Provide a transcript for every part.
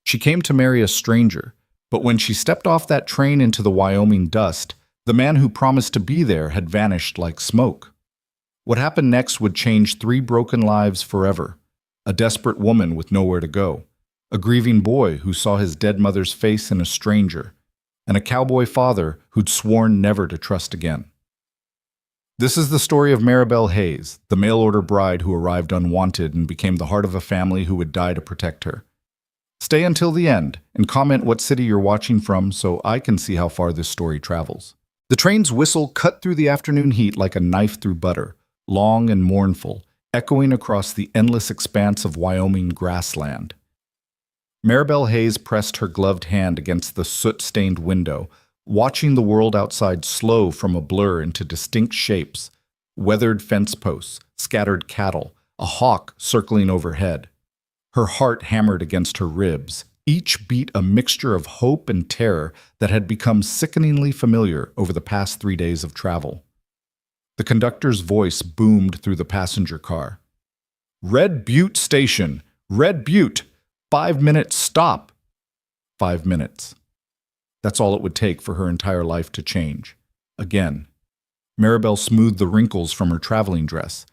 She came to marry a stranger, but when she stepped off that train into the Wyoming dust, the man who promised to be there had vanished like smoke. What happened next would change 3 broken lives forever: a desperate woman with nowhere to go, a grieving boy who saw his dead mother's face in a stranger, and a cowboy father who'd sworn never to trust again. This is the story of Maribel Hayes, the mail-order bride who arrived unwanted and became the heart of a family who would die to protect her. Stay until the end and comment what city you're watching from so I can see how far this story travels. The train's whistle cut through the afternoon heat like a knife through butter, long and mournful, echoing across the endless expanse of Wyoming grassland. Maribel Hayes pressed her gloved hand against the soot-stained window, watching the world outside slow from a blur into distinct shapes: weathered fence posts, scattered cattle, a hawk circling overhead. Her heart hammered against her ribs, each beat a mixture of hope and terror that had become sickeningly familiar over the past 3 days of travel. The conductor's voice boomed through the passenger car. "Red Butte Station! Red Butte! 5 minutes stop!" 5 minutes. That's all it would take for her entire life to change. Again. Maribel smoothed the wrinkles from her traveling dress,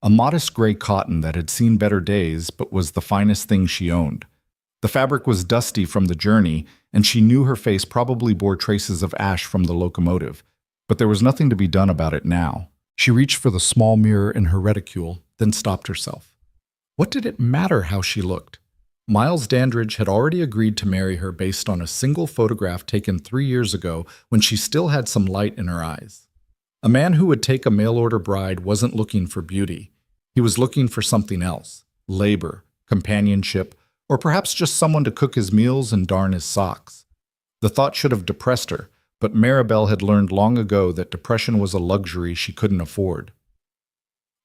a modest gray cotton that had seen better days but was the finest thing she owned. The fabric was dusty from the journey, and she knew her face probably bore traces of ash from the locomotive, but there was nothing to be done about it now. She reached for the small mirror in her reticule, then stopped herself. What did it matter how she looked? Miles Dandridge had already agreed to marry her based on a single photograph taken 3 years ago when she still had some light in her eyes. A man who would take a mail-order bride wasn't looking for beauty. He was looking for something else: labor, companionship, or perhaps just someone to cook his meals and darn his socks. The thought should have depressed her, but Maribel had learned long ago that depression was a luxury she couldn't afford.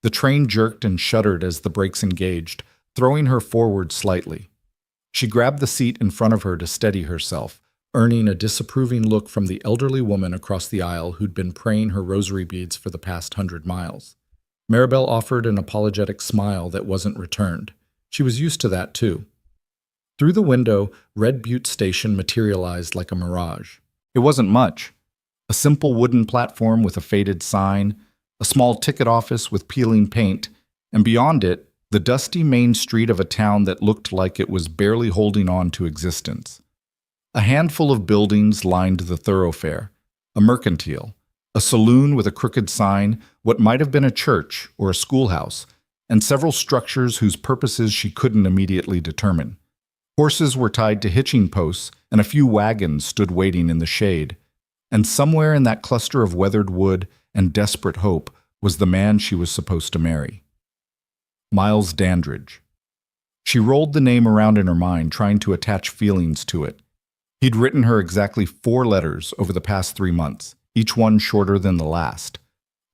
The train jerked and shuddered as the brakes engaged, throwing her forward slightly. She grabbed the seat in front of her to steady herself, earning a disapproving look from the elderly woman across the aisle who'd been praying her rosary beads for the past 100 miles. Maribel offered an apologetic smile that wasn't returned. She was used to that, too. Through the window, Red Butte Station materialized like a mirage. It wasn't much. A simple wooden platform with a faded sign, a small ticket office with peeling paint, and beyond it, the dusty main street of a town that looked like it was barely holding on to existence. A handful of buildings lined the thoroughfare: a mercantile, a saloon with a crooked sign, what might have been a church or a schoolhouse, and several structures whose purposes she couldn't immediately determine. Horses were tied to hitching posts, and a few wagons stood waiting in the shade. And somewhere in that cluster of weathered wood and desperate hope was the man she was supposed to marry. Miles Dandridge. She rolled the name around in her mind, trying to attach feelings to it. He'd written her exactly 4 letters over the past 3 months, each one shorter than the last.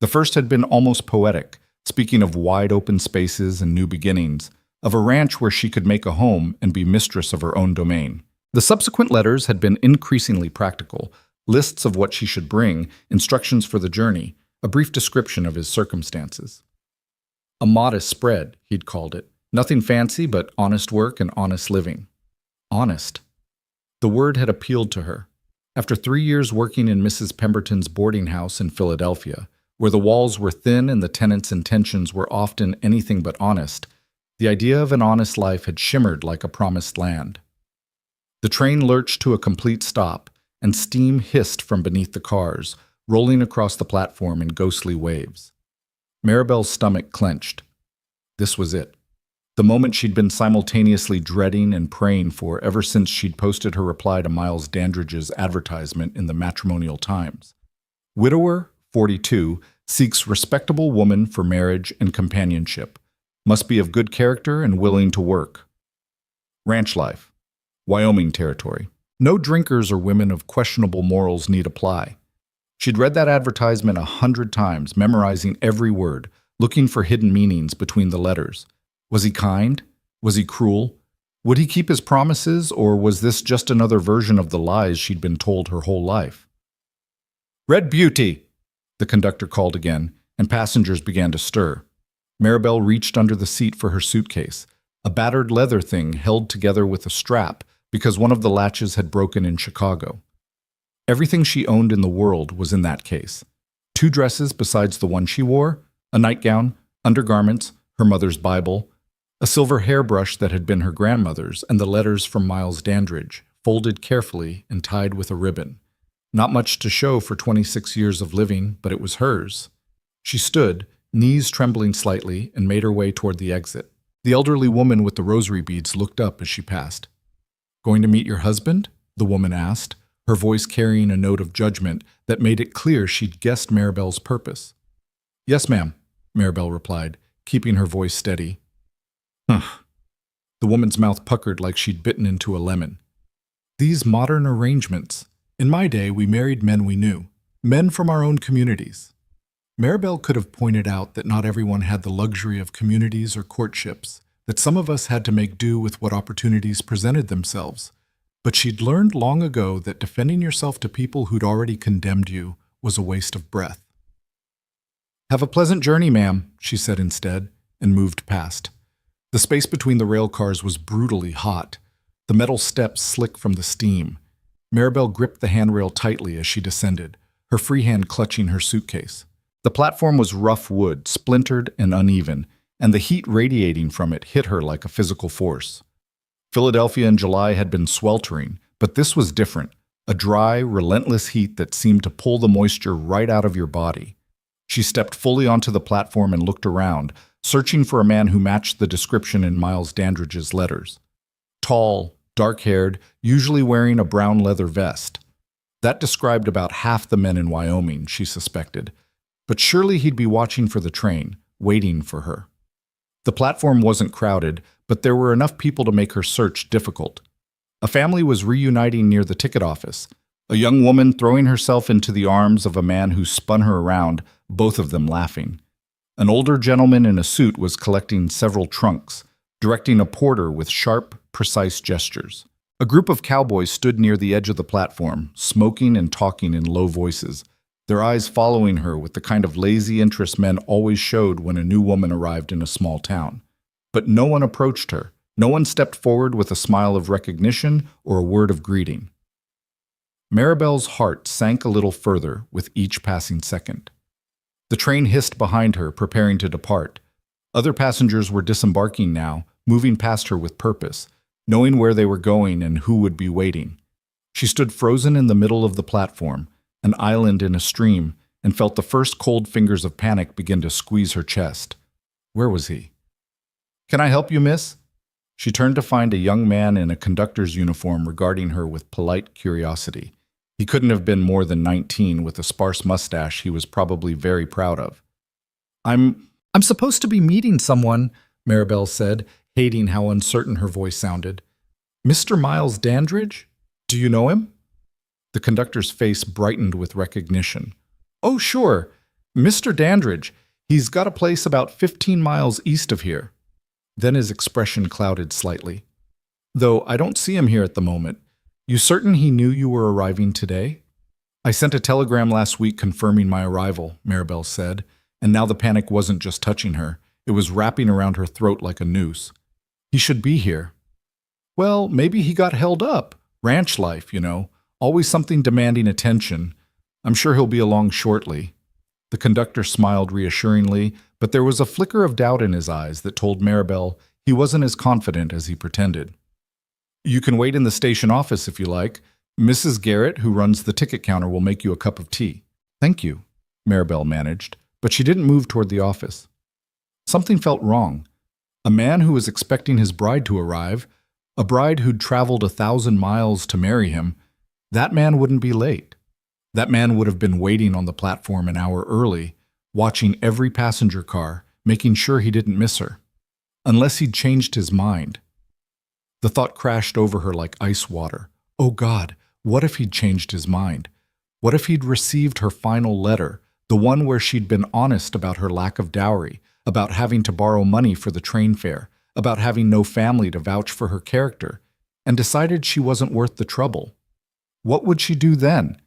The first had been almost poetic, speaking of wide open spaces and new beginnings, of a ranch where she could make a home and be mistress of her own domain. The subsequent letters had been increasingly practical: lists of what she should bring, instructions for the journey, a brief description of his circumstances. A modest spread, he'd called it. Nothing fancy, but honest work and honest living. Honest. The word had appealed to her. After 3 years working in Mrs. Pemberton's boarding house in Philadelphia, where the walls were thin and the tenants' intentions were often anything but honest, the idea of an honest life had shimmered like a promised land. The train lurched to a complete stop, and steam hissed from beneath the cars, rolling across the platform in ghostly waves. Maribel's stomach clenched. This was it. The moment she'd been simultaneously dreading and praying for ever since she'd posted her reply to Miles Dandridge's advertisement in the Matrimonial Times. Widower, 42, seeks respectable woman for marriage and companionship. Must be of good character and willing to work. Ranch life. Wyoming territory. No drinkers or women of questionable morals need apply. She'd read that advertisement 100 times, memorizing every word, looking for hidden meanings between the letters. Was he kind? Was he cruel? Would he keep his promises, or was this just another version of the lies she'd been told her whole life? "Red Beauty!" the conductor called again, and passengers began to stir. Maribel reached under the seat for her suitcase, a battered leather thing held together with a strap, because one of the latches had broken in Chicago. Everything she owned in the world was in that case. 2 dresses besides the one she wore, a nightgown, undergarments, her mother's Bible, a silver hairbrush that had been her grandmother's, and the letters from Miles Dandridge, folded carefully and tied with a ribbon. Not much to show for 26 years of living, but it was hers. She stood, knees trembling slightly, and made her way toward the exit. The elderly woman with the rosary beads looked up as she passed. "Going to meet your husband?" the woman asked, her voice carrying a note of judgment that made it clear she'd guessed Maribel's purpose. "Yes, ma'am," Maribel replied, keeping her voice steady. "Huh." The woman's mouth puckered like she'd bitten into a lemon. "These modern arrangements. In my day, we married men we knew, men from our own communities." Maribel could have pointed out that not everyone had the luxury of communities or courtships, that some of us had to make do with what opportunities presented themselves. But she'd learned long ago that defending yourself to people who'd already condemned you was a waste of breath. "Have a pleasant journey, ma'am," she said instead, and moved past. The space between the rail cars was brutally hot, the metal steps slick from the steam. Maribel gripped the handrail tightly as she descended, her free hand clutching her suitcase. The platform was rough wood, splintered and uneven, and the heat radiating from it hit her like a physical force. Philadelphia in July had been sweltering, but this was different, a dry, relentless heat that seemed to pull the moisture right out of your body. She stepped fully onto the platform and looked around, searching for a man who matched the description in Miles Dandridge's letters. Tall, dark-haired, usually wearing a brown leather vest. That described about half the men in Wyoming, she suspected. But surely he'd be watching for the train, waiting for her. The platform wasn't crowded, but there were enough people to make her search difficult. A family was reuniting near the ticket office, a young woman throwing herself into the arms of a man who spun her around, both of them laughing. An older gentleman in a suit was collecting several trunks, directing a porter with sharp, precise gestures. A group of cowboys stood near the edge of the platform, smoking and talking in low voices, their eyes following her with the kind of lazy interest men always showed when a new woman arrived in a small town. But no one approached her. No one stepped forward with a smile of recognition or a word of greeting. Maribel's heart sank a little further with each passing second. The train hissed behind her, preparing to depart. Other passengers were disembarking now, moving past her with purpose, knowing where they were going and who would be waiting. She stood frozen in the middle of the platform, an island in a stream, and felt the first cold fingers of panic begin to squeeze her chest. Where was he? "Can I help you, miss?" She turned to find a young man in a conductor's uniform regarding her with polite curiosity. He couldn't have been more than 19 with a sparse mustache he was probably very proud of. I'm supposed to be meeting someone," Maribel said, hating how uncertain her voice sounded. "Mr. Miles Dandridge? Do you know him?" The conductor's face brightened with recognition. "Oh, sure. Mr. Dandridge. He's got a place about 15 miles east of here." Then his expression clouded slightly. "Though I don't see him here at the moment. You certain he knew you were arriving today?" "I sent a telegram last week confirming my arrival," Maribel said, and now the panic wasn't just touching her. It was wrapping around her throat like a noose. "He should be here." "Well, maybe he got held up. Ranch life, you know. Always something demanding attention. I'm sure he'll be along shortly." The conductor smiled reassuringly, but there was a flicker of doubt in his eyes that told Maribel he wasn't as confident as he pretended. "You can wait in the station office if you like. Mrs. Garrett, who runs the ticket counter, will make you a cup of tea." "Thank you," Maribel managed, but she didn't move toward the office. Something felt wrong. A man who was expecting his bride to arrive, a bride who'd traveled 1,000 miles to marry him, that man wouldn't be late. That man would have been waiting on the platform an hour early, watching every passenger car, making sure he didn't miss her. Unless he'd changed his mind. The thought crashed over her like ice water. Oh God, what if he'd changed his mind? What if he'd received her final letter, the one where she'd been honest about her lack of dowry, about having to borrow money for the train fare, about having no family to vouch for her character, and decided she wasn't worth the trouble? What would she do then?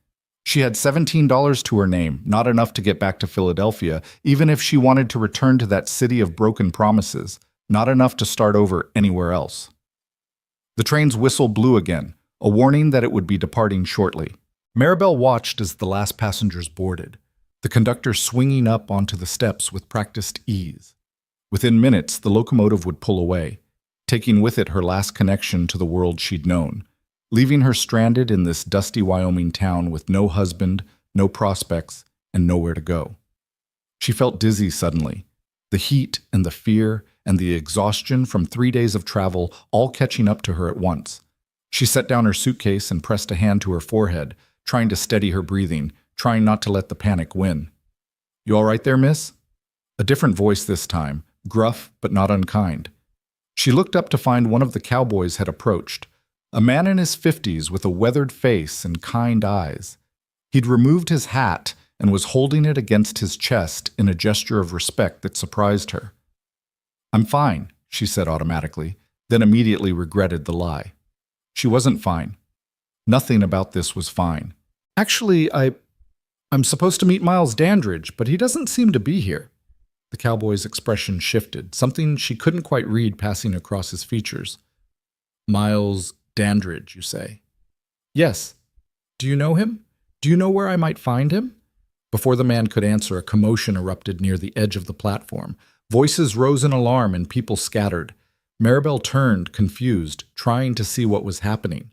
She had $17 to her name, not enough to get back to Philadelphia, even if she wanted to return to that city of broken promises, not enough to start over anywhere else. The train's whistle blew again, a warning that it would be departing shortly. Maribel watched as the last passengers boarded, the conductor swinging up onto the steps with practiced ease. Within minutes, the locomotive would pull away, taking with it her last connection to the world she'd known, leaving her stranded in this dusty Wyoming town with no husband, no prospects, and nowhere to go. She felt dizzy suddenly, the heat and the fear and the exhaustion from 3 days of travel all catching up to her at once. She set down her suitcase and pressed a hand to her forehead, trying to steady her breathing, trying not to let the panic win. "You all right there, miss?" A different voice this time, gruff but not unkind. She looked up to find one of the cowboys had approached, a man in his 50s with a weathered face and kind eyes. He'd removed his hat and was holding it against his chest in a gesture of respect that surprised her. "I'm fine," she said automatically, then immediately regretted the lie. She wasn't fine. Nothing about this was fine. "Actually, I'm supposed to meet Miles Dandridge, but he doesn't seem to be here." The cowboy's expression shifted, something she couldn't quite read passing across his features. "Miles Dandridge, you say?" "Yes. Do you know him? Do you know where I might find him?" Before the man could answer, a commotion erupted near the edge of the platform. Voices rose in alarm and people scattered. Maribel turned, confused, trying to see what was happening.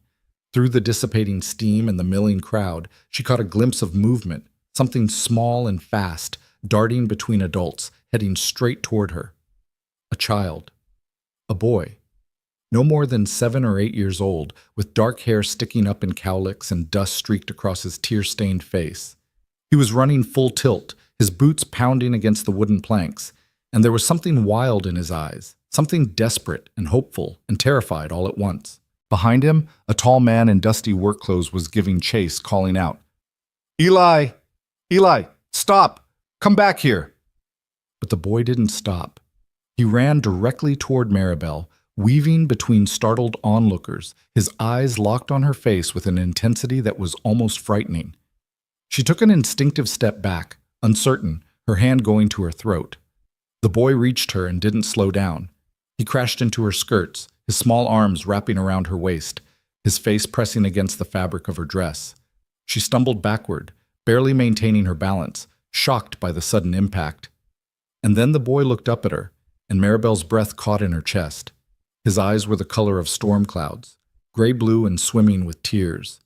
Through the dissipating steam and the milling crowd, she caught a glimpse of movement, something small and fast, darting between adults, heading straight toward her. A child. A boy. No more than 7 or 8 years old, with dark hair sticking up in cowlicks and dust streaked across his tear-stained face. He was running full tilt, his boots pounding against the wooden planks, and there was something wild in his eyes, something desperate and hopeful and terrified all at once. Behind him, a tall man in dusty work clothes was giving chase, calling out, "Eli! Eli! Stop! Come back here!" But the boy didn't stop. He ran directly toward Maribel, weaving between startled onlookers, his eyes locked on her face with an intensity that was almost frightening. She took an instinctive step back, uncertain, her hand going to her throat. The boy reached her and didn't slow down. He crashed into her skirts, his small arms wrapping around her waist, his face pressing against the fabric of her dress. She stumbled backward, barely maintaining her balance, shocked by the sudden impact. And then the boy looked up at her, and Maribel's breath caught in her chest. His eyes were the color of storm clouds, gray-blue and swimming with tears.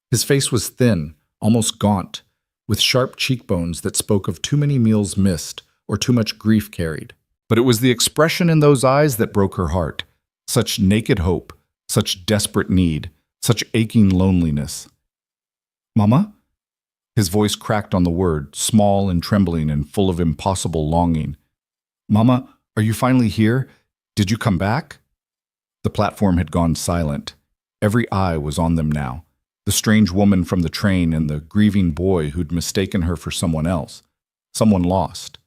His face was thin, almost gaunt, with sharp cheekbones that spoke of too many meals missed or too much grief carried. But it was the expression in those eyes that broke her heart. Such naked hope, such desperate need, such aching loneliness. "Mama?" His voice cracked on the word, small and trembling and full of impossible longing. "Mama, are you finally here? Did you come back?" The platform had gone silent. Every eye was on them now. The strange woman from the train and the grieving boy who'd mistaken her for someone else. Someone lost.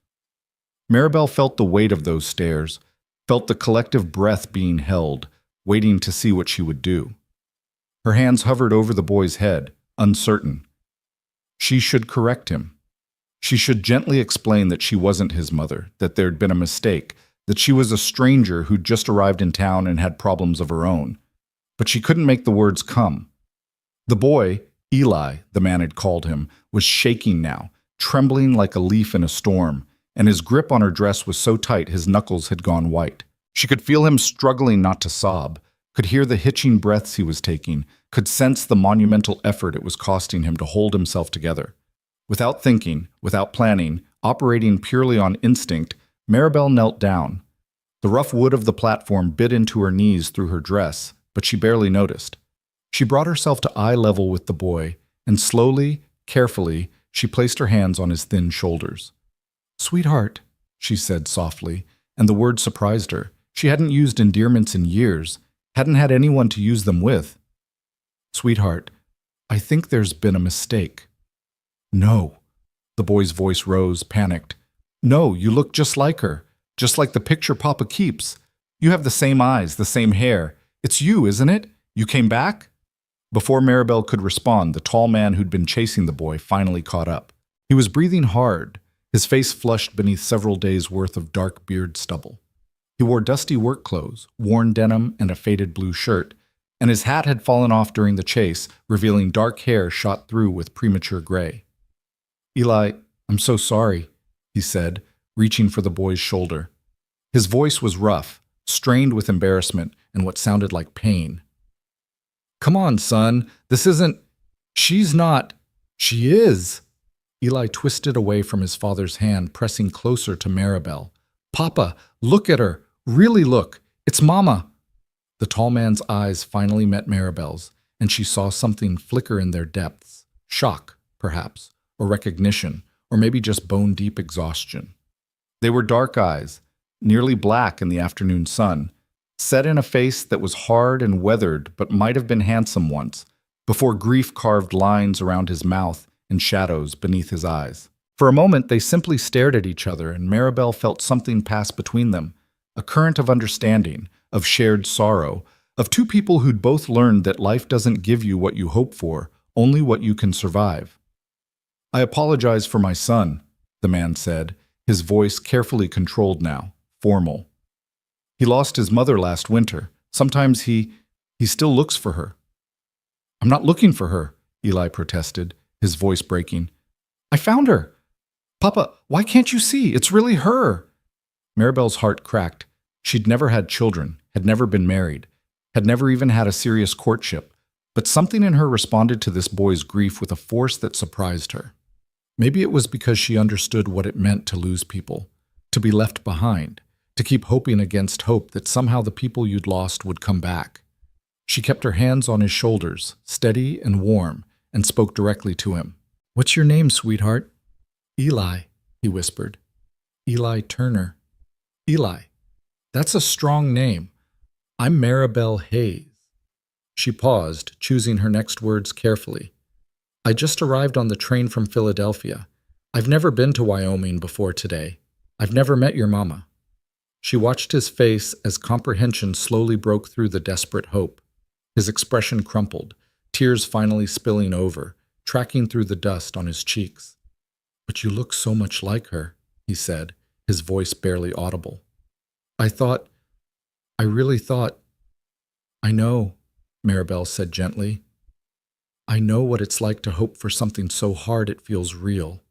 Maribel felt the weight of those stares, felt the collective breath being held, waiting to see what she would do. Her hands hovered over the boy's head, uncertain. She should correct him. She should gently explain that she wasn't his mother, that there'd been a mistake, that she was a stranger who'd just arrived in town and had problems of her own. But she couldn't make the words come. The boy, Eli, the man had called him, was shaking now, trembling like a leaf in a storm, and his grip on her dress was so tight his knuckles had gone white. She could feel him struggling not to sob, could hear the hitching breaths he was taking, could sense the monumental effort it was costing him to hold himself together. Without thinking, without planning, operating purely on instinct, Maribel knelt down. The rough wood of the platform bit into her knees through her dress, but she barely noticed. She brought herself to eye level with the boy, and slowly, carefully, she placed her hands on his thin shoulders. "Sweetheart," she said softly, and the word surprised her. She hadn't used endearments in years, hadn't had anyone to use them with. "Sweetheart, I think there's been a mistake." "No." The boy's voice rose, panicked. "No, you look just like her, just like the picture Papa keeps. You have the same eyes, the same hair. It's you, isn't it? You came back?" Before Maribel could respond, the tall man who'd been chasing the boy finally caught up. He was breathing hard, his face flushed beneath several days' worth of dark beard stubble. He wore dusty work clothes, worn denim, and a faded blue shirt, and his hat had fallen off during the chase, revealing dark hair shot through with premature gray. "Eli, I'm so sorry," he said, reaching for the boy's shoulder. His voice was rough, strained with embarrassment and what sounded like pain. "Come on, son. This isn't... She's not... She is." Eli twisted away from his father's hand, pressing closer to Maribel. "Papa, look at her. Really look. It's Mama." The tall man's eyes finally met Maribel's, and she saw something flicker in their depths. Shock, perhaps, or recognition, or maybe just bone-deep exhaustion. They were dark eyes, nearly black in the afternoon sun, set in a face that was hard and weathered but might have been handsome once, before grief carved lines around his mouth and shadows beneath his eyes. For a moment, they simply stared at each other, and Maribel felt something pass between them, a current of understanding, of shared sorrow, of two people who'd both learned that life doesn't give you what you hope for, only what you can survive. "I apologize for my son," the man said, his voice carefully controlled now, formal. "He lost his mother last winter. Sometimes he still looks for her." "I'm not looking for her," Eli protested, his voice breaking. "I found her. Papa, why can't you see? It's really her." Maribel's heart cracked. She'd never had children, had never been married, had never even had a serious courtship, but something in her responded to this boy's grief with a force that surprised her. Maybe it was because she understood what it meant to lose people, to be left behind, to keep hoping against hope that somehow the people you'd lost would come back. She kept her hands on his shoulders, steady and warm, and spoke directly to him. "What's your name, sweetheart?" "Eli," he whispered. "Eli Turner." "Eli. That's a strong name. I'm Maribel Hayes." She paused, choosing her next words carefully. "I just arrived on the train from Philadelphia. I've never been to Wyoming before today. I've never met your mama." She watched his face as comprehension slowly broke through the desperate hope. His expression crumpled, tears finally spilling over, tracking through the dust on his cheeks. "But you look so much like her," he said, his voice barely audible. I really thought..." "I know," Maribel said gently. "I know what it's like to hope for something so hard it feels real."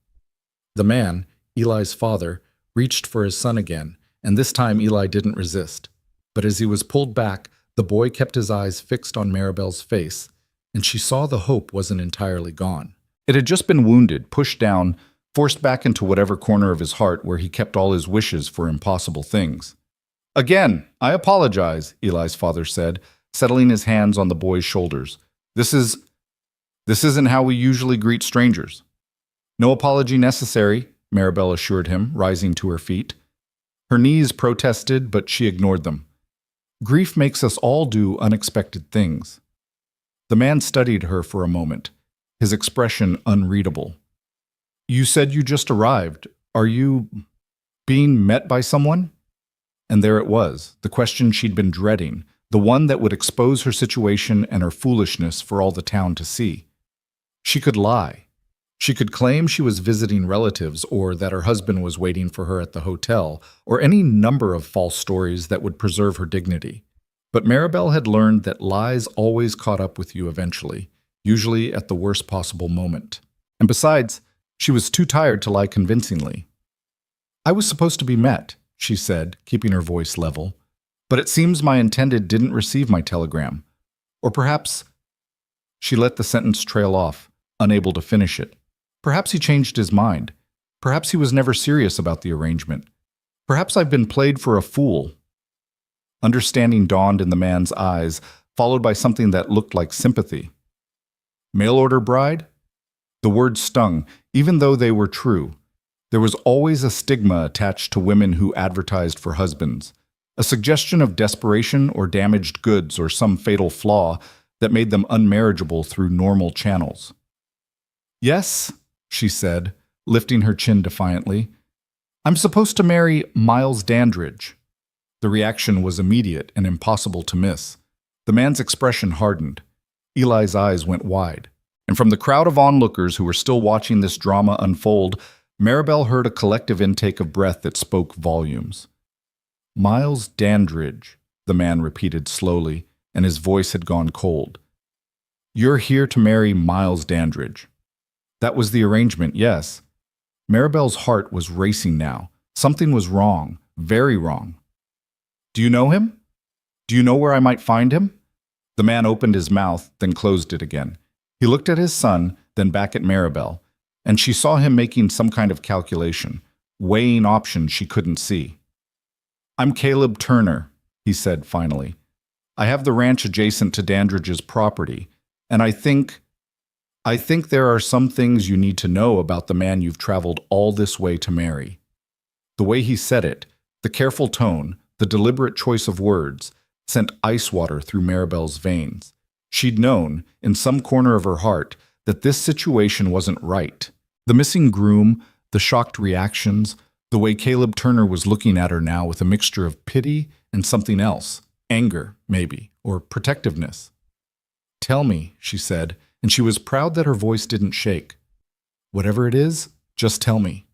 The man, Eli's father, reached for his son again, and this time Eli didn't resist. But as he was pulled back, the boy kept his eyes fixed on Maribel's face, and she saw the hope wasn't entirely gone. It had just been wounded, pushed down, forced back into whatever corner of his heart where he kept all his wishes for impossible things. "Again, I apologize," Eli's father said, settling his hands on the boy's shoulders. This isn't how we usually greet strangers." "No apology necessary," Maribel assured him, rising to her feet. Her knees protested, but she ignored them. Grief makes us all do unexpected things. The man studied her for a moment, his expression unreadable. "You said you just arrived. Are you being met by someone?" And there it was, the question she'd been dreading, the one that would expose her situation and her foolishness for all the town to see. She could lie. She could claim she was visiting relatives or that her husband was waiting for her at the hotel, or any number of false stories that would preserve her dignity. But Maribel had learned that lies always caught up with you eventually, usually at the worst possible moment. And besides, she was too tired to lie convincingly. "I was supposed to be met," she said, keeping her voice level. "But it seems my intended didn't receive my telegram. Or perhaps..." She let the sentence trail off, unable to finish it. Perhaps he changed his mind. Perhaps he was never serious about the arrangement. Perhaps I've been played for a fool. Understanding dawned in the man's eyes, followed by something that looked like sympathy. "Mail-order bride?" The words stung, even though they were true. There was always a stigma attached to women who advertised for husbands, a suggestion of desperation or damaged goods or some fatal flaw that made them unmarriageable through normal channels. "Yes," she said, lifting her chin defiantly. "I'm supposed to marry Miles Dandridge." The reaction was immediate and impossible to miss. The man's expression hardened. Eli's eyes went wide. And from the crowd of onlookers who were still watching this drama unfold, Maribel heard a collective intake of breath that spoke volumes. "Miles Dandridge," the man repeated slowly, and his voice had gone cold. "You're here to marry Miles Dandridge." That was the arrangement, yes. Maribel's heart was racing now. Something was wrong, very wrong. "Do you know him? Do you know where I might find him?" The man opened his mouth, then closed it again. He looked at his son, then back at Maribel, and she saw him making some kind of calculation, weighing options she couldn't see. "I'm Caleb Turner," he said finally. "I have the ranch adjacent to Dandridge's property, and I think there are some things you need to know about the man you've traveled all this way to marry." The way he said it, the careful tone, the deliberate choice of words, sent ice water through Maribel's veins. She'd known, in some corner of her heart, that this situation wasn't right. The missing groom, the shocked reactions, the way Caleb Turner was looking at her now with a mixture of pity and something else, anger, maybe, or protectiveness. "Tell me," she said, and she was proud that her voice didn't shake. "Whatever it is, just tell me."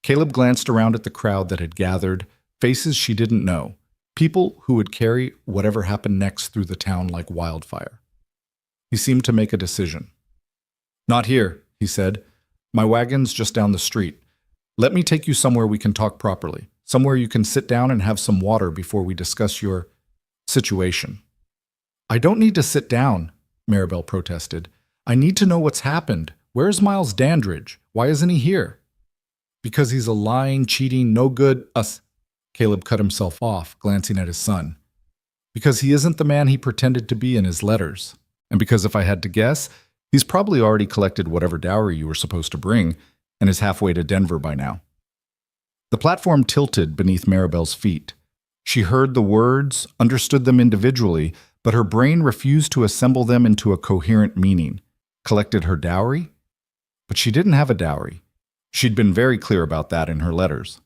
Caleb glanced around at the crowd that had gathered, faces she didn't know, people who would carry whatever happened next through the town like wildfire. He seemed to make a decision. "Not here," he said. "My wagon's just down the street. Let me take you somewhere we can talk properly, somewhere you can sit down and have some water before we discuss your situation." "I don't need to sit down," Maribel protested. "I need to know what's happened. Where's Miles Dandridge? Why isn't he here?" "Because he's a lying, cheating, no good us." Caleb cut himself off, glancing at his son. "Because he isn't the man he pretended to be in his letters. And because if I had to guess, he's probably already collected whatever dowry you were supposed to bring and is halfway to Denver by now." The platform tilted beneath Maribel's feet. She heard the words, understood them individually, but her brain refused to assemble them into a coherent meaning. Collected her dowry? But she didn't have a dowry. She'd been very clear about that in her letters.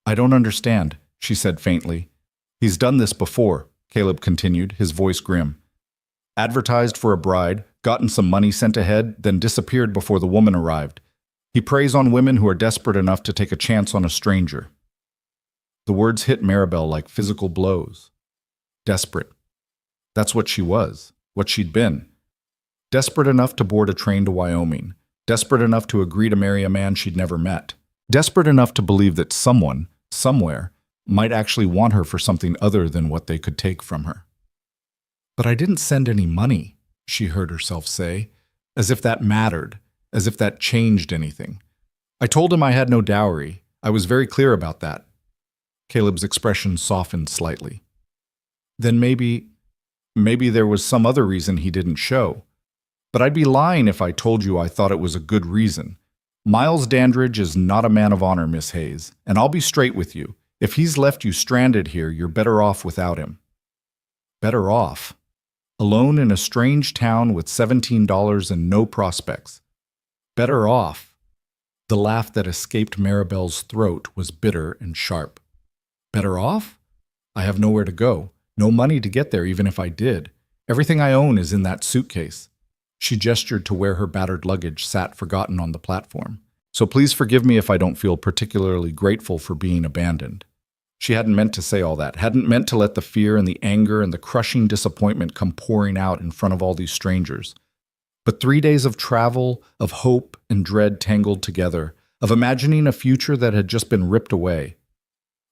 "I don't understand," she said faintly. "He's done this before," Caleb continued, his voice grim. "Advertised for a bride, gotten some money sent ahead, then disappeared before the woman arrived. He preys on women who are desperate enough to take a chance on a stranger." The words hit Maribel like physical blows. Desperate. That's what she was, what she'd been. Desperate enough to board a train to Wyoming. Desperate enough to agree to marry a man she'd never met. Desperate enough to believe that someone, somewhere, might actually want her for something other than what they could take from her. "But I didn't send any money," she heard herself say, as if that mattered, as if that changed anything. "I told him I had no dowry. I was very clear about that." Caleb's expression softened slightly. "Then maybe there was some other reason he didn't show. But I'd be lying if I told you I thought it was a good reason. Miles Dandridge is not a man of honor, Miss Hayes, and I'll be straight with you. If he's left you stranded here, you're better off without him." Better off? Alone in a strange town with $17 and no prospects. Better off? The laugh that escaped Maribel's throat was bitter and sharp. Better off? I have nowhere to go. No money to get there even if I did. Everything I own is in that suitcase. She gestured to where her battered luggage sat forgotten on the platform. "So please forgive me if I don't feel particularly grateful for being abandoned." She hadn't meant to say all that, hadn't meant to let the fear and the anger and the crushing disappointment come pouring out in front of all these strangers. But 3 days of travel, of hope and dread tangled together, of imagining a future that had just been ripped away.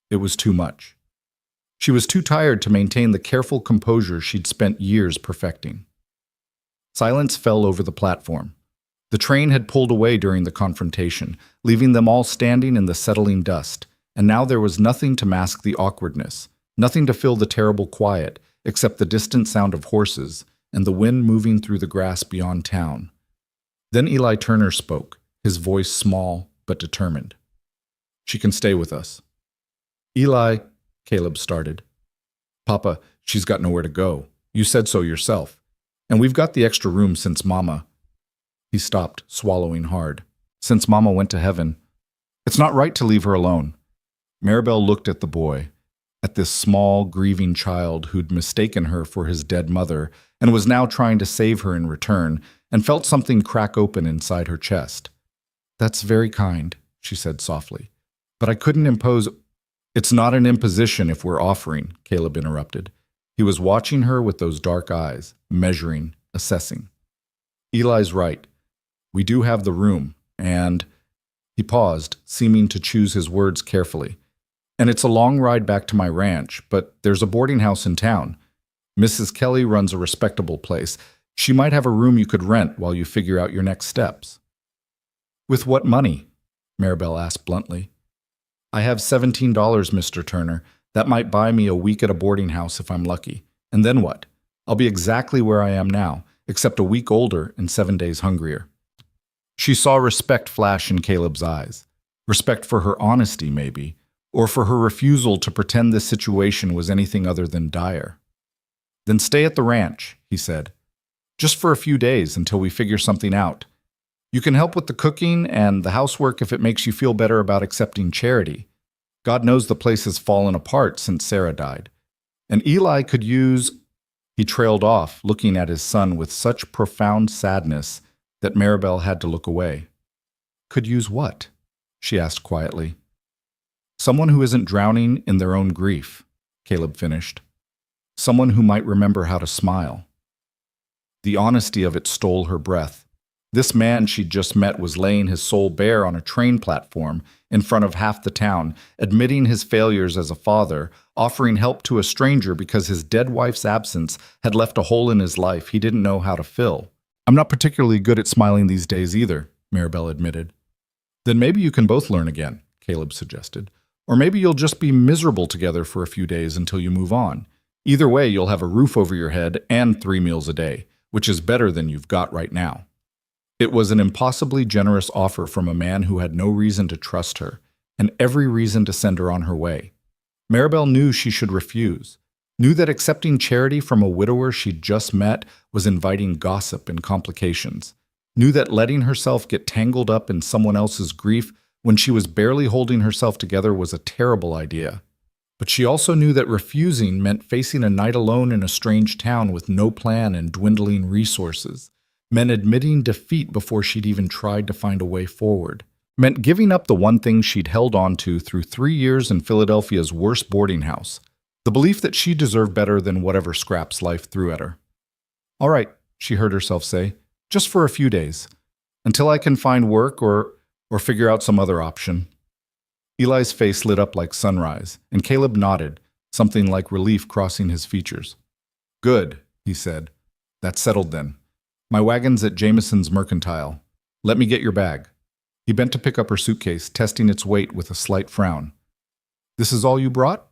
It was too much. She was too tired to maintain the careful composure she'd spent years perfecting. Silence fell over the platform. The train had pulled away during the confrontation, leaving them all standing in the settling dust, and now there was nothing to mask the awkwardness, nothing to fill the terrible quiet, except the distant sound of horses and the wind moving through the grass beyond town. Then Eli Turner spoke, his voice small but determined. "She can stay with us." "Eli," Caleb started. "Papa, she's got nowhere to go. You said so yourself. And we've got the extra room since Mama." He stopped, swallowing hard. "Since Mama went to heaven. It's not right to leave her alone." Maribel looked at the boy, at this small, grieving child who'd mistaken her for his dead mother and was now trying to save her in return, and felt something crack open inside her chest. "That's very kind," she said softly. "But I couldn't impose—" "It's not an imposition if we're offering," Caleb interrupted. He was watching her with those dark eyes, measuring, assessing. Eli's right. We do have the room, and he paused, seeming to choose his words carefully. And it's a long ride back to my ranch, but there's a boarding house in town. Mrs. Kelly runs a respectable place. She might have a room you could rent while you figure out your next steps. With what money? Maribel asked bluntly. I have $17, Mr. Turner. That might buy me a week at a boarding house if I'm lucky. And then what? I'll be exactly where I am now, except a week older and 7 days hungrier. She saw respect flash in Caleb's eyes. Respect for her honesty, maybe, or for her refusal to pretend this situation was anything other than dire. Then stay at the ranch, he said. Just for a few days until we figure something out. You can help with the cooking and the housework if it makes you feel better about accepting charity. God knows the place has fallen apart since Sarah died. And Eli could use... He trailed off, looking at his son with such profound sadness that Maribel had to look away. Could use what? She asked quietly. Someone who isn't drowning in their own grief, Caleb finished. Someone who might remember how to smile. The honesty of it stole her breath. This man she'd just met was laying his soul bare on a train platform in front of half the town, admitting his failures as a father, offering help to a stranger because his dead wife's absence had left a hole in his life he didn't know how to fill. I'm not particularly good at smiling these days either, Maribel admitted. Then maybe you can both learn again, Caleb suggested. Or maybe you'll just be miserable together for a few days until you move on. Either way, you'll have a roof over your head and 3 meals a day, which is better than you've got right now. It was an impossibly generous offer from a man who had no reason to trust her, and every reason to send her on her way. Maribel knew she should refuse, knew that accepting charity from a widower she'd just met was inviting gossip and complications, knew that letting herself get tangled up in someone else's grief when she was barely holding herself together was a terrible idea. But she also knew that refusing meant facing a night alone in a strange town with no plan and dwindling resources, meant admitting defeat before she'd even tried to find a way forward, meant giving up the one thing she'd held on to through 3 years in Philadelphia's worst boarding house, the belief that she deserved better than whatever scraps life threw at her. All right, she heard herself say, just for a few days, until I can find work or figure out some other option. Eli's face lit up like sunrise, and Caleb nodded, something like relief crossing his features. Good, he said. That's settled then. My wagon's at Jameson's Mercantile. Let me get your bag. He bent to pick up her suitcase, testing its weight with a slight frown. This is all you brought?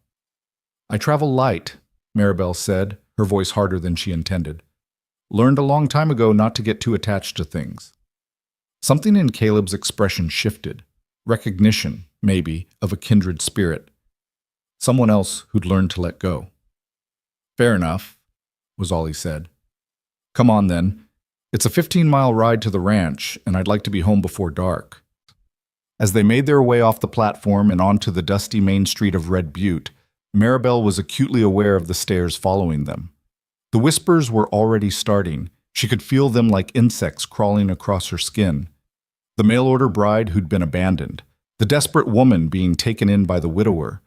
I travel light, Maribel said, her voice harder than she intended. Learned a long time ago not to get too attached to things. Something in Caleb's expression shifted. Recognition, maybe, of a kindred spirit. Someone else who'd learned to let go. Fair enough, was all he said. Come on then. It's a 15-mile ride to the ranch, and I'd like to be home before dark. As they made their way off the platform and onto the dusty main street of Red Butte, Maribel was acutely aware of the stares following them. The whispers were already starting. She could feel them like insects crawling across her skin. The mail-order bride who'd been abandoned. The desperate woman being taken in by the widower.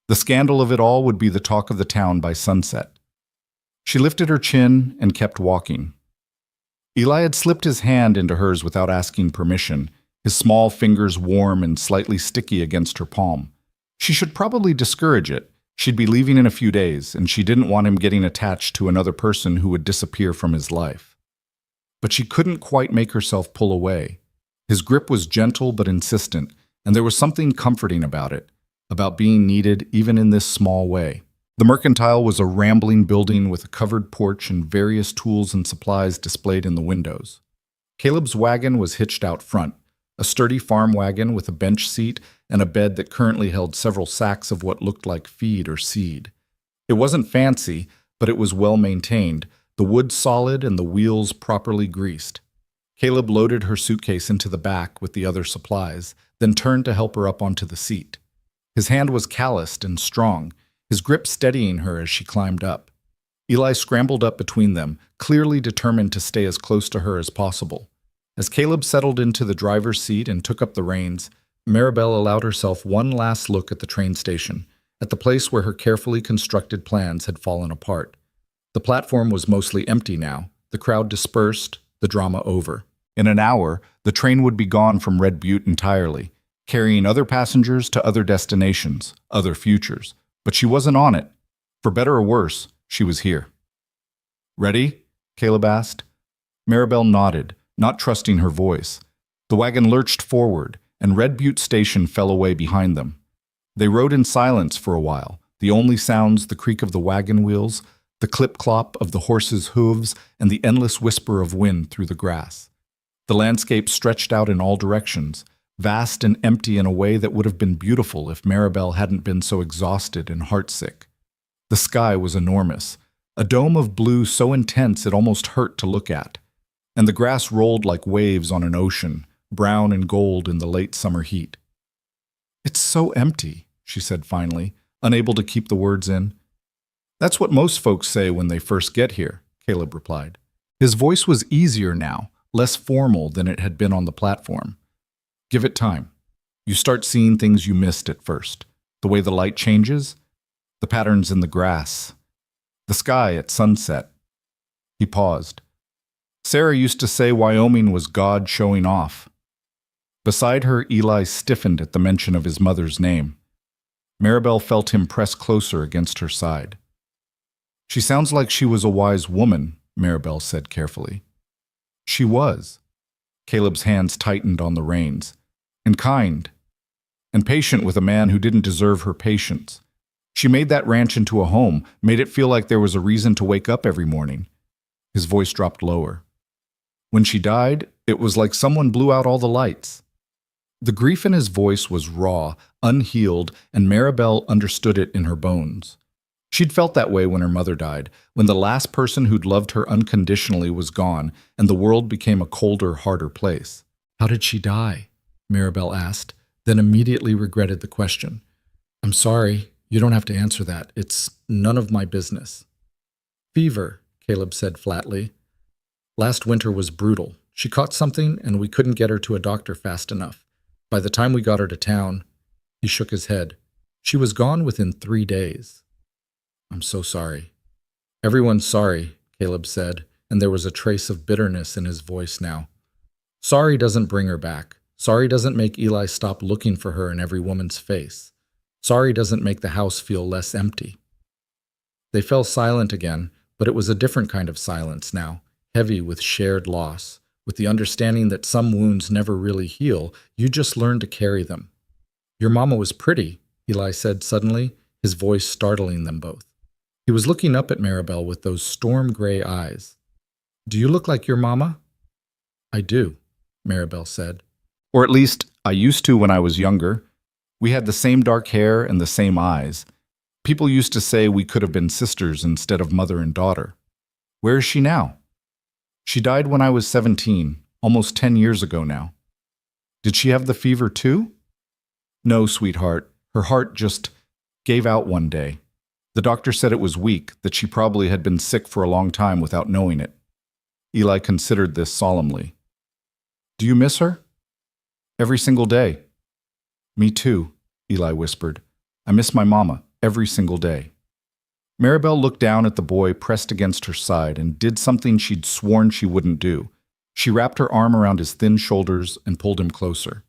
The scandal of it all would be the talk of the town by sunset. She lifted her chin and kept walking. Eli had slipped his hand into hers without asking permission, his small fingers warm and slightly sticky against her palm. She should probably discourage it. She'd be leaving in a few days, and she didn't want him getting attached to another person who would disappear from his life. But she couldn't quite make herself pull away. His grip was gentle but insistent, and there was something comforting about it, about being needed even in this small way. The Mercantile was a rambling building with a covered porch and various tools and supplies displayed in the windows. Caleb's wagon was hitched out front, a sturdy farm wagon with a bench seat and a bed that currently held several sacks of what looked like feed or seed. It wasn't fancy, but it was well maintained, the wood solid and the wheels properly greased. Caleb loaded her suitcase into the back with the other supplies, then turned to help her up onto the seat. His hand was calloused and strong, his grip steadying her as she climbed up. Eli scrambled up between them, clearly determined to stay as close to her as possible. As Caleb settled into the driver's seat and took up the reins, Maribel allowed herself one last look at the train station, at the place where her carefully constructed plans had fallen apart. The platform was mostly empty now, the crowd dispersed, the drama over. In an hour, the train would be gone from Red Butte entirely, carrying other passengers to other destinations, other futures. But she wasn't on it. For better or worse, she was here. "Ready?" Caleb asked. Maribel nodded, not trusting her voice. The wagon lurched forward, and Red Butte Station fell away behind them. They rode in silence for a while, the only sounds the creak of the wagon wheels, the clip-clop of the horses' hooves, and the endless whisper of wind through the grass. The landscape stretched out in all directions, vast and empty in a way that would have been beautiful if Maribel hadn't been so exhausted and heartsick. The sky was enormous, a dome of blue so intense it almost hurt to look at, and the grass rolled like waves on an ocean, brown and gold in the late summer heat. "It's so empty," she said finally, unable to keep the words in. "That's what most folks say when they first get here," Caleb replied. His voice was easier now, less formal than it had been on the platform. "Give it time. You start seeing things you missed at first. The way the light changes, the patterns in the grass, the sky at sunset." He paused. "Sarah used to say Wyoming was God showing off." Beside her, Eli stiffened at the mention of his mother's name. Maribel felt him press closer against her side. "She sounds like she was a wise woman," Maribel said carefully. "She was." Caleb's hands tightened on the reins. "And kind. And patient with a man who didn't deserve her patience. She made that ranch into a home, made it feel like there was a reason to wake up every morning." His voice dropped lower. "When she died, it was like someone blew out all the lights." The grief in his voice was raw, unhealed, and Maribel understood it in her bones. She'd felt that way when her mother died, when the last person who'd loved her unconditionally was gone, and the world became a colder, harder place. "How did she die?" Maribel asked, then immediately regretted the question. "I'm sorry, you don't have to answer that. It's none of my business." "Fever," Caleb said flatly. "Last winter was brutal. She caught something, and we couldn't get her to a doctor fast enough. By the time we got her to town," he shook his head, "she was gone within 3 days." "I'm so sorry." "Everyone's sorry," Caleb said, and there was a trace of bitterness in his voice now. "Sorry doesn't bring her back. Sorry doesn't make Eli stop looking for her in every woman's face. Sorry doesn't make the house feel less empty." They fell silent again, but it was a different kind of silence now, heavy with shared loss, with the understanding that some wounds never really heal, you just learn to carry them. "Your mama was pretty," Eli said suddenly, his voice startling them both. He was looking up at Maribel with those storm-gray eyes. "Do you look like your mama?" "I do," Maribel said. "Or at least, I used to when I was younger. We had the same dark hair and the same eyes. People used to say we could have been sisters instead of mother and daughter. Where is she now?" "She died when I was 17, almost 10 years ago now." "Did she have the fever too?" "No, sweetheart. Her heart just gave out one day. The doctor said it was weak, that she probably had been sick for a long time without knowing it." Eli considered this solemnly. "Do you miss her?" "Every single day." "Me too," Eli whispered. "I miss my mama every single day." Maribel looked down at the boy pressed against her side and did something she'd sworn she wouldn't do. She wrapped her arm around his thin shoulders and pulled him closer.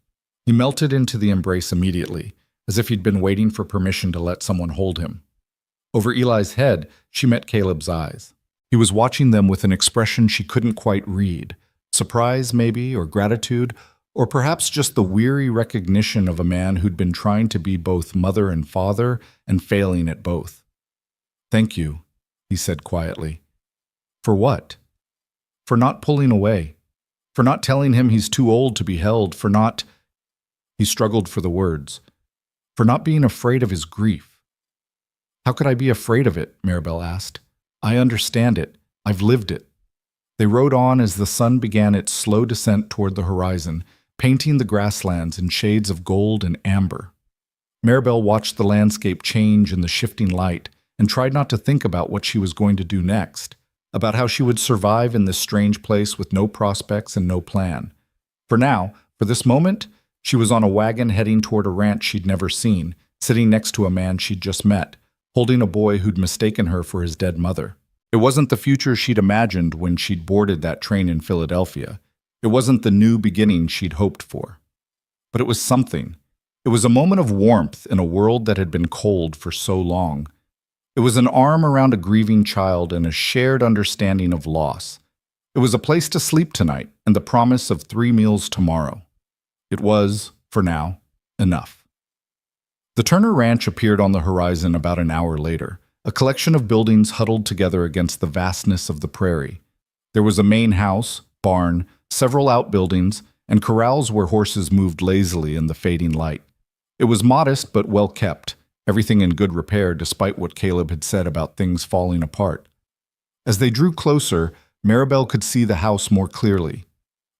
He melted into the embrace immediately, as if he'd been waiting for permission to let someone hold him. Over Eli's head, she met Caleb's eyes. He was watching them with an expression she couldn't quite read. Surprise, maybe, or gratitude, or perhaps just the weary recognition of a man who'd been trying to be both mother and father and failing at both. "Thank you," he said quietly. "For what?" "For not pulling away. For not telling him he's too old to be held. For not—" He struggled for the words. "For not being afraid of his grief." "How could I be afraid of it?" Maribel asked. "I understand it. I've lived it." They rode on as the sun began its slow descent toward the horizon, painting the grasslands in shades of gold and amber. Maribel watched the landscape change in the shifting light and tried not to think about what she was going to do next, about how she would survive in this strange place with no prospects and no plan. For now, for this moment, she was on a wagon heading toward a ranch she'd never seen, sitting next to a man she'd just met, holding a boy who'd mistaken her for his dead mother. It wasn't the future she'd imagined when she'd boarded that train in Philadelphia. It wasn't the new beginning she'd hoped for. But it was something. It was a moment of warmth in a world that had been cold for so long. It was an arm around a grieving child and a shared understanding of loss. It was a place to sleep tonight and the promise of 3 meals tomorrow. It was, for now, enough. The Turner Ranch appeared on the horizon about an hour later, a collection of buildings huddled together against the vastness of the prairie. There was a main house, barn, several outbuildings, and corrals where horses moved lazily in the fading light. It was modest but well kept, everything in good repair despite what Caleb had said about things falling apart. As they drew closer, Maribel could see the house more clearly.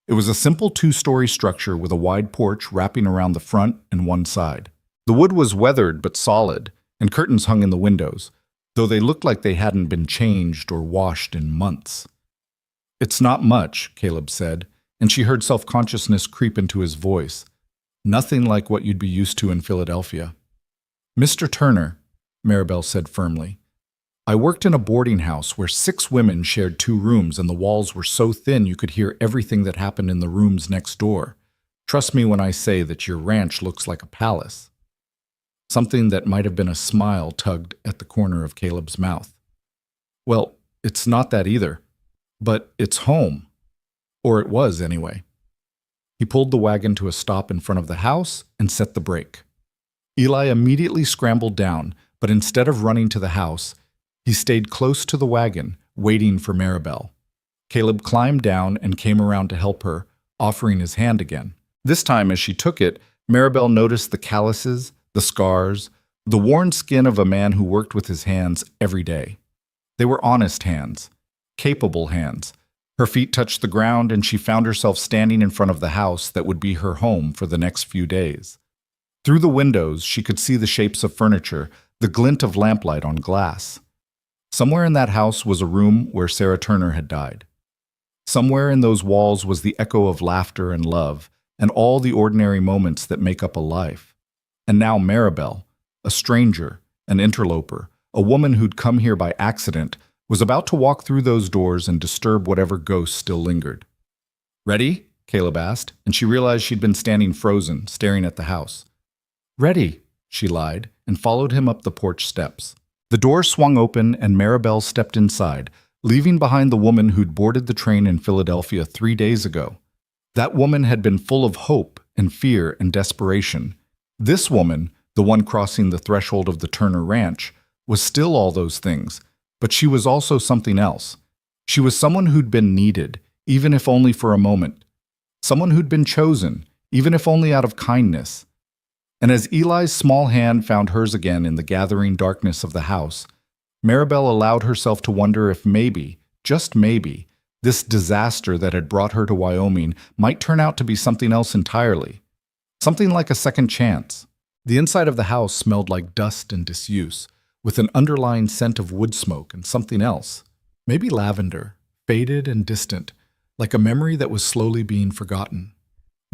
It was a simple 2-story structure with a wide porch wrapping around the front and one side. The wood was weathered but solid, and curtains hung in the windows, though they looked like they hadn't been changed or washed in months. "It's not much," Caleb said, and she heard self-consciousness creep into his voice. "Nothing like what you'd be used to in Philadelphia." "Mr. Turner," Maribel said firmly, "I worked in a boarding house where 6 women shared 2 rooms and the walls were so thin you could hear everything that happened in the rooms next door. Trust me when I say that your ranch looks like a palace." Something that might have been a smile tugged at the corner of Caleb's mouth. "Well, it's not that either. But it's home. Or it was, anyway." He pulled the wagon to a stop in front of the house and set the brake. Eli immediately scrambled down, but instead of running to the house, he stayed close to the wagon, waiting for Maribel. Caleb climbed down and came around to help her, offering his hand again. This time, as she took it, Maribel noticed the calluses, the scars, the worn skin of a man who worked with his hands every day. They were honest hands, capable hands. Her feet touched the ground and she found herself standing in front of the house that would be her home for the next few days. Through the windows, she could see the shapes of furniture, the glint of lamplight on glass. Somewhere in that house was a room where Sarah Turner had died. Somewhere in those walls was the echo of laughter and love, and all the ordinary moments that make up a life. And now Maribel, a stranger, an interloper, a woman who'd come here by accident, was about to walk through those doors and disturb whatever ghosts still lingered. "Ready?" Caleb asked, and she realized she'd been standing frozen, staring at the house. "Ready," she lied, and followed him up the porch steps. The door swung open and Maribel stepped inside, leaving behind the woman who'd boarded the train in Philadelphia 3 days ago. That woman had been full of hope and fear and desperation. This woman, the one crossing the threshold of the Turner Ranch, was still all those things, but she was also something else. She was someone who'd been needed, even if only for a moment. Someone who'd been chosen, even if only out of kindness. And as Eli's small hand found hers again in the gathering darkness of the house, Maribel allowed herself to wonder if maybe, just maybe, this disaster that had brought her to Wyoming might turn out to be something else entirely. Something like a second chance. The inside of the house smelled like dust and disuse, with an underlying scent of wood smoke and something else. Maybe lavender, faded and distant, like a memory that was slowly being forgotten.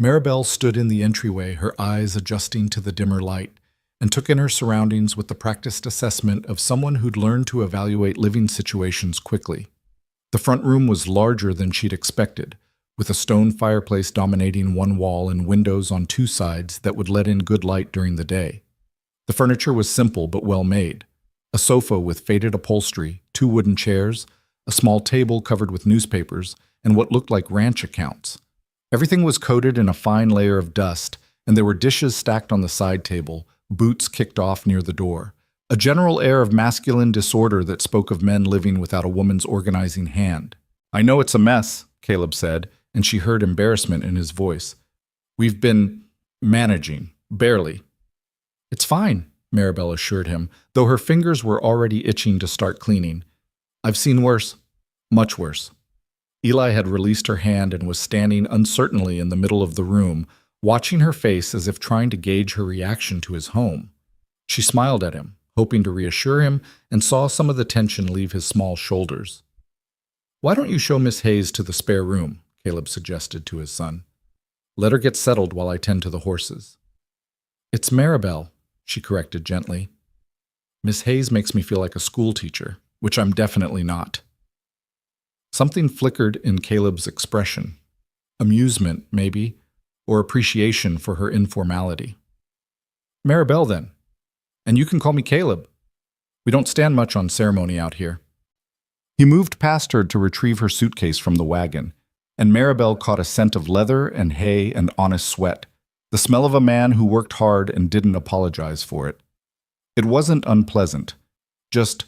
Maribel stood in the entryway, her eyes adjusting to the dimmer light, and took in her surroundings with the practiced assessment of someone who'd learned to evaluate living situations quickly. The front room was larger than she'd expected, with a stone fireplace dominating one wall and windows on 2 sides that would let in good light during the day. The furniture was simple but well made. A sofa with faded upholstery, 2 wooden chairs, a small table covered with newspapers, and what looked like ranch accounts. Everything was coated in a fine layer of dust, and there were dishes stacked on the side table, boots kicked off near the door. A general air of masculine disorder that spoke of men living without a woman's organizing hand. "I know it's a mess," Caleb said, and she heard embarrassment in his voice. "We've been managing, barely." "It's fine," Maribel assured him, though her fingers were already itching to start cleaning. "I've seen worse, much worse." Eli had released her hand and was standing uncertainly in the middle of the room, watching her face as if trying to gauge her reaction to his home. She smiled at him, hoping to reassure him, and saw some of the tension leave his small shoulders. "Why don't you show Miss Hayes to the spare room?" Caleb suggested to his son. "Let her get settled while I tend to the horses." "It's Maribel," she corrected gently. "Miss Hayes makes me feel like a school teacher, which I'm definitely not." Something flickered in Caleb's expression. Amusement, maybe, or appreciation for her informality. Maribel, then. And you can call me Caleb. We don't stand much on ceremony out here. He moved past her to retrieve her suitcase from the wagon, and Maribel caught a scent of leather and hay and honest sweat, the smell of a man who worked hard and didn't apologize for it. It wasn't unpleasant, just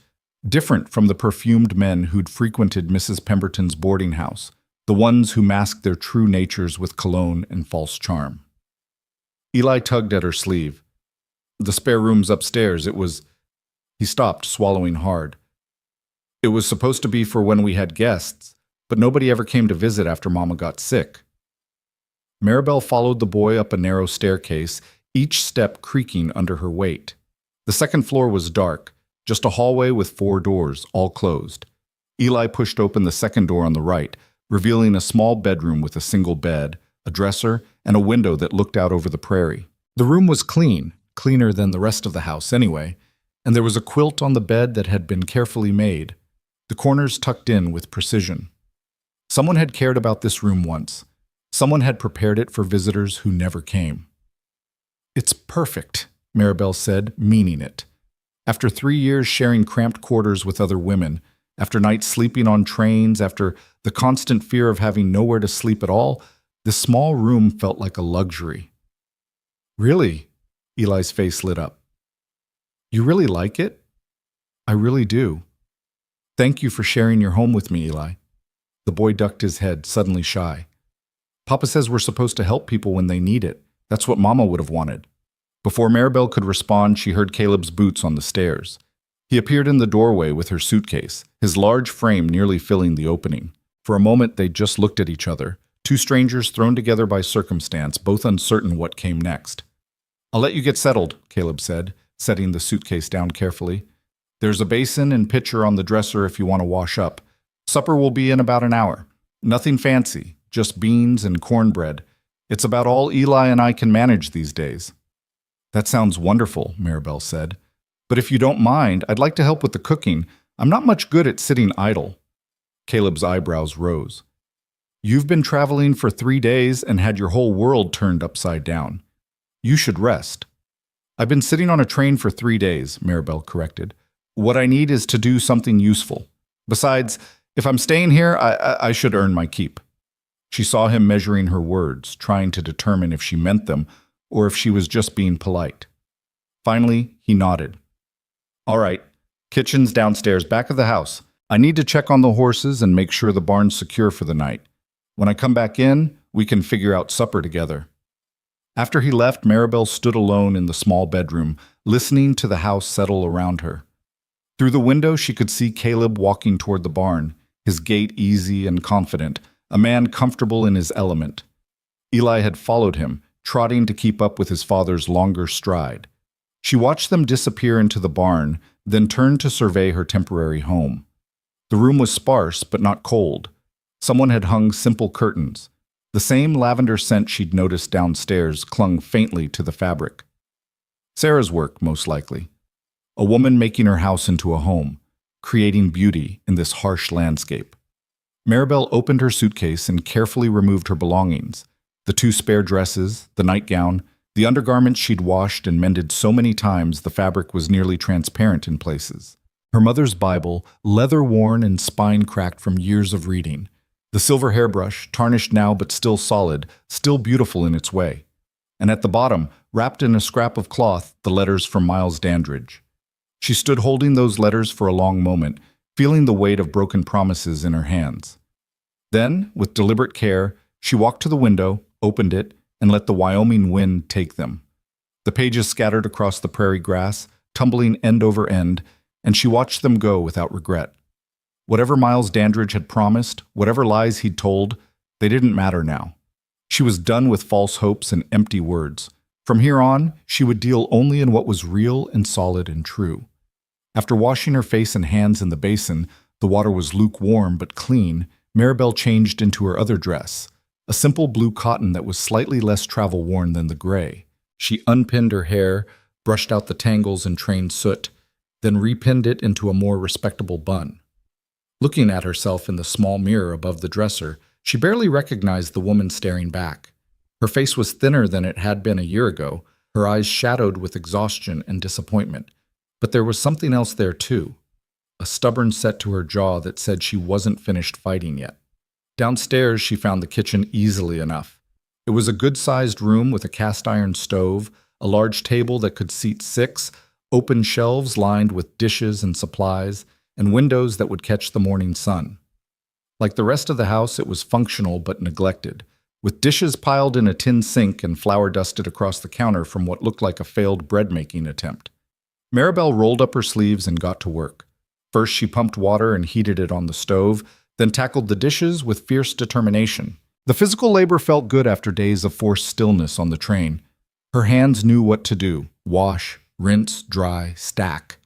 different from the perfumed men who'd frequented Mrs. Pemberton's boarding house, the ones who masked their true natures with cologne and false charm. Eli tugged at her sleeve. The spare room's upstairs. He stopped, swallowing hard. It was supposed to be for when we had guests, but nobody ever came to visit after Mama got sick. Maribel followed the boy up a narrow staircase, each step creaking under her weight. The second floor was dark, just a hallway with 4 doors, all closed. Eli pushed open the second door on the right, revealing a small bedroom with a single bed, a dresser, and a window that looked out over the prairie. The room was clean, cleaner than the rest of the house anyway, and there was a quilt on the bed that had been carefully made, the corners tucked in with precision. Someone had cared about this room once. Someone had prepared it for visitors who never came. "It's perfect," Maribel said, meaning it. After 3 years sharing cramped quarters with other women, after nights sleeping on trains, after the constant fear of having nowhere to sleep at all, this small room felt like a luxury. "Really?" Eli's face lit up. "You really like it?" "I really do. Thank you for sharing your home with me, Eli." The boy ducked his head, suddenly shy. "Papa says we're supposed to help people when they need it. That's what Mama would have wanted." Before Maribel could respond, she heard Caleb's boots on the stairs. He appeared in the doorway with her suitcase, his large frame nearly filling the opening. For a moment, they just looked at each other, 2 strangers thrown together by circumstance, both uncertain what came next. "I'll let you get settled," Caleb said, setting the suitcase down carefully. "There's a basin and pitcher on the dresser if you want to wash up. Supper will be in about an hour. Nothing fancy, just beans and cornbread. It's about all Eli and I can manage these days." "That sounds wonderful," Maribel said. "But if you don't mind, I'd like to help with the cooking. I'm not much good at sitting idle." Caleb's eyebrows rose. "You've been traveling for 3 days and had your whole world turned upside down. You should rest." "I've been sitting on a train for 3 days," Maribel corrected. "What I need is to do something useful. Besides, if I'm staying here, I should earn my keep." She saw him measuring her words, trying to determine if she meant them or if she was just being polite. Finally, he nodded. "All right, kitchen's downstairs, back of the house. I need to check on the horses and make sure the barn's secure for the night. When I come back in, we can figure out supper together." After he left, Maribel stood alone in the small bedroom, listening to the house settle around her. Through the window, she could see Caleb walking toward the barn, his gait easy and confident, a man comfortable in his element. Eli had followed him, trotting to keep up with his father's longer stride. She watched them disappear into the barn, then turned to survey her temporary home. The room was sparse but not cold. Someone had hung simple curtains. The same lavender scent she'd noticed downstairs clung faintly to the fabric. Sarah's work, most likely. A woman making her house into a home, creating beauty in this harsh landscape. Maribel opened her suitcase and carefully removed her belongings. The 2 spare dresses, the nightgown, the undergarments she'd washed and mended so many times the fabric was nearly transparent in places. Her mother's Bible, leather-worn and spine-cracked from years of reading. The silver hairbrush, tarnished now but still solid, still beautiful in its way. And at the bottom, wrapped in a scrap of cloth, the letters from Miles Dandridge. She stood holding those letters for a long moment, feeling the weight of broken promises in her hands. Then, with deliberate care, she walked to the window, opened it, and let the Wyoming wind take them. The pages scattered across the prairie grass, tumbling end over end, and she watched them go without regret. Whatever Miles Dandridge had promised, whatever lies he'd told, they didn't matter now. She was done with false hopes and empty words. From here on, she would deal only in what was real and solid and true. After washing her face and hands in the basin, the water was lukewarm but clean, Maribel changed into her other dress, a simple blue cotton that was slightly less travel-worn than the gray. She unpinned her hair, brushed out the tangles and trained soot, then repinned it into a more respectable bun. Looking at herself in the small mirror above the dresser, she barely recognized the woman staring back. Her face was thinner than it had been a year ago, her eyes shadowed with exhaustion and disappointment. But there was something else there too, a stubborn set to her jaw that said she wasn't finished fighting yet. Downstairs, she found the kitchen easily enough. It was a good-sized room with a cast-iron stove, a large table that could seat 6, open shelves lined with dishes and supplies, and windows that would catch the morning sun. Like the rest of the house, it was functional but neglected, with dishes piled in a tin sink and flour dusted across the counter from what looked like a failed bread-making attempt. Maribel rolled up her sleeves and got to work. First, she pumped water and heated it on the stove, then tackled the dishes with fierce determination. The physical labor felt good after days of forced stillness on the train. Her hands knew what to do: wash, rinse, dry, stack.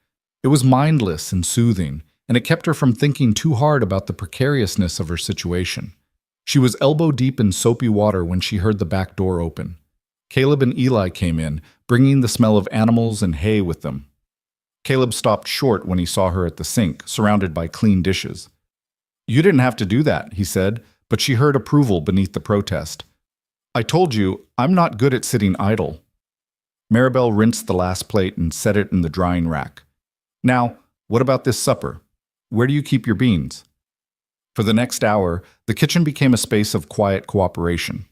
It was mindless and soothing, and it kept her from thinking too hard about the precariousness of her situation. She was elbow-deep in soapy water when she heard the back door open. Caleb and Eli came in, bringing the smell of animals and hay with them. Caleb stopped short when he saw her at the sink, surrounded by clean dishes. "You didn't have to do that," he said, but she heard approval beneath the protest. "I told you, I'm not good at sitting idle." Maribel rinsed the last plate and set it in the drying rack. "Now, what about this supper? Where do you keep your beans?" For the next hour, the kitchen became a space of quiet cooperation.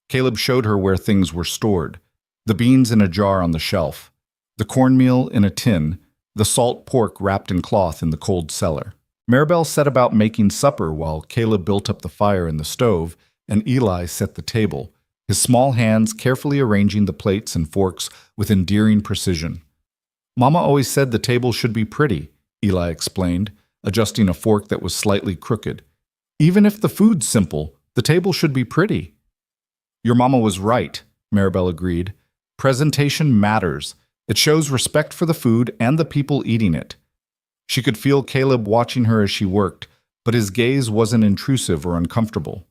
Caleb showed her where things were stored: the beans in a jar on the shelf, the cornmeal in a tin, the salt pork wrapped in cloth in the cold cellar. Maribel set about making supper while Caleb built up the fire in the stove and Eli set the table, his small hands carefully arranging the plates and forks with endearing precision. "Mama always said the table should be pretty," Eli explained, adjusting a fork that was slightly crooked. "Even if the food's simple, the table should be pretty." "Your mama was right," Maribel agreed. "Presentation matters. It shows respect for the food and the people eating it." She could feel Caleb watching her as she worked, but his gaze wasn't intrusive or uncomfortable.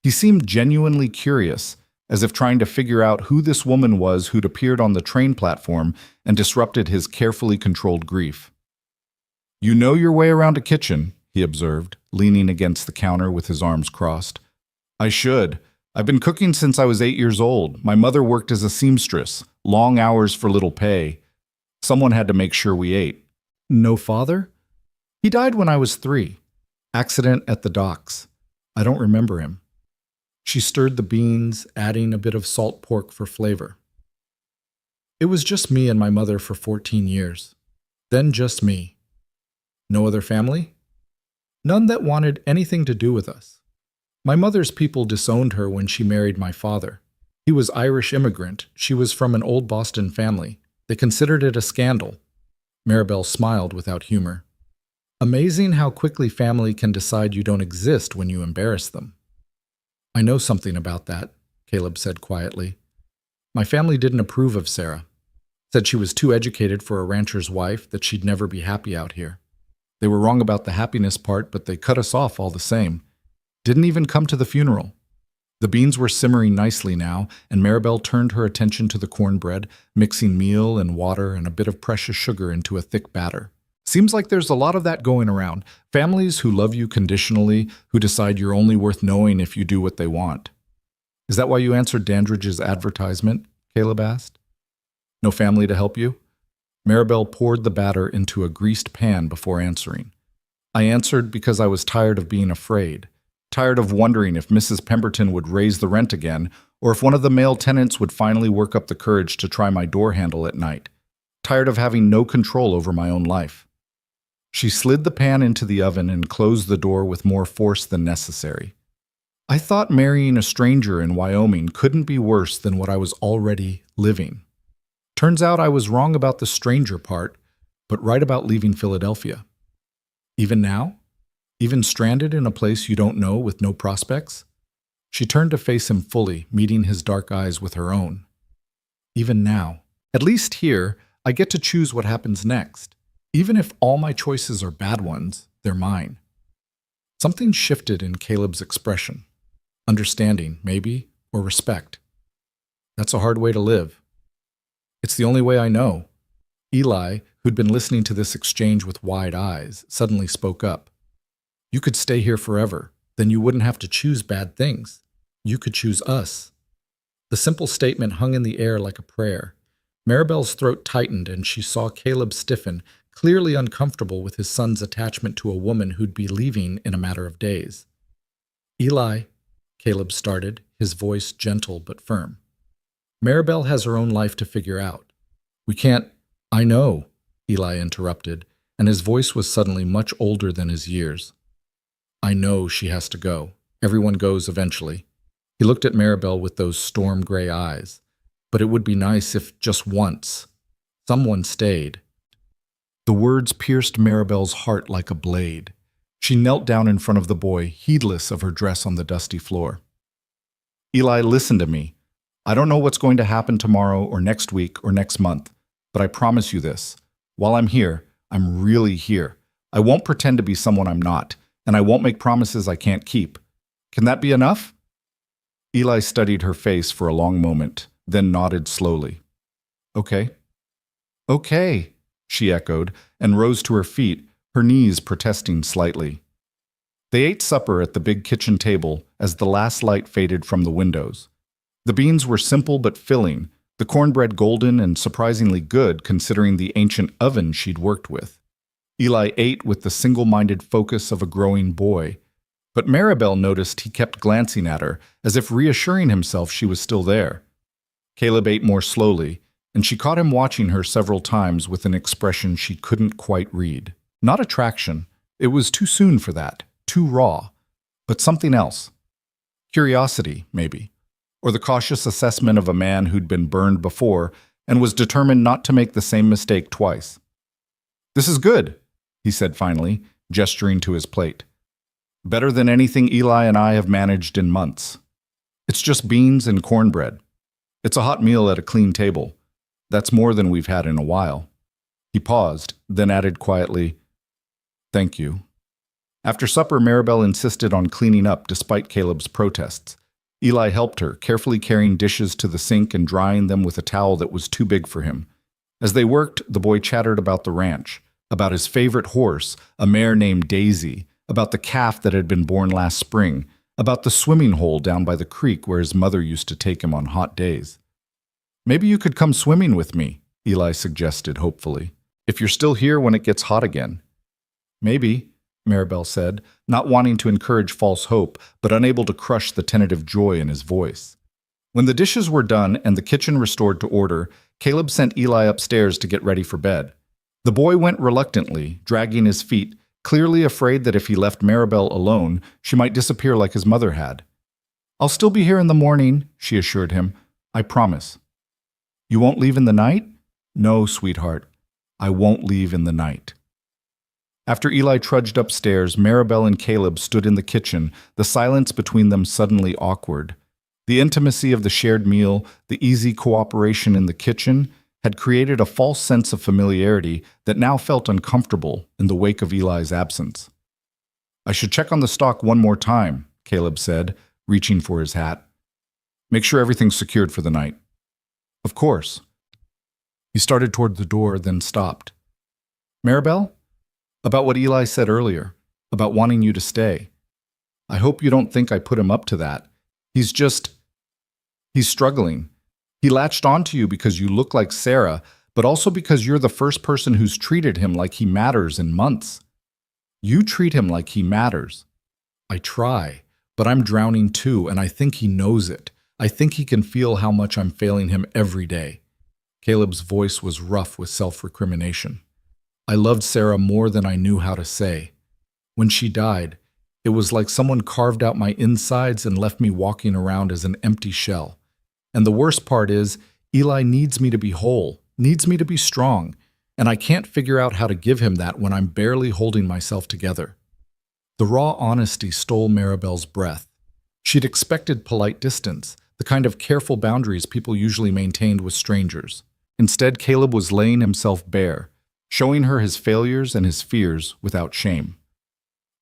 He seemed genuinely curious, as if trying to figure out who this woman was who'd appeared on the train platform and disrupted his carefully controlled grief. "You know your way around a kitchen," he observed, leaning against the counter with his arms crossed. "I should. I've been cooking since I was 8 years old. My mother worked as a seamstress, long hours for little pay. Someone had to make sure we ate." "No father?" "He died when I was 3. Accident at the docks. I don't remember him." She stirred the beans, adding a bit of salt pork for flavor. "It was just me and my mother for 14 years. Then just me. No other family? None that wanted anything to do with us. My mother's people disowned her when she married my father. He was Irish immigrant. She was from an old Boston family. They considered it a scandal." Maribel smiled without humor. "Amazing how quickly family can decide you don't exist when you embarrass them." "I know something about that," Caleb said quietly. "My family didn't approve of Sarah. Said she was too educated for a rancher's wife, that she'd never be happy out here. They were wrong about the happiness part, but they cut us off all the same. Didn't even come to the funeral." The beans were simmering nicely now, and Maribel turned her attention to the cornbread, mixing meal and water and a bit of precious sugar into a thick batter. "Seems like there's a lot of that going around. Families who love you conditionally, who decide you're only worth knowing if you do what they want." "Is that why you answered Dandridge's advertisement?" Caleb asked. "No family to help you?" Maribel poured the batter into a greased pan before answering. "I answered because I was tired of being afraid. Tired of wondering if Mrs. Pemberton would raise the rent again, or if one of the male tenants would finally work up the courage to try my door handle at night. Tired of having no control over my own life." She slid the pan into the oven and closed the door with more force than necessary. "I thought marrying a stranger in Wyoming couldn't be worse than what I was already living. Turns out I was wrong about the stranger part, but right about leaving Philadelphia. Even now? Even stranded in a place you don't know with no prospects?" She turned to face him fully, meeting his dark eyes with her own. "Even now. At least here, I get to choose what happens next. Even if all my choices are bad ones, they're mine." Something shifted in Caleb's expression. Understanding, maybe, or respect. "That's a hard way to live." "It's the only way I know." Eli, who'd been listening to this exchange with wide eyes, suddenly spoke up. You could stay here forever. Then you wouldn't have to choose bad things. You could choose us. The simple statement hung in the air like a prayer. Maribel's throat tightened and she saw Caleb stiffen, clearly uncomfortable with his son's attachment to a woman who'd be leaving in a matter of days. Eli, Caleb started, his voice gentle but firm. Maribel has her own life to figure out. We can't— I know, Eli interrupted, and his voice was suddenly much older than his years. I know she has to go. Everyone goes eventually. He looked at Maribel with those storm gray eyes. But it would be nice if just once someone stayed. The words pierced Maribel's heart like a blade. She knelt down in front of the boy, heedless of her dress on the dusty floor. Eli, listen to me. I don't know what's going to happen tomorrow or next week or next month, but I promise you this. While I'm here, I'm really here. I won't pretend to be someone I'm not, and I won't make promises I can't keep. Can that be enough? Eli studied her face for a long moment, then nodded slowly. Okay. Okay, she echoed, and rose to her feet, her knees protesting slightly. They ate supper at the big kitchen table as the last light faded from the windows. The beans were simple but filling, the cornbread golden and surprisingly good considering the ancient oven she'd worked with. Eli ate with the single-minded focus of a growing boy, but Maribel noticed he kept glancing at her, as if reassuring himself she was still there. Caleb ate more slowly, and she caught him watching her several times with an expression she couldn't quite read. Not attraction. It was too soon for that, too raw. But something else. Curiosity, maybe. Or the cautious assessment of a man who'd been burned before and was determined not to make the same mistake twice. This is good, he said finally, gesturing to his plate. Better than anything Eli and I have managed in months. It's just beans and cornbread. It's a hot meal at a clean table. That's more than we've had in a while. He paused, then added quietly, Thank you. After supper, Maribel insisted on cleaning up despite Caleb's protests. Eli helped her, carefully carrying dishes to the sink and drying them with a towel that was too big for him. As they worked, the boy chattered about the ranch, about his favorite horse, a mare named Daisy, about the calf that had been born last spring, about the swimming hole down by the creek where his mother used to take him on hot days. Maybe you could come swimming with me, Eli suggested hopefully, if you're still here when it gets hot again. Maybe, Maribel said, not wanting to encourage false hope, but unable to crush the tentative joy in his voice. When the dishes were done and the kitchen restored to order, Caleb sent Eli upstairs to get ready for bed. The boy went reluctantly, dragging his feet, clearly afraid that if he left Maribel alone, she might disappear like his mother had. I'll still be here in the morning, she assured him. I promise. You won't leave in the night? No, sweetheart. I won't leave in the night. After Eli trudged upstairs, Maribel and Caleb stood in the kitchen, the silence between them suddenly awkward. The intimacy of the shared meal, the easy cooperation in the kitchen, had created a false sense of familiarity that now felt uncomfortable in the wake of Eli's absence. I should check on the stock one more time, Caleb said, reaching for his hat. Make sure everything's secured for the night. Of course. He started toward the door, then stopped. Maribel? About what Eli said earlier, about wanting you to stay. I hope you don't think I put him up to that. He's struggling. He latched onto you because you look like Sarah, but also because you're the first person who's treated him like he matters in months. You treat him like he matters. I try, but I'm drowning too, and I think he knows it. I think he can feel how much I'm failing him every day. Caleb's voice was rough with self-recrimination. I loved Sarah more than I knew how to say. When she died, it was like someone carved out my insides and left me walking around as an empty shell. And the worst part is, Eli needs me to be whole, needs me to be strong, and I can't figure out how to give him that when I'm barely holding myself together. The raw honesty stole Maribel's breath. She'd expected polite distance, the kind of careful boundaries people usually maintained with strangers. Instead, Caleb was laying himself bare, showing her his failures and his fears without shame.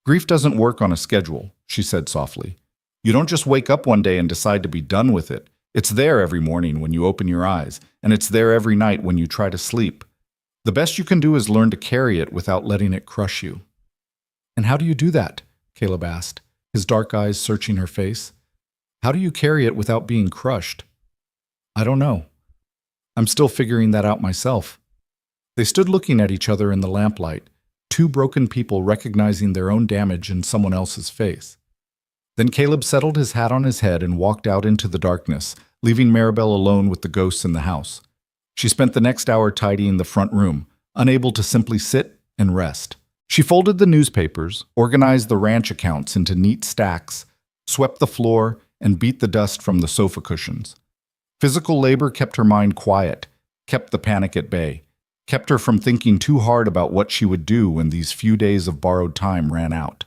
Grief doesn't work on a schedule, she said softly. You don't just wake up one day and decide to be done with it. It's there every morning when you open your eyes, and it's there every night when you try to sleep. The best you can do is learn to carry it without letting it crush you. And how do you do that? Caleb asked, his dark eyes searching her face. How do you carry it without being crushed? I don't know. I'm still figuring that out myself. They stood looking at each other in the lamplight, two broken people recognizing their own damage in someone else's face. Then Caleb settled his hat on his head and walked out into the darkness, leaving Maribel alone with the ghosts in the house. She spent the next hour tidying the front room, unable to simply sit and rest. She folded the newspapers, organized the ranch accounts into neat stacks, swept the floor, and beat the dust from the sofa cushions. Physical labor kept her mind quiet, kept the panic at bay, kept her from thinking too hard about what she would do when these few days of borrowed time ran out.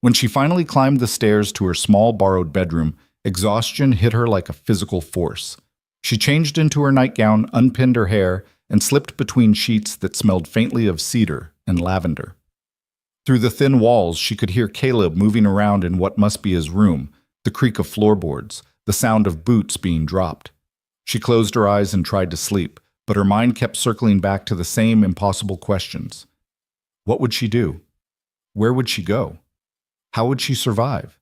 When she finally climbed the stairs to her small borrowed bedroom, exhaustion hit her like a physical force. She changed into her nightgown, unpinned her hair, and slipped between sheets that smelled faintly of cedar and lavender. Through the thin walls, she could hear Caleb moving around in what must be his room, the creak of floorboards, the sound of boots being dropped. She closed her eyes and tried to sleep, but her mind kept circling back to the same impossible questions. What would she do? Where would she go? How would she survive?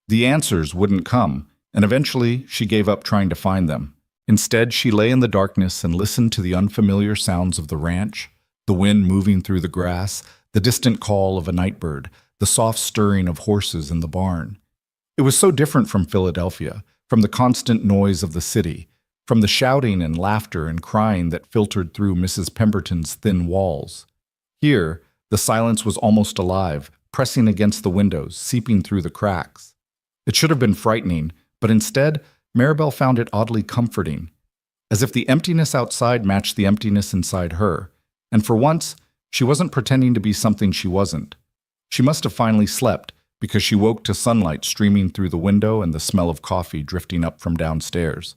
The answers wouldn't come, and eventually she gave up trying to find them. Instead, she lay in the darkness and listened to the unfamiliar sounds of the ranch, the wind moving through the grass, the distant call of a nightbird, the soft stirring of horses in the barn. It was so different from Philadelphia, from the constant noise of the city, from the shouting and laughter and crying that filtered through Mrs. Pemberton's thin walls. Here, the silence was almost alive, pressing against the windows, seeping through the cracks. It should have been frightening, but instead, Maribel found it oddly comforting, as if the emptiness outside matched the emptiness inside her, and for once, she wasn't pretending to be something she wasn't. She must have finally slept, because she woke to sunlight streaming through the window and the smell of coffee drifting up from downstairs.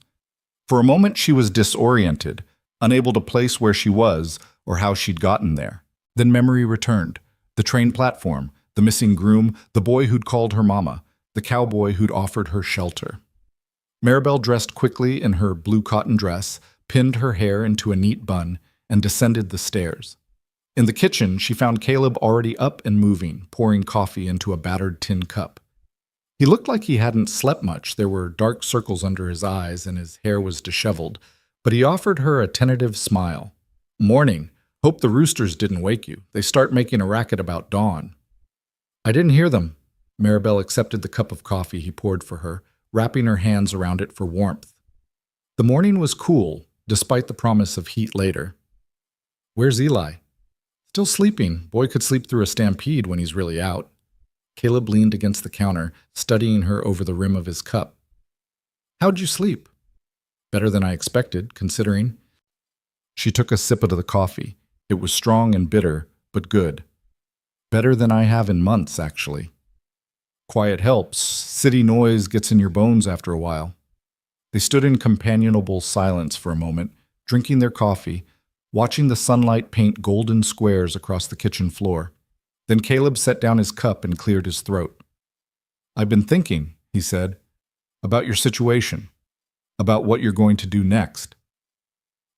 For a moment, she was disoriented, unable to place where she was or how she'd gotten there. Then memory returned. The train platform, the missing groom, the boy who'd called her mama, the cowboy who'd offered her shelter. Maribel dressed quickly in her blue cotton dress, pinned her hair into a neat bun, and descended the stairs. In the kitchen, she found Caleb already up and moving, pouring coffee into a battered tin cup. He looked like he hadn't slept much. There were dark circles under his eyes, and his hair was disheveled, but he offered her a tentative smile. "Morning. Hope the roosters didn't wake you. They start making a racket about dawn." "I didn't hear them." Maribel accepted the cup of coffee he poured for her, wrapping her hands around it for warmth. The morning was cool, despite the promise of heat later. "Where's Eli?" "Still sleeping. Boy could sleep through a stampede when he's really out." Caleb leaned against the counter, studying her over the rim of his cup. "How'd you sleep?" "Better than I expected, considering." She took a sip of the coffee. It was strong and bitter, but good. "Better than I have in months, actually." "Quiet helps. City noise gets in your bones after a while." They stood in companionable silence for a moment, drinking their coffee, watching the sunlight paint golden squares across the kitchen floor. Then Caleb set down his cup and cleared his throat. "I've been thinking," he said, "about your situation, about what you're going to do next."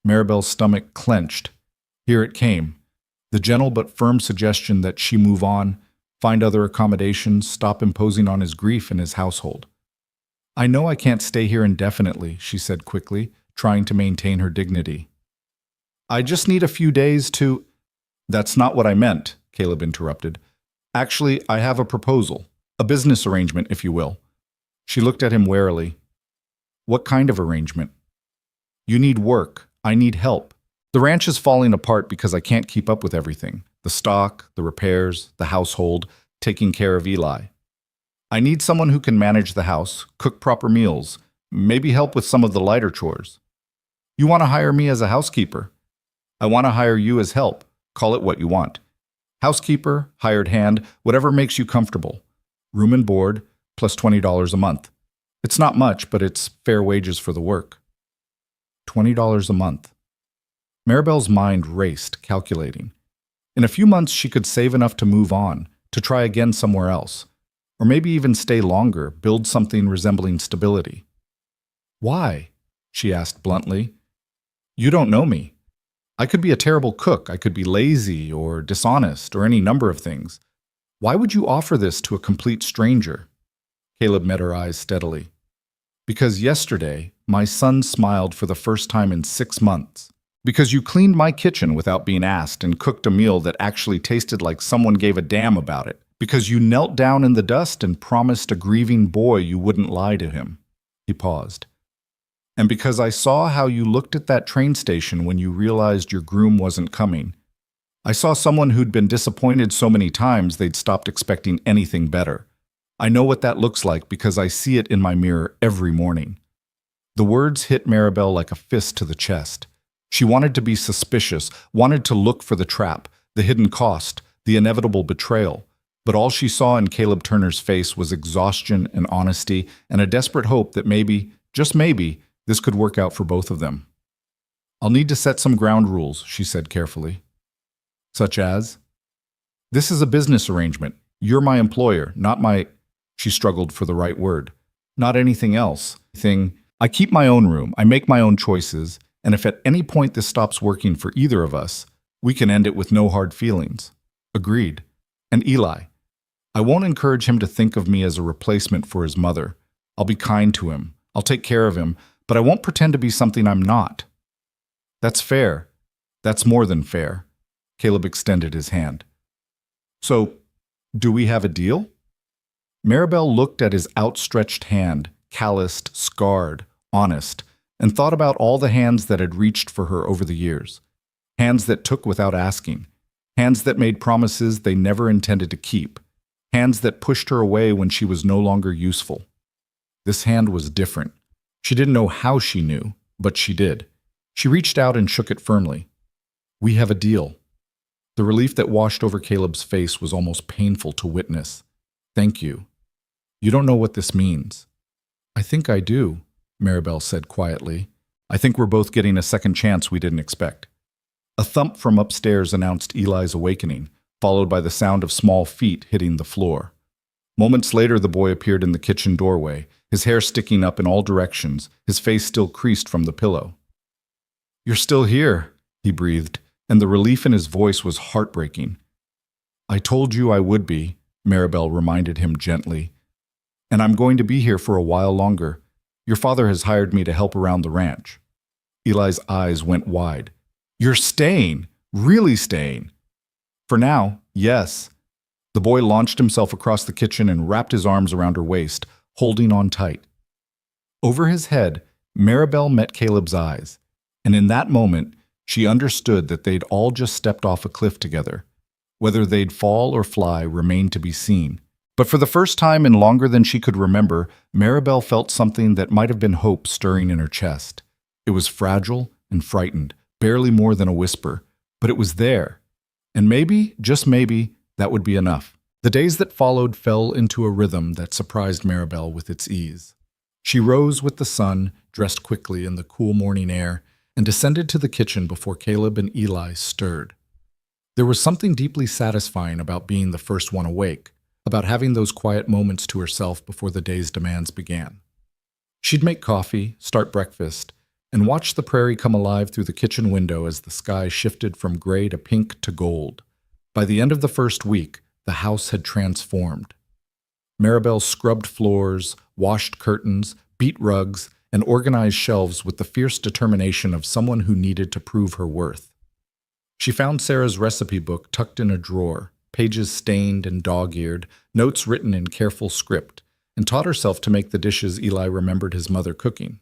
Maribel's stomach clenched. Here it came, the gentle but firm suggestion that she move on, find other accommodations, stop imposing on his grief and his household. "I know I can't stay here indefinitely," she said quickly, trying to maintain her dignity. "I just need a few days to—" "That's not what I meant," Caleb interrupted. "Actually, I have a proposal, a business arrangement, if you will." She looked at him warily. "What kind of arrangement?" "You need work. I need help. The ranch is falling apart because I can't keep up with everything. The stock, the repairs, the household, taking care of Eli. I need someone who can manage the house, cook proper meals, maybe help with some of the lighter chores. You want to hire me as a housekeeper? I want to hire you as help. Call it what you want. Housekeeper, hired hand, whatever makes you comfortable. Room and board, plus $20 a month. It's not much, but it's fair wages for the work." $20 a month. Maribel's mind raced, calculating. In a few months, she could save enough to move on, to try again somewhere else, or maybe even stay longer, build something resembling stability. "Why?" she asked bluntly. "You don't know me. I could be a terrible cook, I could be lazy or dishonest or any number of things. Why would you offer this to a complete stranger? Caleb met her eyes steadily. Because yesterday, my son smiled for the first time in 6 months. Because you cleaned my kitchen without being asked and cooked a meal that actually tasted like someone gave a damn about it. Because you knelt down in the dust and promised a grieving boy you wouldn't lie to him. He paused. And because I saw how you looked at that train station when you realized your groom wasn't coming. I saw someone who'd been disappointed so many times they'd stopped expecting anything better. I know what that looks like because I see it in my mirror every morning. The words hit Maribel like a fist to the chest. She wanted to be suspicious, wanted to look for the trap, the hidden cost, the inevitable betrayal. But all she saw in Caleb Turner's face was exhaustion and honesty and a desperate hope that maybe, just maybe, this could work out for both of them. I'll need to set some ground rules, she said carefully. Such as? This is a business arrangement. You're my employer, not my... She struggled for the right word. Not anything else. I keep my own room, I make my own choices, and if at any point this stops working for either of us, we can end it with no hard feelings. Agreed. And Eli, I won't encourage him to think of me as a replacement for his mother. I'll be kind to him. I'll take care of him, but I won't pretend to be something I'm not. That's fair. That's more than fair. Caleb extended his hand. So, do we have a deal? Maribel looked at his outstretched hand, calloused, scarred, honest, and thought about all the hands that had reached for her over the years. Hands that took without asking. Hands that made promises they never intended to keep. Hands that pushed her away when she was no longer useful. This hand was different. She didn't know how she knew, but she did. She reached out and shook it firmly. We have a deal. The relief that washed over Caleb's face was almost painful to witness. Thank you. You don't know what this means. I think I do, Maribel said quietly. I think we're both getting a second chance we didn't expect. A thump from upstairs announced Eli's awakening, followed by the sound of small feet hitting the floor. Moments later, the boy appeared in the kitchen doorway, his hair sticking up in all directions, his face still creased from the pillow. You're still here, he breathed, and the relief in his voice was heartbreaking. I told you I would be, Maribel reminded him gently. And I'm going to be here for a while longer. Your father has hired me to help around the ranch. Eli's eyes went wide. You're staying, really staying. For now, yes. The boy launched himself across the kitchen and wrapped his arms around her waist, holding on tight. Over his head, Maribel met Caleb's eyes, and in that moment, she understood that they'd all just stepped off a cliff together. Whether they'd fall or fly remained to be seen. But for the first time in longer than she could remember, Maribel felt something that might have been hope stirring in her chest. It was fragile and frightened, barely more than a whisper, but it was there. And maybe, just maybe, that would be enough. The days that followed fell into a rhythm that surprised Maribel with its ease. She rose with the sun, dressed quickly in the cool morning air, and descended to the kitchen before Caleb and Eli stirred. There was something deeply satisfying about being the first one awake, about having those quiet moments to herself before the day's demands began. She'd make coffee, start breakfast, and watch the prairie come alive through the kitchen window as the sky shifted from gray to pink to gold. By the end of the first week, the house had transformed. Maribel scrubbed floors, washed curtains, beat rugs, and organized shelves with the fierce determination of someone who needed to prove her worth. She found Sarah's recipe book tucked in a drawer, pages stained and dog-eared, notes written in careful script, and taught herself to make the dishes Eli remembered his mother cooking.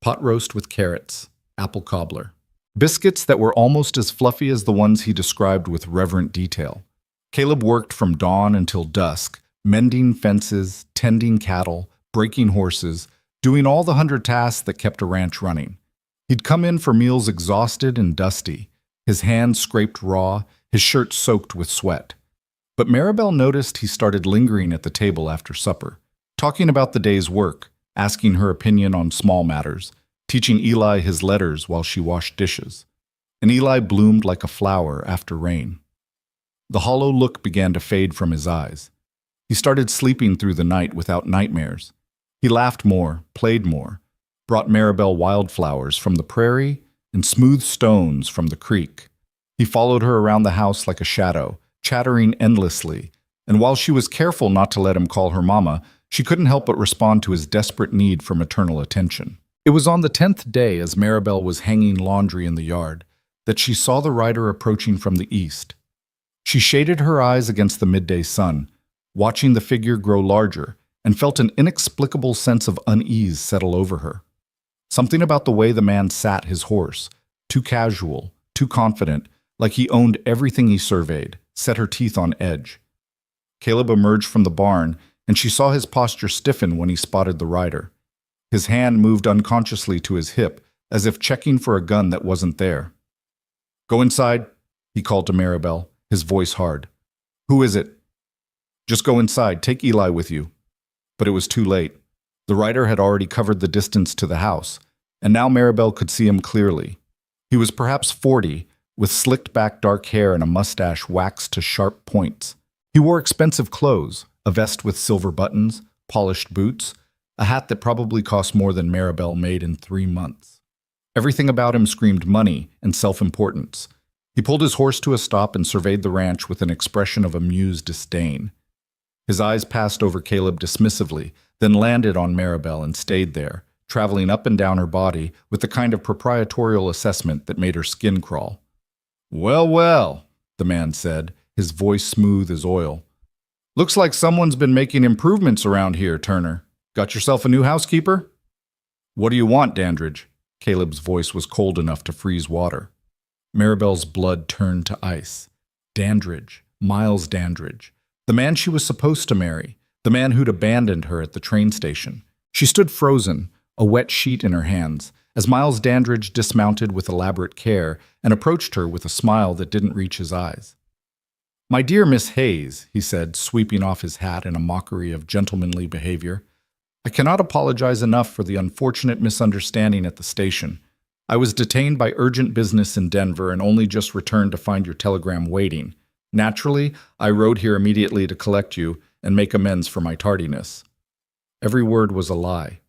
Pot roast with carrots, apple cobbler. Biscuits that were almost as fluffy as the ones he described with reverent detail. Caleb worked from dawn until dusk, mending fences, tending cattle, breaking horses, doing all the 100 tasks that kept a ranch running. He'd come in for meals exhausted and dusty, his hands scraped raw, his shirt soaked with sweat. But Maribel noticed he started lingering at the table after supper, talking about the day's work, asking her opinion on small matters, teaching Eli his letters while she washed dishes. And Eli bloomed like a flower after rain. The hollow look began to fade from his eyes. He started sleeping through the night without nightmares. He laughed more, played more, brought Maribel wildflowers from the prairie and smooth stones from the creek. He followed her around the house like a shadow, chattering endlessly, And while she was careful not to let him call her mama, she couldn't help but respond to his desperate need for maternal attention. It was on the 10th day, as Maribel was hanging laundry in the yard, that she saw the rider approaching from the east. She shaded her eyes against the midday sun, watching the figure grow larger, and felt an inexplicable sense of unease settle over her. Something about the way the man sat his horse, too casual, too confident, like he owned everything he surveyed, set her teeth on edge. Caleb emerged from the barn, and she saw his posture stiffen when he spotted the rider. His hand moved unconsciously to his hip, as if checking for a gun that wasn't there. "Go inside," he called to Maribel, his voice hard. "Who is it?" "Just go inside. Take Eli with you." But it was too late. The rider had already covered the distance to the house, and now Maribel could see him clearly. He was perhaps 40, with slicked-back dark hair and a mustache waxed to sharp points. He wore expensive clothes, a vest with silver buttons, polished boots, a hat that probably cost more than Maribel made in 3 months. Everything about him screamed money and self-importance. He pulled his horse to a stop and surveyed the ranch with an expression of amused disdain. His eyes passed over Caleb dismissively, then landed on Maribel and stayed there, traveling up and down her body with the kind of proprietorial assessment that made her skin crawl. "Well, well," the man said, his voice smooth as oil. "Looks like someone's been making improvements around here, Turner. Got yourself a new housekeeper?" "What do you want, Dandridge?" Caleb's voice was cold enough to freeze water. Maribel's blood turned to ice. Dandridge, Miles Dandridge, the man she was supposed to marry, the man who'd abandoned her at the train station. She stood frozen, a wet sheet in her hands, as Miles Dandridge dismounted with elaborate care and approached her with a smile that didn't reach his eyes. "My dear Miss Hayes," he said, sweeping off his hat in a mockery of gentlemanly behavior, "I cannot apologize enough for the unfortunate misunderstanding at the station. I was detained by urgent business in Denver and only just returned to find your telegram waiting. Naturally, I rode here immediately to collect you and make amends for my tardiness." Every word was a lie.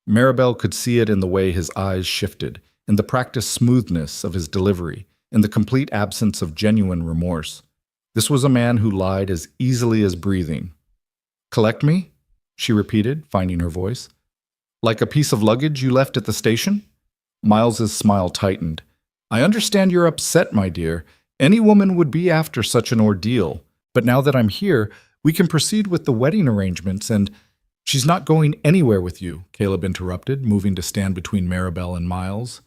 Maribel could see it in the way his eyes shifted, in the practiced smoothness of his delivery, in the complete absence of genuine remorse. This was a man who lied as easily as breathing. "Collect me?" she repeated, finding her voice. "Like a piece of luggage you left at the station?" Miles's smile tightened. "I understand you're upset, my dear. Any woman would be after such an ordeal. But now that I'm here, we can proceed with the wedding arrangements and—" "She's not going anywhere with you," Caleb interrupted, moving to stand between Maribel and Miles.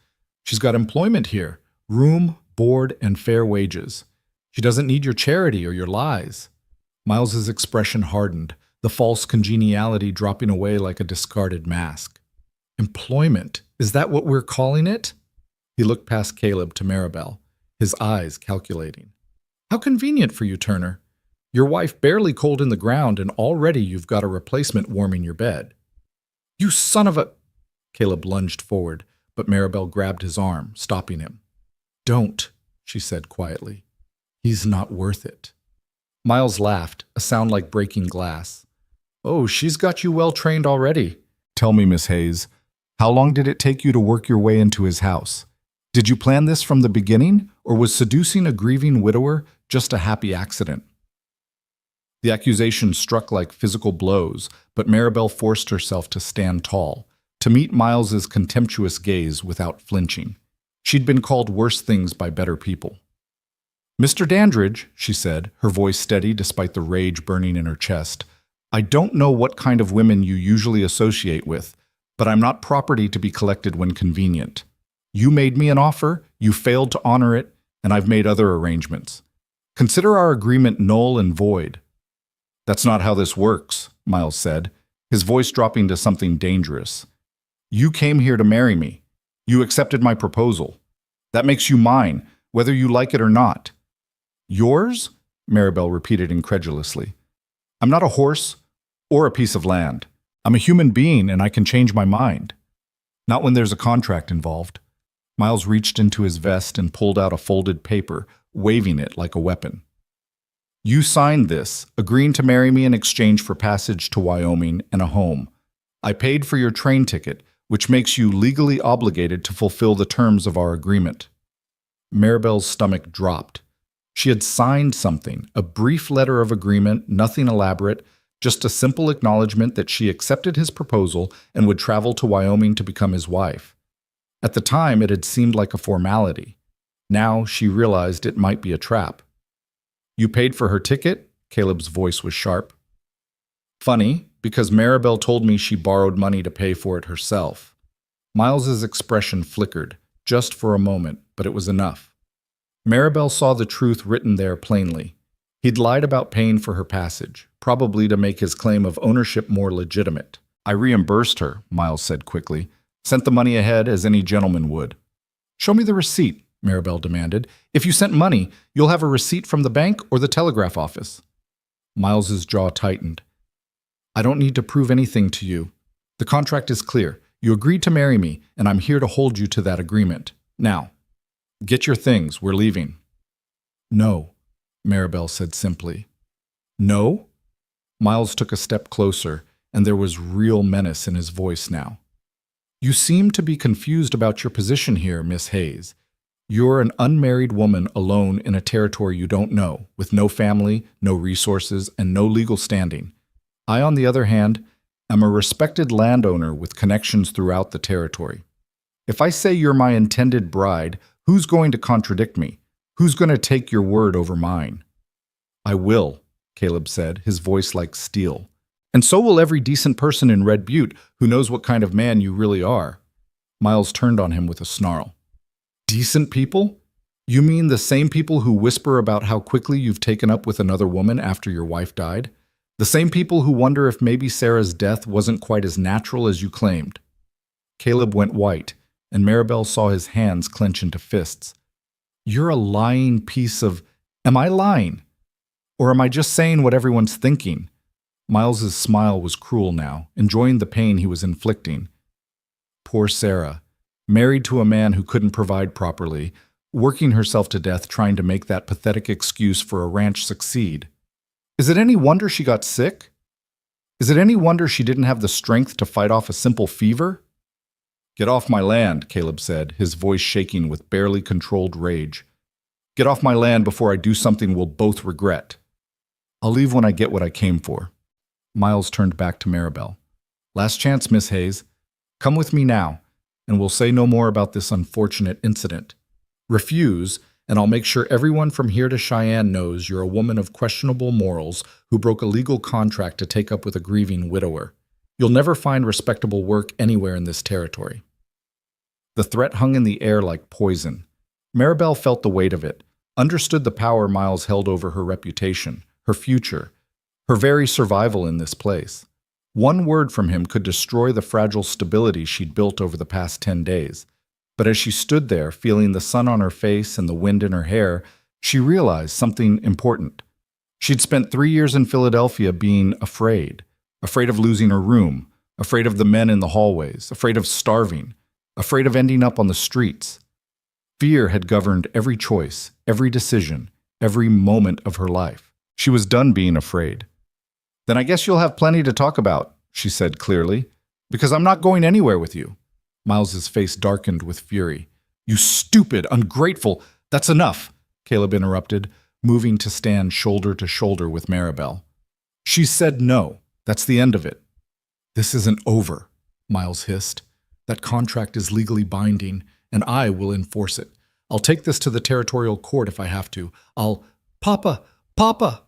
"She's got employment here, room, board, and fair wages. She doesn't need your charity or your lies." Miles's expression hardened, the false congeniality dropping away like a discarded mask. "Employment? Is that what we're calling it?" He looked past Caleb to Maribel, his eyes calculating. "How convenient for you, Turner. Your wife barely cold in the ground, and already you've got a replacement warming your bed." "You son of a—" Caleb lunged forward, but Maribel grabbed his arm, stopping him. "Don't," she said quietly. "He's not worth it." Miles laughed, a sound like breaking glass. "Oh, she's got you well trained already. Tell me, Miss Hayes, how long did it take you to work your way into his house? Did you plan this from the beginning, or was seducing a grieving widower just a happy accident?" The accusation struck like physical blows, but Maribel forced herself to stand tall, to meet Miles's contemptuous gaze without flinching. She'd been called worse things by better people. "Mr. Dandridge," she said, her voice steady despite the rage burning in her chest, "I don't know what kind of women you usually associate with, but I'm not property to be collected when convenient. You made me an offer, you failed to honor it, and I've made other arrangements. Consider our agreement null and void." "That's not how this works," Miles said, his voice dropping to something dangerous. "You came here to marry me. You accepted my proposal. That makes you mine, whether you like it or not." "Yours?" Maribel repeated incredulously. "I'm not a horse or a piece of land. I'm a human being and I can change my mind." "Not when there's a contract involved." Miles reached into his vest and pulled out a folded paper, waving it like a weapon. "You signed this, agreeing to marry me in exchange for passage to Wyoming and a home. I paid for your train ticket, which makes you legally obligated to fulfill the terms of our agreement." Maribel's stomach dropped. She had signed something, a brief letter of agreement, nothing elaborate, just a simple acknowledgement that she accepted his proposal and would travel to Wyoming to become his wife. At the time, it had seemed like a formality. Now she realized it might be a trap. "You paid for her ticket?" Caleb's voice was sharp. "Funny, because Maribel told me she borrowed money to pay for it herself." Miles's expression flickered, just for a moment, but it was enough. Maribel saw the truth written there plainly. He'd lied about paying for her passage, probably to make his claim of ownership more legitimate. "I reimbursed her," Miles said quickly. "Sent the money ahead as any gentleman would." "Show me the receipt," Maribel demanded. "If you sent money, you'll have a receipt from the bank or the telegraph office." Miles's jaw tightened. "I don't need to prove anything to you. The contract is clear. You agreed to marry me, and I'm here to hold you to that agreement. Now, get your things. We're leaving." "No," Maribel said simply. "No?" Miles took a step closer, and there was real menace in his voice now. "You seem to be confused about your position here, Miss Hayes. You're an unmarried woman alone in a territory you don't know, with no family, no resources, and no legal standing. I, on the other hand, am a respected landowner with connections throughout the territory. If I say you're my intended bride, who's going to contradict me? Who's going to take your word over mine?" "I will," Caleb said, his voice like steel. "And so will every decent person in Red Butte who knows what kind of man you really are." Miles turned on him with a snarl. "Decent people? You mean the same people who whisper about how quickly you've taken up with another woman after your wife died? The same people who wonder if maybe Sarah's death wasn't quite as natural as you claimed?" Caleb went white, and Maribel saw his hands clench into fists. "You're a lying piece of— Am I lying? Or am I just saying what everyone's thinking?" Miles's smile was cruel now, enjoying the pain he was inflicting. Poor Sarah, married to a man who couldn't provide properly, working herself to death trying to make that pathetic excuse for a ranch succeed. Is it any wonder she got sick? Is it any wonder she didn't have the strength to fight off a simple fever? "Get off my land," Caleb said, his voice shaking with barely controlled rage. "Get off my land before I do something we'll both regret." "I'll leave when I get what I came for." Miles turned back to Maribel. "Last chance, Miss Hayes. Come with me now, and we'll say no more about this unfortunate incident. Refuse, and I'll make sure everyone from here to Cheyenne knows you're a woman of questionable morals who broke a legal contract to take up with a grieving widower. You'll never find respectable work anywhere in this territory." The threat hung in the air like poison. Maribel felt the weight of it, understood the power Miles held over her reputation, her future, her very survival in this place. One word from him could destroy the fragile stability she'd built over the past 10 days. But as she stood there, feeling the sun on her face and the wind in her hair, she realized something important. She'd spent 3 years in Philadelphia being afraid of losing her room, afraid of the men in the hallways, afraid of starving, afraid of ending up on the streets. Fear had governed every choice, every decision, every moment of her life. She was done being afraid. "Then I guess you'll have plenty to talk about," she said clearly, "because I'm not going anywhere with you." Miles's face darkened with fury. "You stupid, ungrateful— That's enough," Caleb interrupted, moving to stand shoulder to shoulder with Maribel. "She said no. That's the end of it." "This isn't over," Miles hissed. "That contract is legally binding, and I will enforce it. I'll take this to the territorial court if I have to. Papa! Papa!"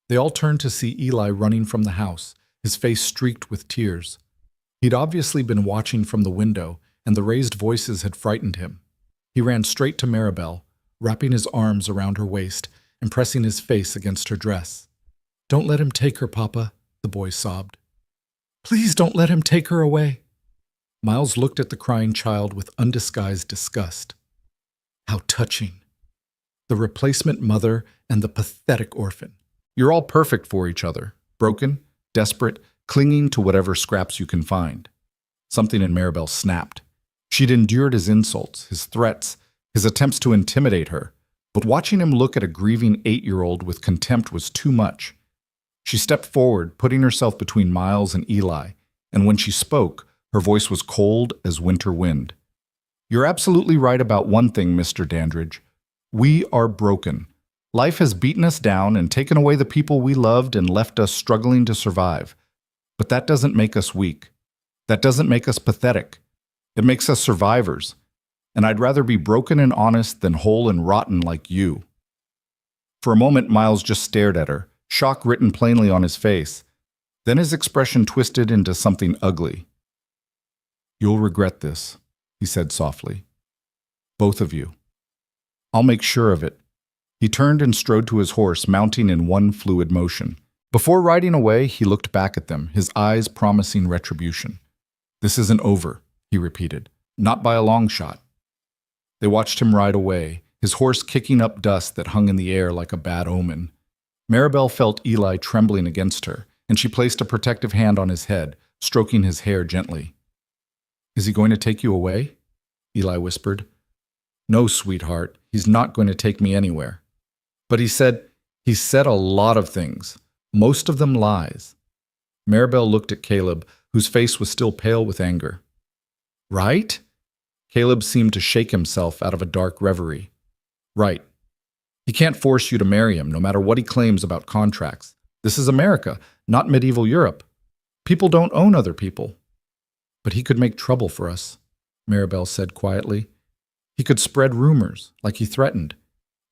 They all turned to see Eli running from the house, his face streaked with tears. He'd obviously been watching from the window, and the raised voices had frightened him. He ran straight to Maribel, wrapping his arms around her waist and pressing his face against her dress. "Don't let him take her, Papa," the boy sobbed. "Please don't let him take her away." Miles looked at the crying child with undisguised disgust. How touching. The replacement mother and the pathetic orphan. You're all perfect for each other, broken, desperate, clinging to whatever scraps you can find. Something in Maribel snapped. She'd endured his insults, his threats, his attempts to intimidate her, but watching him look at a grieving 8-year-old with contempt was too much. She stepped forward, putting herself between Miles and Eli, and when she spoke, her voice was cold as winter wind. "You're absolutely right about one thing, Mr. Dandridge. We are broken. Life has beaten us down and taken away the people we loved and left us struggling to survive. But that doesn't make us weak. That doesn't make us pathetic. It makes us survivors. And I'd rather be broken and honest than whole and rotten like you." For a moment, Miles just stared at her, shock written plainly on his face. Then his expression twisted into something ugly. "You'll regret this," he said softly. "Both of you. I'll make sure of it." He turned and strode to his horse, mounting in one fluid motion. Before riding away, he looked back at them, his eyes promising retribution. "This isn't over," he repeated, "not by a long shot." They watched him ride away, his horse kicking up dust that hung in the air like a bad omen. Maribel felt Eli trembling against her, and she placed a protective hand on his head, stroking his hair gently. "Is he going to take you away?" Eli whispered. "No, sweetheart, he's not going to take me anywhere." "But he said a lot of things, most of them lies." Maribel looked at Caleb, whose face was still pale with anger. "Right?" Caleb seemed to shake himself out of a dark reverie. "Right. He can't force you to marry him, no matter what he claims about contracts. This is America, not medieval Europe. People don't own other people." "But he could make trouble for us," Maribel said quietly. "He could spread rumors, like he threatened.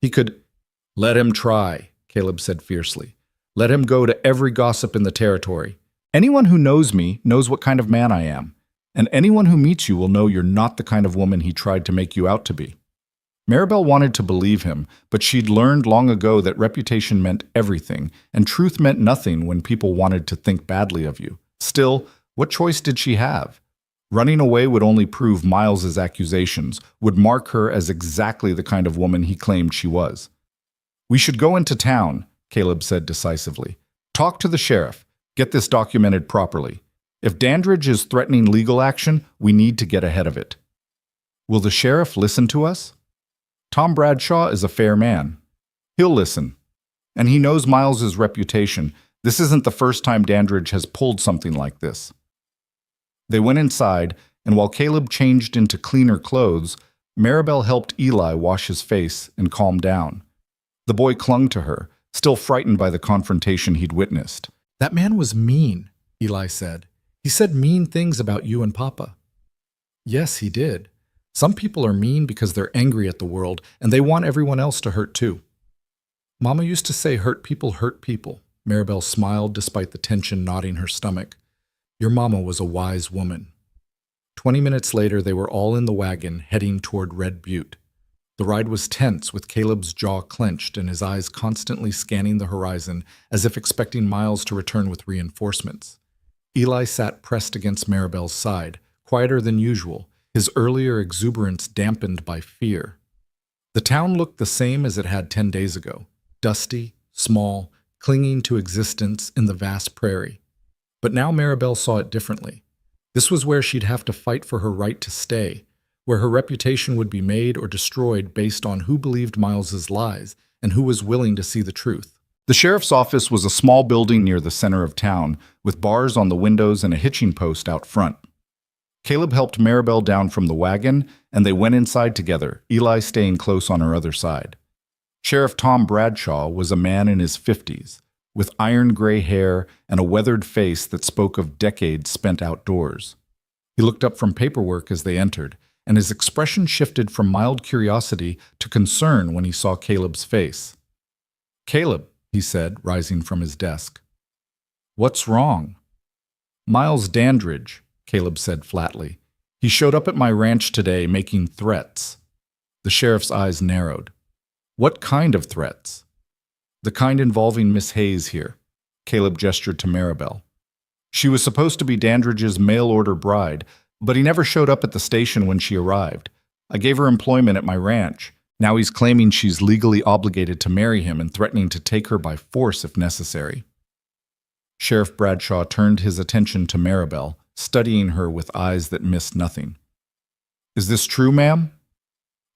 He could—" "Let him try," Caleb said fiercely. "Let him go to every gossip in the territory. Anyone who knows me knows what kind of man I am, and anyone who meets you will know you're not the kind of woman he tried to make you out to be." Maribel wanted to believe him, but she'd learned long ago that reputation meant everything, and truth meant nothing when people wanted to think badly of you. Still, what choice did she have? Running away would only prove Miles's accusations, would mark her as exactly the kind of woman he claimed she was. "We should go into town," Caleb said decisively. "Talk to the sheriff. Get this documented properly. If Dandridge is threatening legal action, we need to get ahead of it." "Will the sheriff listen to us?" "Tom Bradshaw is a fair man. He'll listen. And he knows Miles's reputation. This isn't the first time Dandridge has pulled something like this." They went inside, and while Caleb changed into cleaner clothes, Maribel helped Eli wash his face and calm down. The boy clung to her, still frightened by the confrontation he'd witnessed. "That man was mean," Eli said. "He said mean things about you and Papa." "Yes, he did. Some people are mean because they're angry at the world, and they want everyone else to hurt too." "Mama used to say hurt people," Maribel smiled despite the tension knotting her stomach. "Your mama was a wise woman." 20 minutes later, they were all in the wagon, heading toward Red Butte. The ride was tense, with Caleb's jaw clenched and his eyes constantly scanning the horizon as if expecting Miles to return with reinforcements. Eli sat pressed against Maribel's side, quieter than usual, his earlier exuberance dampened by fear. The town looked the same as it had 10 days ago, dusty, small, clinging to existence in the vast prairie. But now Maribel saw it differently. This was where she'd have to fight for her right to stay, where her reputation would be made or destroyed based on who believed Miles's lies and who was willing to see the truth. The sheriff's office was a small building near the center of town, with bars on the windows and a hitching post out front. Caleb helped Maribel down from the wagon, and they went inside together, Eli staying close on her other side. Sheriff Tom Bradshaw was a man in his 50s, with iron gray hair and a weathered face that spoke of decades spent outdoors. He looked up from paperwork as they entered, and his expression shifted from mild curiosity to concern when he saw Caleb's face. "Caleb," he said, rising from his desk. "What's wrong?" "Miles Dandridge," Caleb said flatly. "He showed up at my ranch today making threats." The sheriff's eyes narrowed. "What kind of threats?" "The kind involving Miss Hayes here," Caleb gestured to Maribel. "She was supposed to be Dandridge's mail-order bride, but he never showed up at the station when she arrived. I gave her employment at my ranch. Now he's claiming she's legally obligated to marry him and threatening to take her by force if necessary." Sheriff Bradshaw turned his attention to Maribel, studying her with eyes that missed nothing. "Is this true, ma'am?"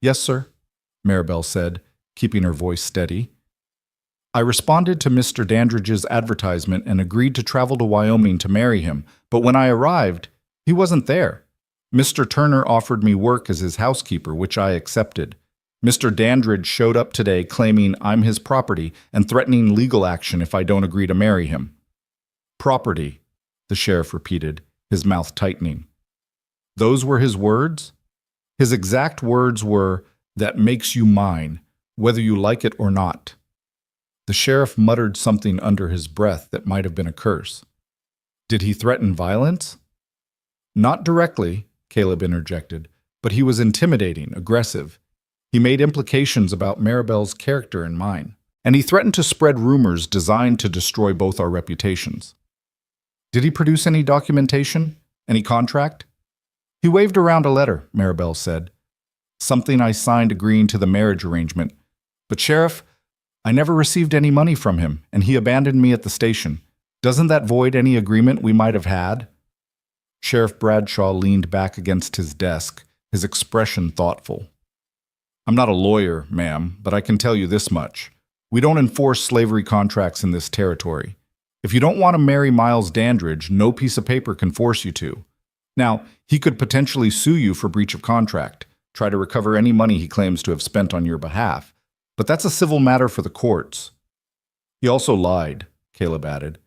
"Yes, sir," Maribel said, keeping her voice steady. "I responded to Mr. Dandridge's advertisement and agreed to travel to Wyoming to marry him, but when I arrived, he wasn't there. Mr. Turner offered me work as his housekeeper, which I accepted. Mr. Dandridge showed up today claiming I'm his property and threatening legal action if I don't agree to marry him. Property, the sheriff repeated, his mouth tightening. Those were his words? His exact words were, "That makes you mine, whether you like it or not." The sheriff muttered something under his breath that might have been a curse. Did he threaten violence? Not directly, Caleb interjected, but he was intimidating, aggressive. He made implications about Maribel's character and mine, and he threatened to spread rumors designed to destroy both our reputations. Did he produce any documentation? Any contract? He waved around a letter, Maribel said. Something I signed agreeing to the marriage arrangement. But Sheriff, I never received any money from him, and he abandoned me at the station. Doesn't that void any agreement we might have had? Sheriff Bradshaw leaned back against his desk, his expression thoughtful. I'm not a lawyer, ma'am, but I can tell you this much. We don't enforce slavery contracts in this territory. If you don't want to marry Miles Dandridge, no piece of paper can force you to. Now, he could potentially sue you for breach of contract, try to recover any money he claims to have spent on your behalf, but that's a civil matter for the courts. He also lied, Caleb added.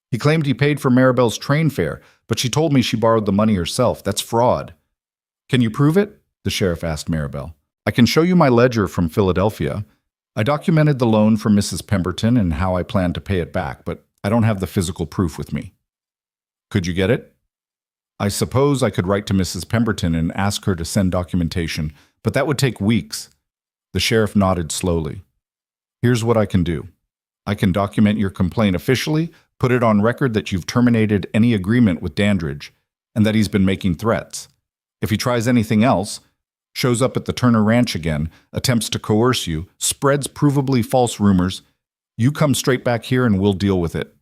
He claimed he paid for Maribel's train fare, but she told me she borrowed the money herself. That's fraud. Can you prove it? The sheriff asked Maribel. I can show you my ledger from Philadelphia. I documented the loan from Mrs. Pemberton and how I plan to pay it back, but I don't have the physical proof with me. Could you get it? I suppose I could write to Mrs. Pemberton and ask her to send documentation, but that would take weeks. The sheriff nodded slowly. Here's what I can do. I can document your complaint officially, put it on record that you've terminated any agreement with Dandridge, and that he's been making threats. If he tries anything else, shows up at the Turner Ranch again, attempts to coerce you, spreads provably false rumors, you come straight back here and we'll deal with it.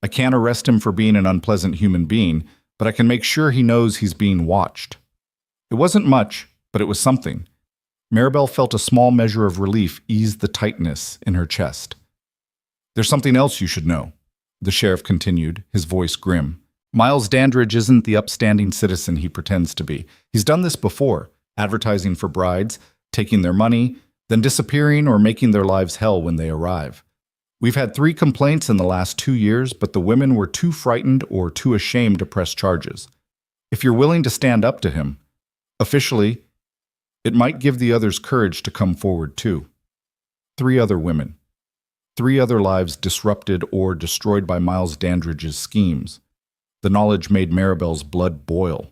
I can't arrest him for being an unpleasant human being, but I can make sure he knows he's being watched. It wasn't much, but it was something. Maribel felt a small measure of relief ease the tightness in her chest. There's something else you should know, the sheriff continued, his voice grim. Miles Dandridge isn't the upstanding citizen he pretends to be. He's done this before, advertising for brides, taking their money, then disappearing or making their lives hell when they arrive. We've had 3 complaints in the last 2 years, but the women were too frightened or too ashamed to press charges. If you're willing to stand up to him, officially, it might give the others courage to come forward too. 3 other women. 3 other lives disrupted or destroyed by Miles Dandridge's schemes. The knowledge made Maribel's blood boil.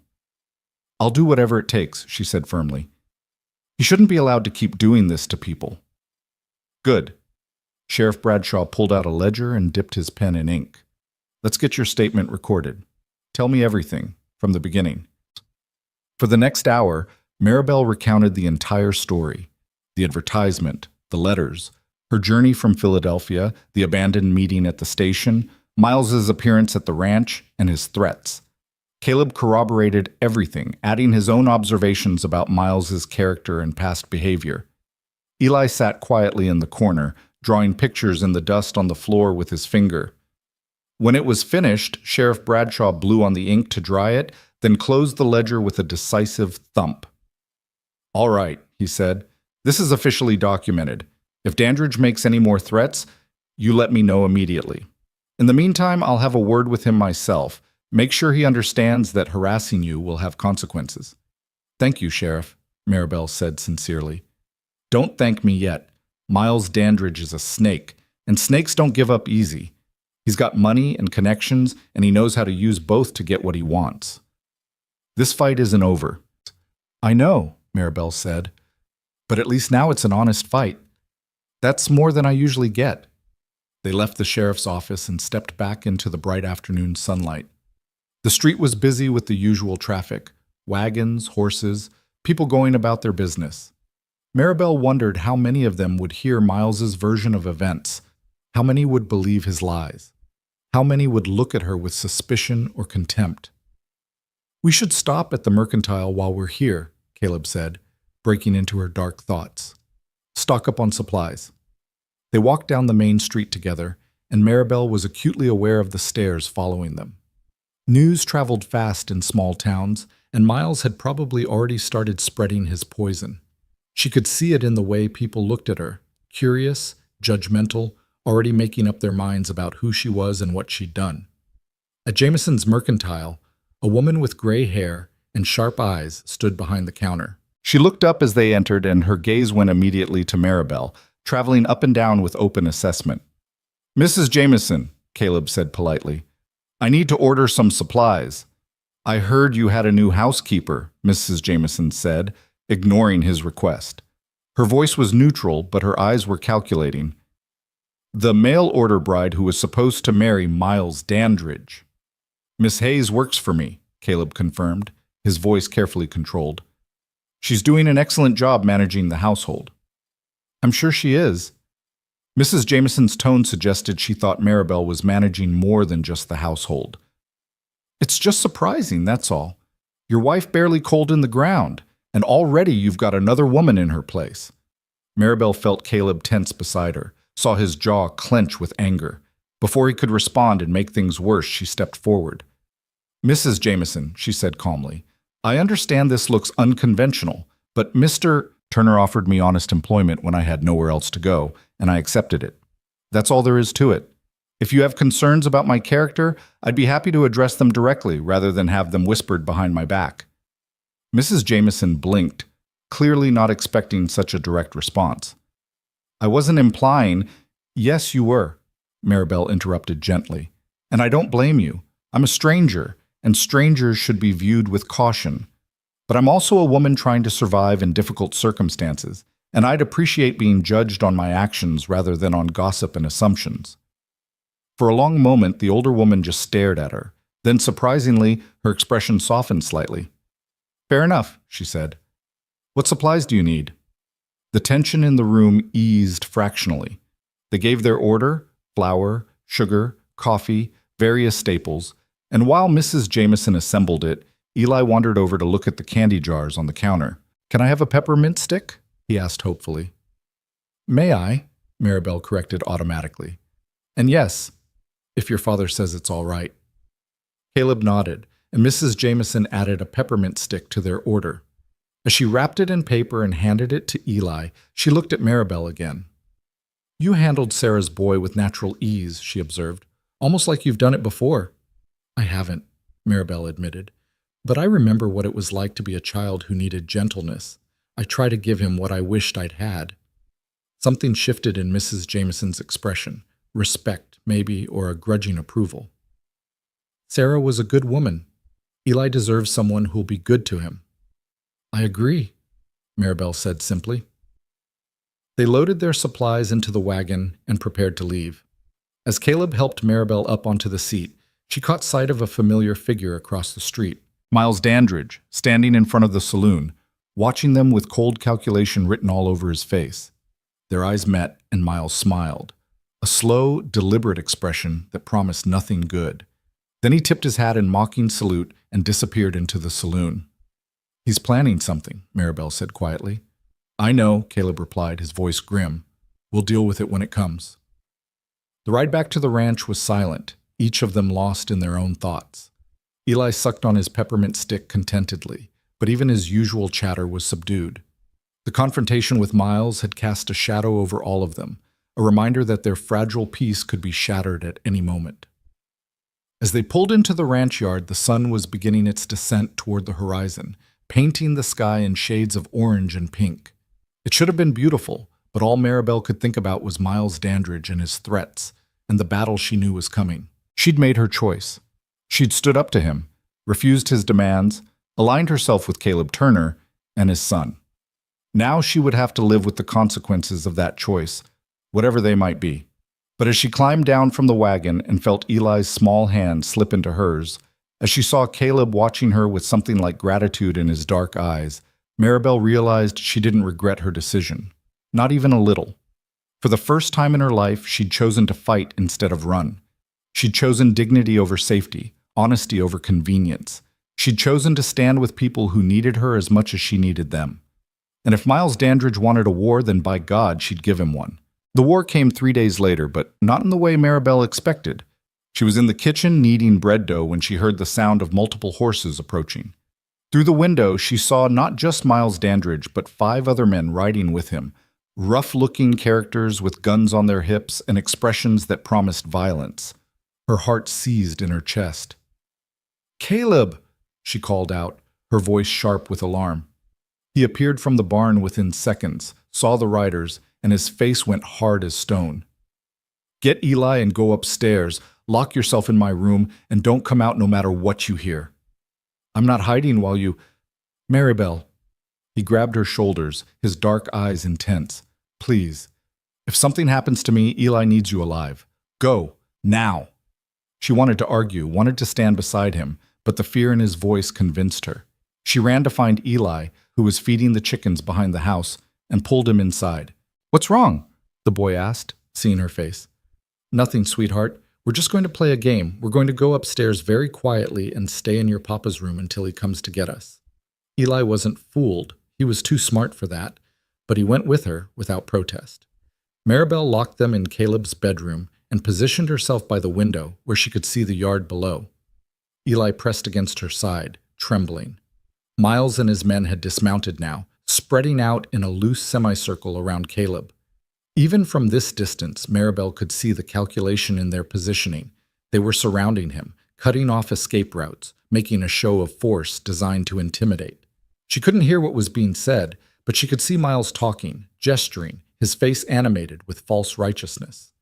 I'll do whatever it takes, she said firmly. He shouldn't be allowed to keep doing this to people. Good. Sheriff Bradshaw pulled out a ledger and dipped his pen in ink. Let's get your statement recorded. Tell me everything, from the beginning. For the next hour, Maribel recounted the entire story. The advertisement, the letters, her journey from Philadelphia, the abandoned meeting at the station, Miles's appearance at the ranch, and his threats. Caleb corroborated everything, adding his own observations about Miles's character and past behavior. Eli sat quietly in the corner, drawing pictures in the dust on the floor with his finger. When it was finished, Sheriff Bradshaw blew on the ink to dry it, then closed the ledger with a decisive thump. All right, he said. This is officially documented. If Dandridge makes any more threats, you let me know immediately. In the meantime, I'll have a word with him myself. Make sure he understands that harassing you will have consequences. Thank you, Sheriff, Maribel said sincerely. Don't thank me yet. Miles Dandridge is a snake, and snakes don't give up easy. He's got money and connections, and he knows how to use both to get what he wants. This fight isn't over. I know, Maribel said, but at least now it's an honest fight. That's more than I usually get. They left the sheriff's office and stepped back into the bright afternoon sunlight. The street was busy with the usual traffic, wagons, horses, people going about their business. Maribel wondered how many of them would hear Miles's version of events, how many would believe his lies, how many would look at her with suspicion or contempt. We should stop at the Mercantile while we're here, Caleb said, breaking into her dark thoughts. Stock up on supplies. They walked down the main street together, and Maribel was acutely aware of the stares following them. News traveled fast in small towns, and Miles had probably already started spreading his poison. She could see it in the way people looked at her, curious, judgmental, already making up their minds about who she was and what she'd done. At Jameson's Mercantile, a woman with gray hair and sharp eyes stood behind the counter. She looked up as they entered, and her gaze went immediately to Maribel, traveling up and down with open assessment. "Mrs. Jameson," Caleb said politely, "I need to order some supplies." "I heard you had a new housekeeper," Mrs. Jameson said, ignoring his request. Her voice was neutral, but her eyes were calculating. "The mail-order bride who was supposed to marry Miles Dandridge." "Miss Hayes works for me," Caleb confirmed, his voice carefully controlled. "She's doing an excellent job managing the household." "I'm sure she is." Mrs. Jameson's tone suggested she thought Maribel was managing more than just the household. "It's just surprising, that's all. Your wife barely coaled in the ground, and already you've got another woman in her place." Maribel felt Caleb tense beside her, saw his jaw clench with anger. Before he could respond and make things worse, she stepped forward. "Mrs. Jameson," she said calmly, "I understand this looks unconventional, but Mr. Turner offered me honest employment when I had nowhere else to go, and I accepted it. That's all there is to it. If you have concerns about my character, I'd be happy to address them directly rather than have them whispered behind my back." Mrs. Jameson blinked, clearly not expecting such a direct response. "I wasn't implying—" "Yes, you were," Maribel interrupted gently. "And I don't blame you. I'm a stranger, and strangers should be viewed with caution. But I'm also a woman trying to survive in difficult circumstances, and I'd appreciate being judged on my actions rather than on gossip and assumptions." For a long moment, the older woman just stared at her. Then, surprisingly, her expression softened slightly. "Fair enough," she said. "What supplies do you need?" The tension in the room eased fractionally. They gave their order: flour, sugar, coffee, various staples, and while Mrs. Jameson assembled it, Eli wandered over to look at the candy jars on the counter. "Can I have a peppermint stick?" he asked hopefully. "May I?" Maribel corrected automatically. "And yes, if your father says it's all right." Caleb nodded, and Mrs. Jameson added a peppermint stick to their order. As she wrapped it in paper and handed it to Eli, she looked at Maribel again. "You handled Sarah's boy with natural ease," she observed, "almost like you've done it before." "I haven't," Maribel admitted, "but I remember what it was like to be a child who needed gentleness. I try to give him what I wished I'd had." Something shifted in Mrs. Jameson's expression, respect, maybe, or a grudging approval. "Sarah was a good woman. Eli deserves someone who'll be good to him." "I agree," Maribel said simply. They loaded their supplies into the wagon and prepared to leave. As Caleb helped Maribel up onto the seat, she caught sight of a familiar figure across the street. Miles Dandridge, standing in front of the saloon, watching them with cold calculation written all over his face. Their eyes met, and Miles smiled, a slow, deliberate expression that promised nothing good. Then he tipped his hat in mocking salute and disappeared into the saloon. "He's planning something," Maribel said quietly. "I know," Caleb replied, his voice grim. "We'll deal with it when it comes." The ride back to the ranch was silent, each of them lost in their own thoughts. Eli sucked on his peppermint stick contentedly, but even his usual chatter was subdued. The confrontation with Miles had cast a shadow over all of them, a reminder that their fragile peace could be shattered at any moment. As they pulled into the ranch yard, the sun was beginning its descent toward the horizon, painting the sky in shades of orange and pink. It should have been beautiful, but all Maribel could think about was Miles Dandridge and his threats, and the battle she knew was coming. She'd made her choice. She'd stood up to him, refused his demands, aligned herself with Caleb Turner and his son. Now she would have to live with the consequences of that choice, whatever they might be. But as she climbed down from the wagon and felt Eli's small hand slip into hers, as she saw Caleb watching her with something like gratitude in his dark eyes, Maribel realized she didn't regret her decision. Not even a little. For the first time in her life, she'd chosen to fight instead of run. She'd chosen dignity over safety, honesty over convenience. She'd chosen to stand with people who needed her as much as she needed them. And if Miles Dandridge wanted a war, then by God, she'd give him one. The war came 3 days later, but not in the way Maribel expected. She was in the kitchen kneading bread dough when she heard the sound of multiple horses approaching. Through the window, she saw not just Miles Dandridge, but 5 other men riding with him, rough-looking characters with guns on their hips and expressions that promised violence. Her heart seized in her chest. "Caleb!" she called out, her voice sharp with alarm. He appeared from the barn within seconds, saw the riders, and his face went hard as stone. "Get Eli and go upstairs. Lock yourself in my room and don't come out no matter what you hear." "I'm not hiding while you—" "Maribel." He grabbed her shoulders, his dark eyes intense. "Please. If something happens to me, Eli needs you alive. Go. Now." She wanted to argue, wanted to stand beside him, but the fear in his voice convinced her. She ran to find Eli, who was feeding the chickens behind the house, and pulled him inside. "What's wrong?" the boy asked, seeing her face. "Nothing, sweetheart. We're just going to play a game. We're going to go upstairs very quietly and stay in your papa's room until he comes to get us." Eli wasn't fooled. He was too smart for that, but he went with her without protest. Maribel locked them in Caleb's bedroom and positioned herself by the window where she could see the yard below. Eli pressed against her side, trembling. Miles and his men had dismounted now, spreading out in a loose semicircle around Caleb. Even from this distance, Maribel could see the calculation in their positioning. They were surrounding him, cutting off escape routes, making a show of force designed to intimidate. She couldn't hear what was being said, but she could see Miles talking, gesturing, his face animated with false righteousness.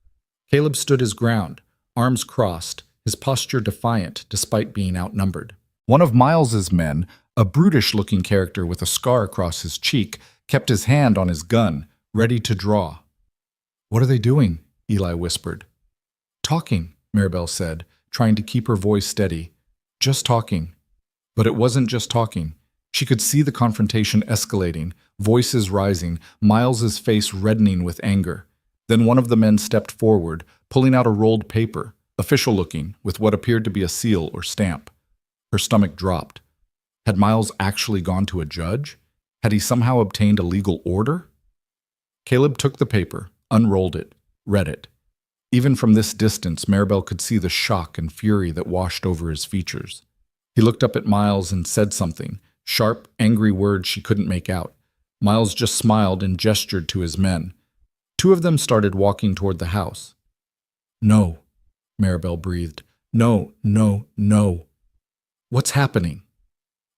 Caleb stood his ground, arms crossed, his posture defiant despite being outnumbered. One of Miles's men, a brutish-looking character with a scar across his cheek, kept his hand on his gun, ready to draw. "What are they doing?" Eli whispered. "Talking," Maribel said, trying to keep her voice steady. "Just talking." But it wasn't just talking. She could see the confrontation escalating, voices rising, Miles's face reddening with anger. Then one of the men stepped forward, pulling out a rolled paper, official-looking, with what appeared to be a seal or stamp. Her stomach dropped. Had Miles actually gone to a judge? Had he somehow obtained a legal order? Caleb took the paper, unrolled it, read it. Even from this distance, Maribel could see the shock and fury that washed over his features. He looked up at Miles and said something, sharp, angry words she couldn't make out. Miles just smiled and gestured to his men. 2 of them started walking toward the house. "No," Maribel breathed. "No, no, no." "What's happening?"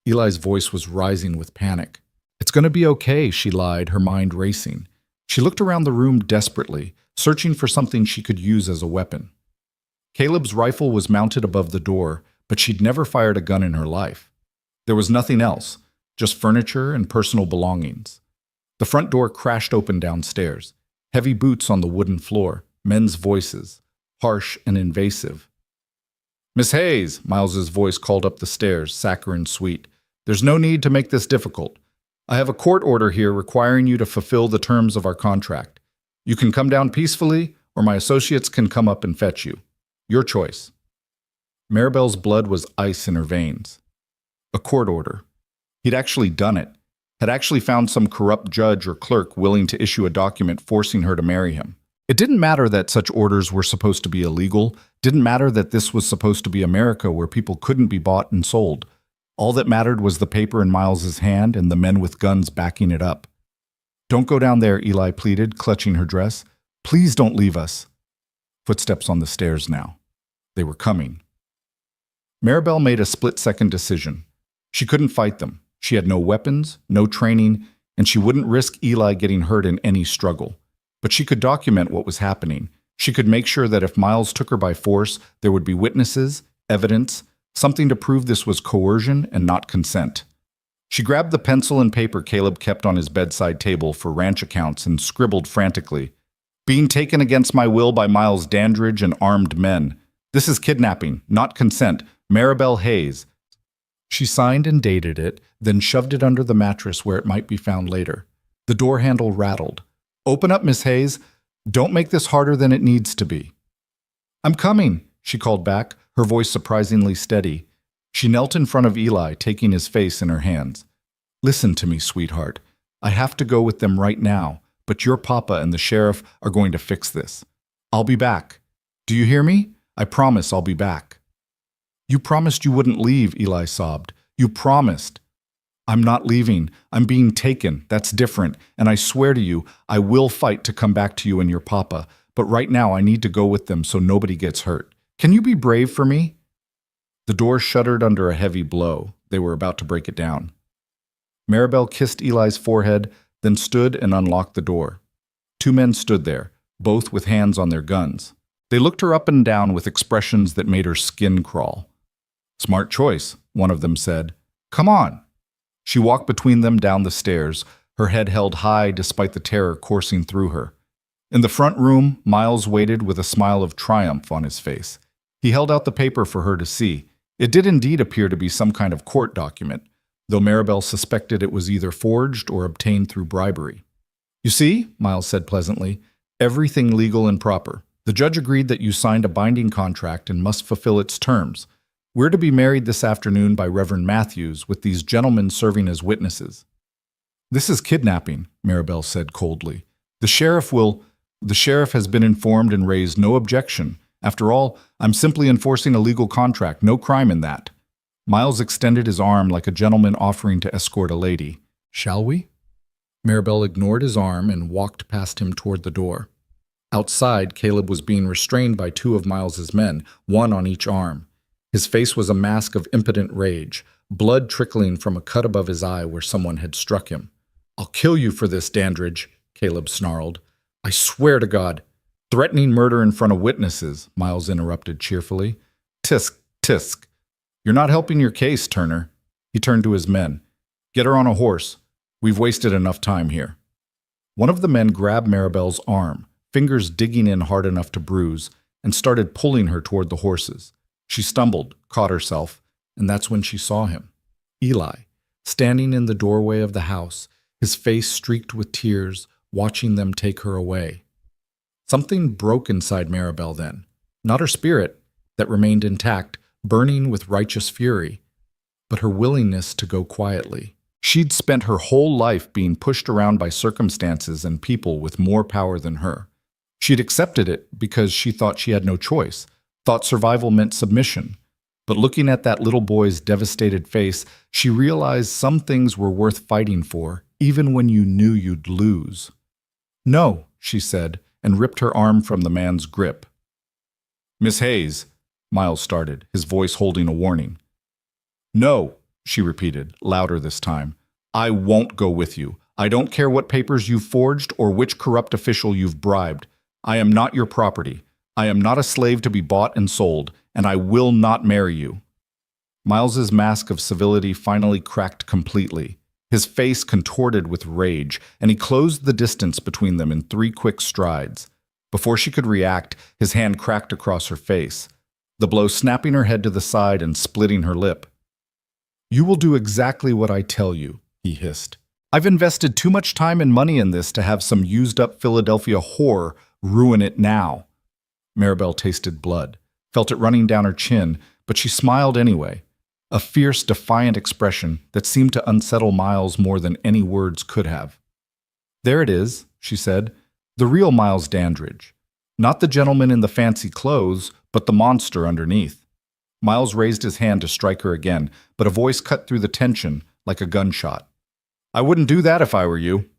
Eli's voice was rising with panic. "It's going to be okay," she lied, her mind racing. She looked around the room desperately, searching for something she could use as a weapon. Caleb's rifle was mounted above the door, but she'd never fired a gun in her life. There was nothing else, just furniture and personal belongings. The front door crashed open downstairs. Heavy boots on the wooden floor, men's voices, harsh and invasive. "Miss Hayes," Miles's voice called up the stairs, saccharine sweet. "There's no need to make this difficult. I have a court order here requiring you to fulfill the terms of our contract. You can come down peacefully, or my associates can come up and fetch you. Your choice." Maribel's blood was ice in her veins. A court order. He'd actually done it. Had actually found some corrupt judge or clerk willing to issue a document forcing her to marry him. It didn't matter that such orders were supposed to be illegal. Didn't matter that this was supposed to be America where people couldn't be bought and sold. All that mattered was the paper in Miles's hand and the men with guns backing it up. "Don't go down there," Eli pleaded, clutching her dress. "Please don't leave us." Footsteps on the stairs now. They were coming. Maribel made a split-second decision. She couldn't fight them. She had no weapons, no training, and she wouldn't risk Eli getting hurt in any struggle. But she could document what was happening. She could make sure that if Miles took her by force, there would be witnesses, evidence, something to prove this was coercion and not consent. She grabbed the pencil and paper Caleb kept on his bedside table for ranch accounts and scribbled frantically. "Being taken against my will by Miles Dandridge and armed men. This is kidnapping, not consent. Maribel Hayes." She signed and dated it, then shoved it under the mattress where it might be found later. The door handle rattled. "Open up, Miss Hayes. Don't make this harder than it needs to be." "I'm coming," she called back, her voice surprisingly steady. She knelt in front of Eli, taking his face in her hands. "Listen to me, sweetheart. I have to go with them right now, but your papa and the sheriff are going to fix this. I'll be back. Do you hear me? I promise I'll be back." "You promised you wouldn't leave," Eli sobbed. "You promised." I'm not leaving. I'm being taken. That's different. And I swear to you, I will fight to come back to you and your papa. But right now I need to go with them so nobody gets hurt. Can you be brave for me?" The door shuddered under a heavy blow. They were about to break it down. Maribel kissed Eli's forehead, then stood and unlocked the door. Two men stood there, both with hands on their guns. They looked her up and down with expressions that made her skin crawl. "Smart choice," one of them said. "Come on." She walked between them down the stairs, her head held high despite the terror coursing through her. In the front room, Miles waited with a smile of triumph on his face. He held out the paper for her to see. It did indeed appear to be some kind of court document, though Maribel suspected it was either forged or obtained through bribery. "You see," Miles said pleasantly, "everything legal and proper. The judge agreed that you signed a binding contract and must fulfill its terms. We're to be married this afternoon by Reverend Matthews, with these gentlemen serving as witnesses." "This is kidnapping," Maribel said coldly. The sheriff has been informed and raised no objection. After all, I'm simply enforcing a legal contract, no crime in that." Miles extended his arm like a gentleman offering to escort a lady. "Shall we?" Maribel ignored his arm and walked past him toward the door. Outside, Caleb was being restrained by two of Miles's men, one on each arm. His face was a mask of impotent rage, blood trickling from a cut above his eye where someone had struck him. "I'll kill you for this, Dandridge," Caleb snarled. "I swear to God." "Threatening murder in front of witnesses," Miles interrupted cheerfully. "Tisk, tisk. You're not helping your case, Turner." He turned to his men. "Get her on a horse. We've wasted enough time here." One of the men grabbed Maribel's arm, fingers digging in hard enough to bruise, and started pulling her toward the horses. She stumbled, caught herself, and that's when she saw him. Eli, standing in the doorway of the house, his face streaked with tears, watching them take her away. Something broke inside Maribel then. Not her spirit, that remained intact, burning with righteous fury, but her willingness to go quietly. She'd spent her whole life being pushed around by circumstances and people with more power than her. She'd accepted it because she thought she had no choice, thought survival meant submission. But looking at that little boy's devastated face, she realized some things were worth fighting for, even when you knew you'd lose. "No," she said, and ripped her arm from the man's grip. "Miss Hayes," Miles started, his voice holding a warning. "No," she repeated, louder this time. "I won't go with you. I don't care what papers you've forged or which corrupt official you've bribed. I am not your property. I am not a slave to be bought and sold, and I will not marry you." Miles's mask of civility finally cracked completely. His face contorted with rage, and he closed the distance between them in 3 quick strides. Before she could react, his hand cracked across her face, the blow snapping her head to the side and splitting her lip. "You will do exactly what I tell you," he hissed. "I've invested too much time and money in this to have some used-up Philadelphia whore ruin it now." Maribel tasted blood, felt it running down her chin, but she smiled anyway. A fierce, defiant expression that seemed to unsettle Miles more than any words could have. "There it is," she said, "the real Miles Dandridge. Not the gentleman in the fancy clothes, but the monster underneath." Miles raised his hand to strike her again, but a voice cut through the tension like a gunshot. "I wouldn't do that if I were you."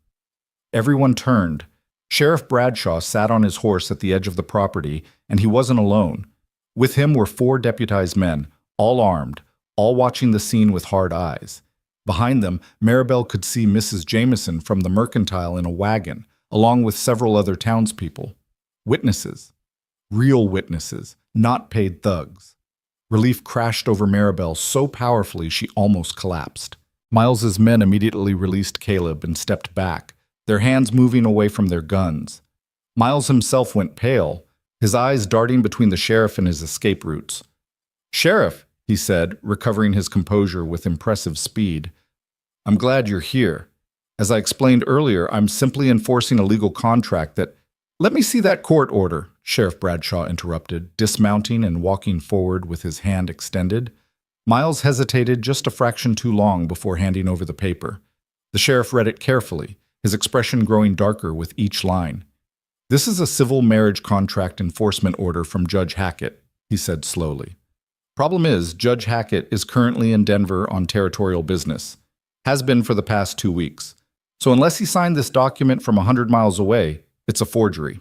Everyone turned. Sheriff Bradshaw sat on his horse at the edge of the property, and he wasn't alone. With him were 4 deputized men, all armed, all watching the scene with hard eyes. Behind them, Maribel could see Mrs. Jameson from the Mercantile in a wagon, along with several other townspeople. Witnesses. Real witnesses, not paid thugs. Relief crashed over Maribel so powerfully she almost collapsed. Miles's men immediately released Caleb and stepped back, their hands moving away from their guns. Miles himself went pale, his eyes darting between the sheriff and his escape routes. "Sheriff," he said, recovering his composure with impressive speed, "I'm glad you're here. As I explained earlier, I'm simply enforcing a legal contract that—" "Let me see that court order," Sheriff Bradshaw interrupted, dismounting and walking forward with his hand extended. Miles hesitated just a fraction too long before handing over the paper. The sheriff read it carefully, his expression growing darker with each line. "This is a civil marriage contract enforcement order from Judge Hackett," he said slowly. "Problem is, Judge Hackett is currently in Denver on territorial business. Has been for the past 2 weeks. So unless he signed this document from 100 miles away, it's a forgery.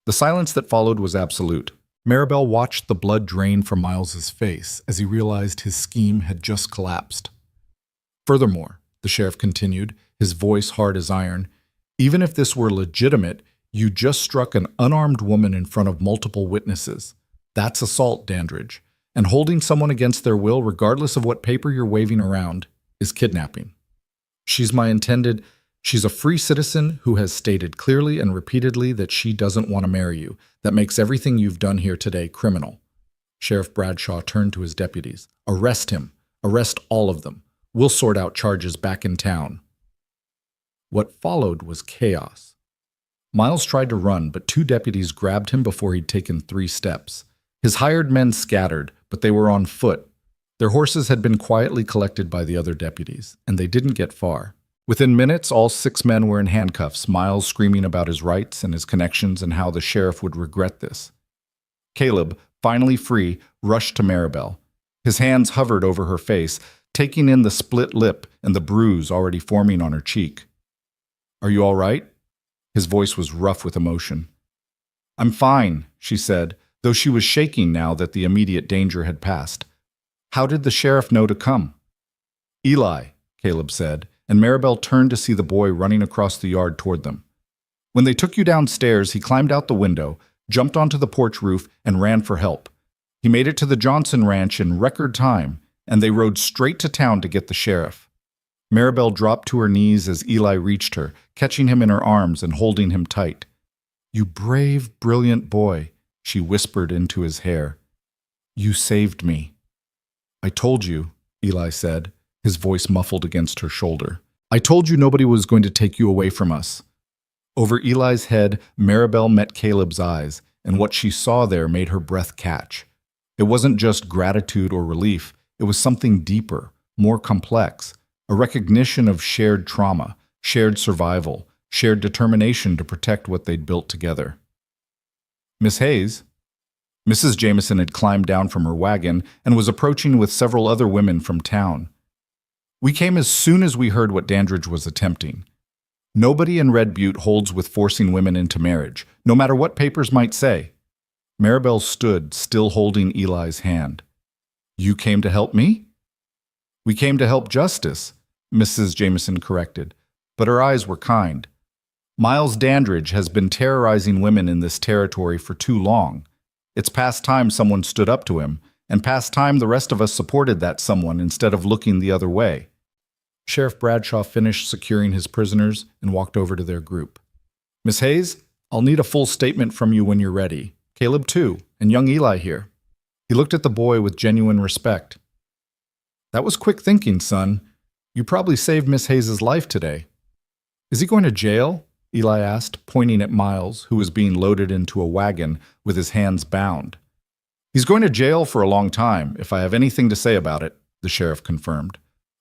The silence that followed was absolute. Maribel watched the blood drain from Miles's face as he realized his scheme had just collapsed. Furthermore, the sheriff continued, his voice hard as iron, even if this were legitimate, you just struck an unarmed woman in front of multiple witnesses. That's assault, Dandridge. And holding someone against their will, regardless of what paper you're waving around, is kidnapping. She's a free citizen who has stated clearly and repeatedly that she doesn't want to marry you. That makes everything you've done here today criminal. Sheriff Bradshaw turned to his deputies. Arrest him. Arrest all of them. We'll sort out charges back in town. What followed was chaos. Miles tried to run, but 2 deputies grabbed him before he'd taken 3 steps. His hired men scattered, but they were on foot. Their horses had been quietly collected by the other deputies, and they didn't get far. Within minutes, all 6 men were in handcuffs, Miles screaming about his rights and his connections and how the sheriff would regret this. Caleb, finally free, rushed to Maribel. His hands hovered over her face, taking in the split lip and the bruise already forming on her cheek. Are you all right? His voice was rough with emotion. I'm fine, she said, though she was shaking now that the immediate danger had passed. How did the sheriff know to come? Eli, Caleb said, and Maribel turned to see the boy running across the yard toward them. When they took you downstairs, he climbed out the window, jumped onto the porch roof, and ran for help. He made it to the Johnson Ranch in record time, and they rode straight to town to get the sheriff. Maribel dropped to her knees as Eli reached her, catching him in her arms and holding him tight. You brave, brilliant boy, she whispered into his hair. You saved me. I told you, Eli said, his voice muffled against her shoulder. I told you nobody was going to take you away from us. Over Eli's head, Maribel met Caleb's eyes, and what she saw there made her breath catch. It wasn't just gratitude or relief, it was something deeper, more complex, a recognition of shared trauma, shared survival, shared determination to protect what they'd built together. Miss Hayes? Mrs. Jameson had climbed down from her wagon and was approaching with several other women from town. We came as soon as we heard what Dandridge was attempting. Nobody in Red Butte holds with forcing women into marriage, no matter what papers might say. Maribel stood, still holding Eli's hand. You came to help me? We came to help justice, Mrs. Jameson corrected, but her eyes were kind. Miles Dandridge has been terrorizing women in this territory for too long. It's past time someone stood up to him, and past time the rest of us supported that someone instead of looking the other way. Sheriff Bradshaw finished securing his prisoners and walked over to their group. Miss Hayes, I'll need a full statement from you when you're ready. Caleb too, and young Eli here. He looked at the boy with genuine respect. That was quick thinking, son. You probably saved Miss Hayes' life today. Is he going to jail? Eli asked, pointing at Miles, who was being loaded into a wagon with his hands bound. He's going to jail for a long time, if I have anything to say about it, the sheriff confirmed.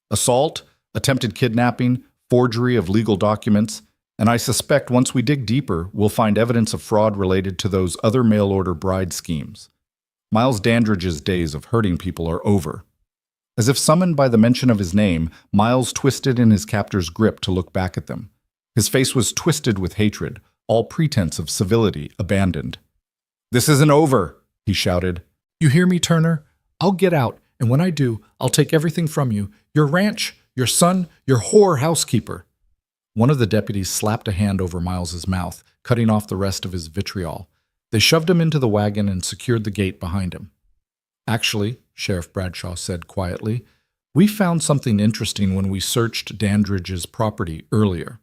Assault, attempted kidnapping, forgery of legal documents, and I suspect once we dig deeper, we'll find evidence of fraud related to those other mail-order bride schemes. Miles Dandridge's days of hurting people are over. As if summoned by the mention of his name, Miles twisted in his captor's grip to look back at them. His face was twisted with hatred, all pretense of civility abandoned. This isn't over, he shouted. You hear me, Turner? I'll get out, and when I do, I'll take everything from you. Your ranch, your son, your whore housekeeper. One of the deputies slapped a hand over Miles's mouth, cutting off the rest of his vitriol. They shoved him into the wagon and secured the gate behind him. Actually, Sheriff Bradshaw said quietly, we found something interesting when we searched Dandridge's property earlier.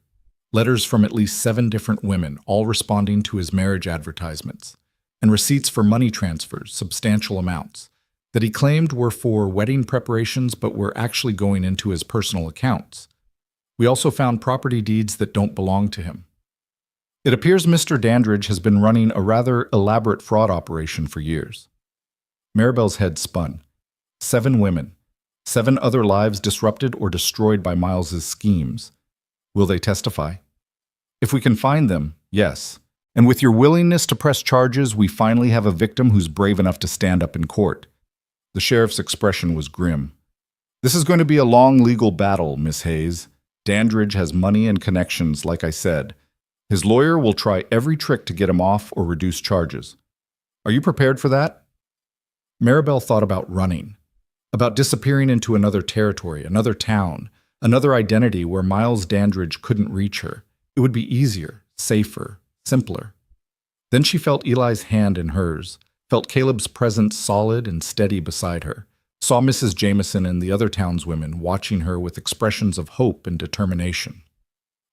Letters from at least 7 different women, all responding to his marriage advertisements, and receipts for money transfers, substantial amounts, that he claimed were for wedding preparations but were actually going into his personal accounts. We also found property deeds that don't belong to him. It appears Mr. Dandridge has been running a rather elaborate fraud operation for years. Maribel's head spun. 7 women. 7 other lives disrupted or destroyed by Miles's schemes. Will they testify? If we can find them, yes. And with your willingness to press charges, we finally have a victim who's brave enough to stand up in court. The sheriff's expression was grim. This is going to be a long legal battle, Miss Hayes. Dandridge has money and connections, like I said. His lawyer will try every trick to get him off or reduce charges. Are you prepared for that? Maribel thought about running, about disappearing into another territory, another town, another identity where Miles Dandridge couldn't reach her. It would be easier, safer, simpler. Then she felt Eli's hand in hers, felt Caleb's presence solid and steady beside her, saw Mrs. Jameson and the other townswomen watching her with expressions of hope and determination.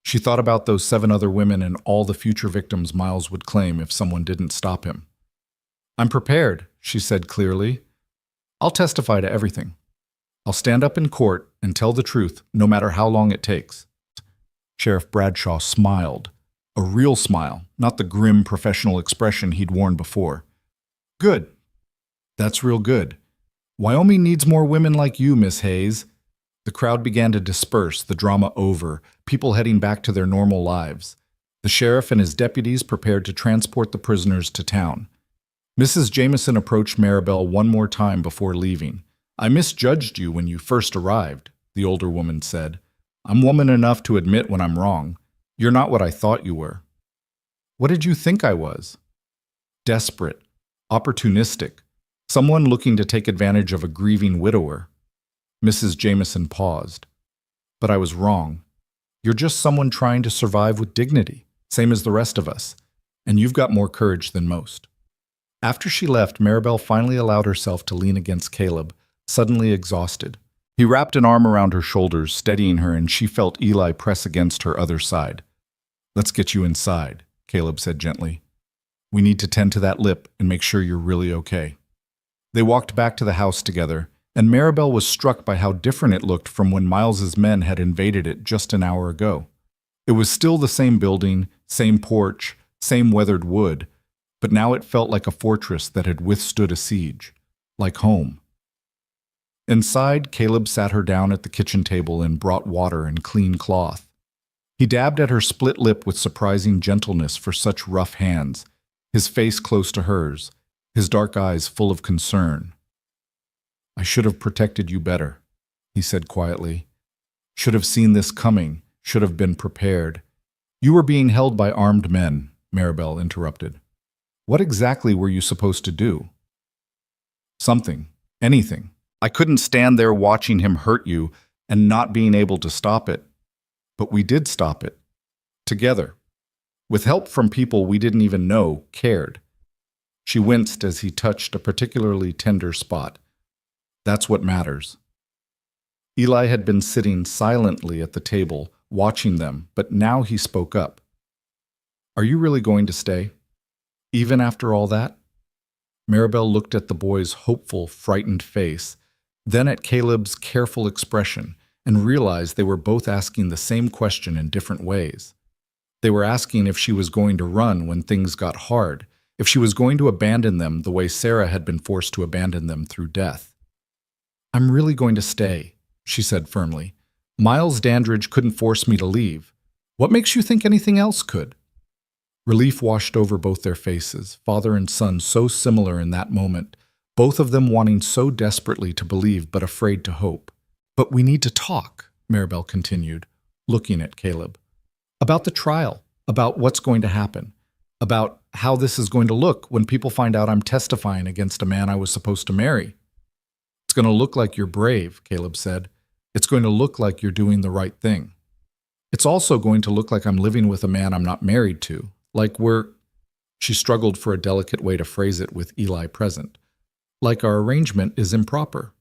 She thought about those 7 other women and all the future victims Miles would claim if someone didn't stop him. I'm prepared, she said clearly. I'll testify to everything. I'll stand up in court and tell the truth, no matter how long it takes. Sheriff Bradshaw smiled, a real smile, not the grim professional expression he'd worn before. Good. That's real good. Wyoming needs more women like you, Miss Hayes. The crowd began to disperse, the drama over, people heading back to their normal lives. The sheriff and his deputies prepared to transport the prisoners to town. Mrs. Jameson approached Maribel one more time before leaving. I misjudged you when you first arrived, the older woman said. I'm woman enough to admit when I'm wrong. You're not what I thought you were. What did you think I was? Desperate, opportunistic, someone looking to take advantage of a grieving widower. Mrs. Jameson paused. But I was wrong. You're just someone trying to survive with dignity, same as the rest of us, and you've got more courage than most. After she left, Maribel finally allowed herself to lean against Caleb, suddenly exhausted. He wrapped an arm around her shoulders, steadying her, and she felt Eli press against her other side. Let's get you inside, Caleb said gently. We need to tend to that lip and make sure you're really okay. They walked back to the house together, and Maribel was struck by how different it looked from when Miles's men had invaded it just an hour ago. It was still the same building, same porch, same weathered wood, but now it felt like a fortress that had withstood a siege, like home. Inside, Caleb sat her down at the kitchen table and brought water and clean cloth. He dabbed at her split lip with surprising gentleness for such rough hands, his face close to hers, his dark eyes full of concern. I should have protected you better, he said quietly. Should have seen this coming, should have been prepared. You were being held by armed men, Maribel interrupted. What exactly were you supposed to do? Something, anything. I couldn't stand there watching him hurt you and not being able to stop it. But we did stop it. Together. With help from people we didn't even know cared. She winced as he touched a particularly tender spot. That's what matters. Eli had been sitting silently at the table, watching them, but now he spoke up. Are you really going to stay? Even after all that? Maribel looked at the boy's hopeful, frightened face, then at Caleb's careful expression, and realized they were both asking the same question in different ways. They were asking if she was going to run when things got hard, if she was going to abandon them the way Sarah had been forced to abandon them through death. I'm really going to stay, she said firmly. Miles Dandridge couldn't force me to leave. What makes you think anything else could? Relief washed over both their faces, father and son so similar in that moment, both of them wanting so desperately to believe but afraid to hope. But we need to talk, Maribel continued, looking at Caleb. About the trial, about what's going to happen, about how this is going to look when people find out I'm testifying against a man I was supposed to marry. It's going to look like you're brave, Caleb said. It's going to look like you're doing the right thing. It's also going to look like I'm living with a man I'm not married to, like she struggled for a delicate way to phrase it with Eli present, like our arrangement is improper.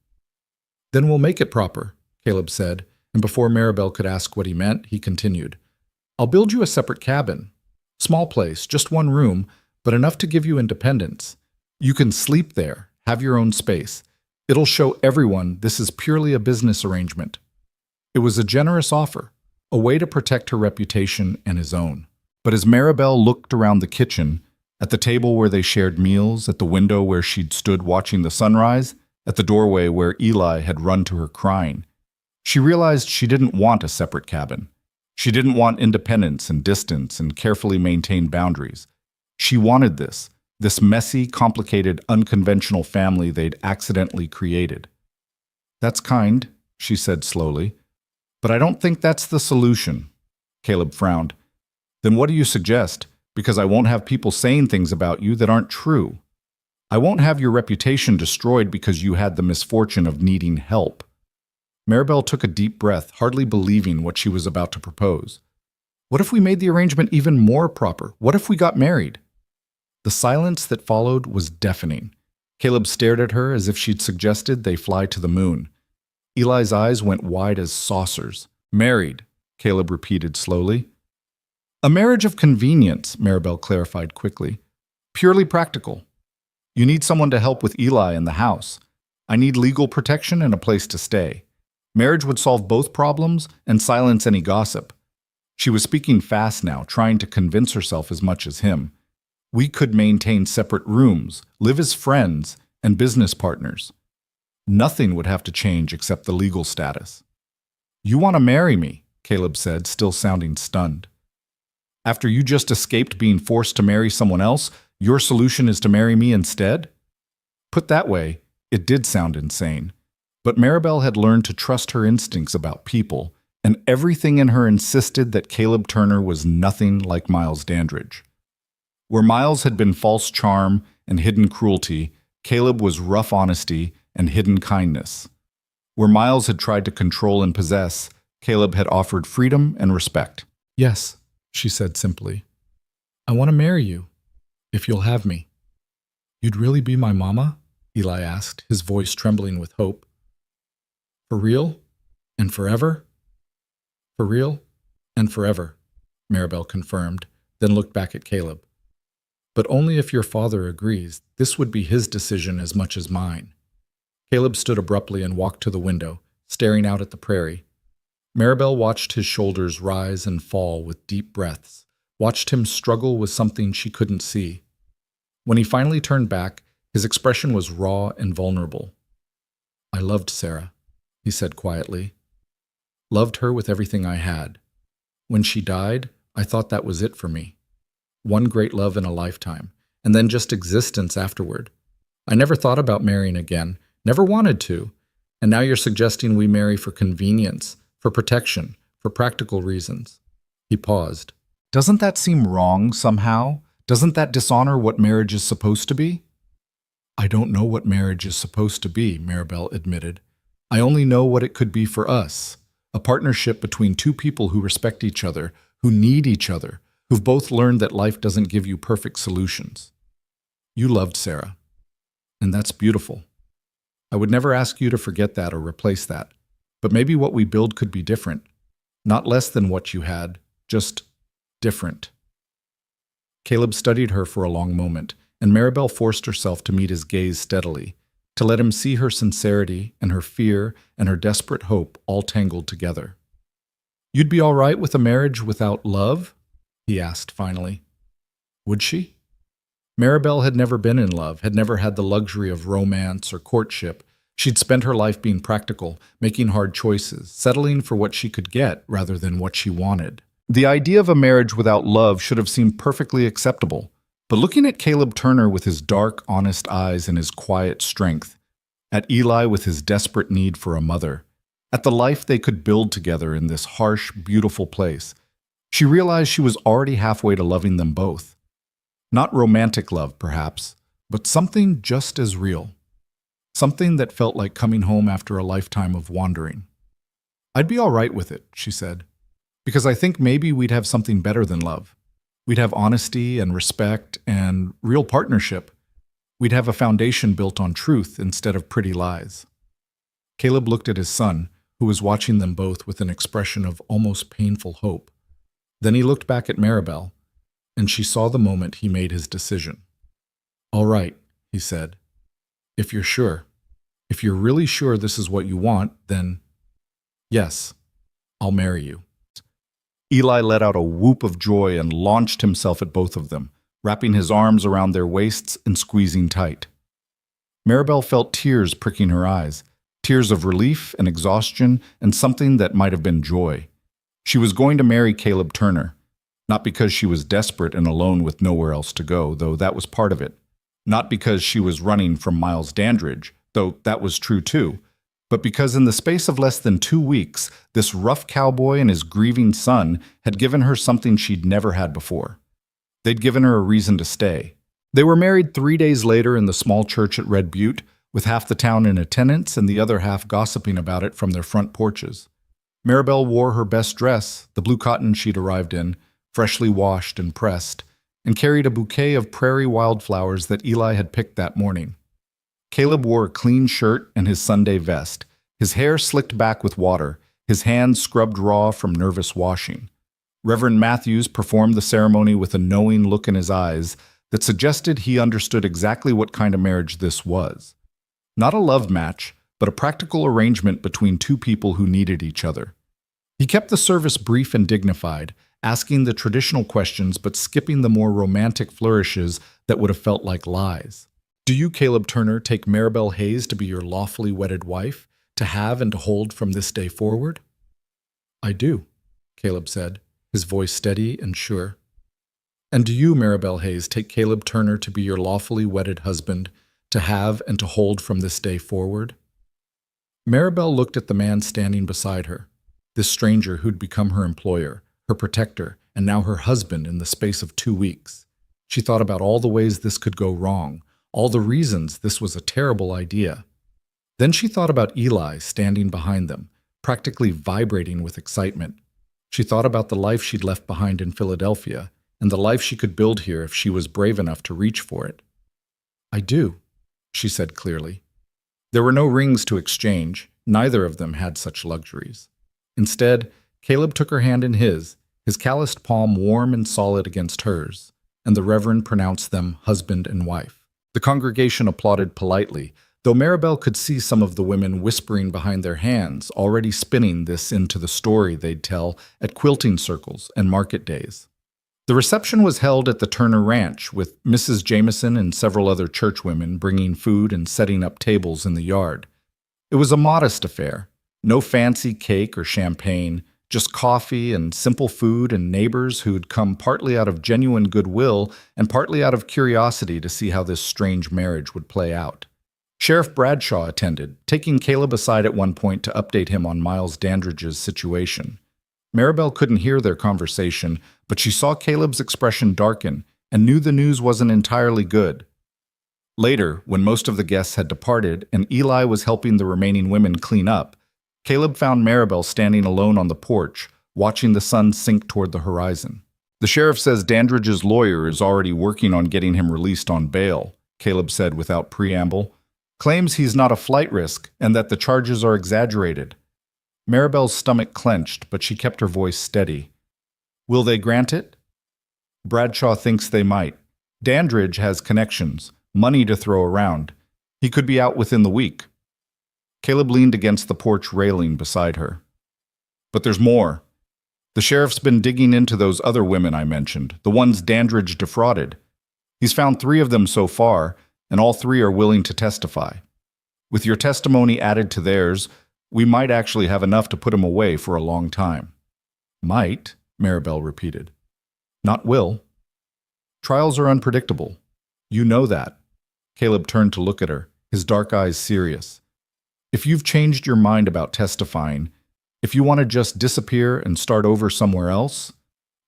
Then we'll make it proper, Caleb said, and before Maribel could ask what he meant, he continued. I'll build you a separate cabin. Small place, just one room, but enough to give you independence. You can sleep there, have your own space. It'll show everyone this is purely a business arrangement. It was a generous offer, a way to protect her reputation and his own. But as Maribel looked around the kitchen, at the table where they shared meals, at the window where she'd stood watching the sunrise, at the doorway where Eli had run to her crying, she realized she didn't want a separate cabin. She didn't want independence and distance and carefully maintained boundaries. She wanted this messy, complicated, unconventional family they'd accidentally created. That's kind, she said slowly. But I don't think that's the solution. Caleb frowned. Then what do you suggest? Because I won't have people saying things about you that aren't true. I won't have your reputation destroyed because you had the misfortune of needing help. Maribel took a deep breath, hardly believing what she was about to propose. What if we made the arrangement even more proper? What if we got married? The silence that followed was deafening. Caleb stared at her as if she'd suggested they fly to the moon. Eli's eyes went wide as saucers. Married, Caleb repeated slowly. A marriage of convenience, Maribel clarified quickly. Purely practical. You need someone to help with Eli in the house. I need legal protection and a place to stay. Marriage would solve both problems and silence any gossip. She was speaking fast now, trying to convince herself as much as him. We could maintain separate rooms, live as friends, and business partners. Nothing would have to change except the legal status. You want to marry me, Caleb said, still sounding stunned. After you just escaped being forced to marry someone else, your solution is to marry me instead? Put that way, it did sound insane. But Maribel had learned to trust her instincts about people, and everything in her insisted that Caleb Turner was nothing like Miles Dandridge. Where Miles had been false charm and hidden cruelty, Caleb was rough honesty and hidden kindness. Where Miles had tried to control and possess, Caleb had offered freedom and respect. Yes, she said simply. I want to marry you, if you'll have me. You'd really be my mama? Eli asked, his voice trembling with hope. For real? And forever? For real? And forever, Maribel confirmed, then looked back at Caleb. But only if your father agrees. This would be his decision as much as mine. Caleb stood abruptly and walked to the window, staring out at the prairie. Maribel watched his shoulders rise and fall with deep breaths, watched him struggle with something she couldn't see. When he finally turned back, his expression was raw and vulnerable. I loved Sarah, he said quietly. Loved her with everything I had. When she died, I thought that was it for me. One great love in a lifetime, and then just existence afterward. I never thought about marrying again, never wanted to, and now you're suggesting we marry for convenience, for protection, for practical reasons. He paused. Doesn't that seem wrong somehow? Doesn't that dishonor what marriage is supposed to be? I don't know what marriage is supposed to be, Maribel admitted. I only know what it could be for us. A partnership between two people who respect each other, who need each other, who've both learned that life doesn't give you perfect solutions. You loved Sarah, and that's beautiful. I would never ask you to forget that or replace that, but maybe what we build could be different. Not less than what you had, just different. Caleb studied her for a long moment, and Maribel forced herself to meet his gaze steadily, to let him see her sincerity and her fear and her desperate hope all tangled together. You'd be all right with a marriage without love? He asked finally. Would she? Maribel had never been in love, had never had the luxury of romance or courtship. She'd spent her life being practical, making hard choices, settling for what she could get rather than what she wanted. The idea of a marriage without love should have seemed perfectly acceptable. But looking at Caleb Turner with his dark, honest eyes and his quiet strength, at Eli with his desperate need for a mother, at the life they could build together in this harsh, beautiful place, she realized she was already halfway to loving them both. Not romantic love, perhaps, but something just as real. Something that felt like coming home after a lifetime of wandering. I'd be all right with it, she said, because I think maybe we'd have something better than love. We'd have honesty and respect and real partnership. We'd have a foundation built on truth instead of pretty lies. Caleb looked at his son, who was watching them both with an expression of almost painful hope. Then he looked back at Maribel, and she saw the moment he made his decision. All right, he said. If you're sure, if you're really sure this is what you want, then yes, I'll marry you. Eli let out a whoop of joy and launched himself at both of them, wrapping his arms around their waists and squeezing tight. Maribel felt tears pricking her eyes, tears of relief and exhaustion and something that might have been joy. She was going to marry Caleb Turner, not because she was desperate and alone with nowhere else to go, though that was part of it. Not because she was running from Miles Dandridge, though that was true too, but because in the space of less than 2 weeks, this rough cowboy and his grieving son had given her something she'd never had before. They'd given her a reason to stay. They were married 3 days later in the small church at Red Butte, with half the town in attendance and the other half gossiping about it from their front porches. Maribel wore her best dress, the blue cotton she'd arrived in, freshly washed and pressed, and carried a bouquet of prairie wildflowers that Eli had picked that morning. Caleb wore a clean shirt and his Sunday vest, his hair slicked back with water, his hands scrubbed raw from nervous washing. Reverend Matthews performed the ceremony with a knowing look in his eyes that suggested he understood exactly what kind of marriage this was. Not a love match, but a practical arrangement between two people who needed each other. He kept the service brief and dignified, asking the traditional questions but skipping the more romantic flourishes that would have felt like lies. Do you, Caleb Turner, take Maribel Hayes to be your lawfully wedded wife, to have and to hold from this day forward? I do, Caleb said, his voice steady and sure. And do you, Maribel Hayes, take Caleb Turner to be your lawfully wedded husband, to have and to hold from this day forward? Maribel looked at the man standing beside her, this stranger who'd become her employer, her protector, and now her husband in the space of 2 weeks. She thought about all the ways this could go wrong, all the reasons this was a terrible idea. Then she thought about Eli standing behind them, practically vibrating with excitement. She thought about the life she'd left behind in Philadelphia, and the life she could build here if she was brave enough to reach for it. I do, she said clearly. There were no rings to exchange. Neither of them had such luxuries. Instead, Caleb took her hand in his calloused palm warm and solid against hers, and the Reverend pronounced them husband and wife. The congregation applauded politely, though Maribel could see some of the women whispering behind their hands, already spinning this into the story they'd tell at quilting circles and market days. The reception was held at the Turner Ranch, with Mrs. Jameson and several other churchwomen bringing food and setting up tables in the yard. It was a modest affair. No fancy cake or champagne, just coffee and simple food and neighbors who'd come partly out of genuine goodwill and partly out of curiosity to see how this strange marriage would play out. Sheriff Bradshaw attended, taking Caleb aside at one point to update him on Miles Dandridge's situation. Maribel couldn't hear their conversation, but she saw Caleb's expression darken and knew the news wasn't entirely good. Later, when most of the guests had departed and Eli was helping the remaining women clean up, Caleb found Maribel standing alone on the porch, watching the sun sink toward the horizon. The sheriff says Dandridge's lawyer is already working on getting him released on bail, Caleb said without preamble. Claims he's not a flight risk and that the charges are exaggerated. Maribel's stomach clenched, but she kept her voice steady. Will they grant it? Bradshaw thinks they might. Dandridge has connections, money to throw around. He could be out within the week. Caleb leaned against the porch railing beside her. But there's more. The sheriff's been digging into those other women I mentioned, the ones Dandridge defrauded. He's found 3 of them so far, and all 3 are willing to testify. With your testimony added to theirs, we might actually have enough to put him away for a long time. Might, Maribel repeated. Not will. Trials are unpredictable. You know that. Caleb turned to look at her, his dark eyes serious. If you've changed your mind about testifying, if you want to just disappear and start over somewhere else,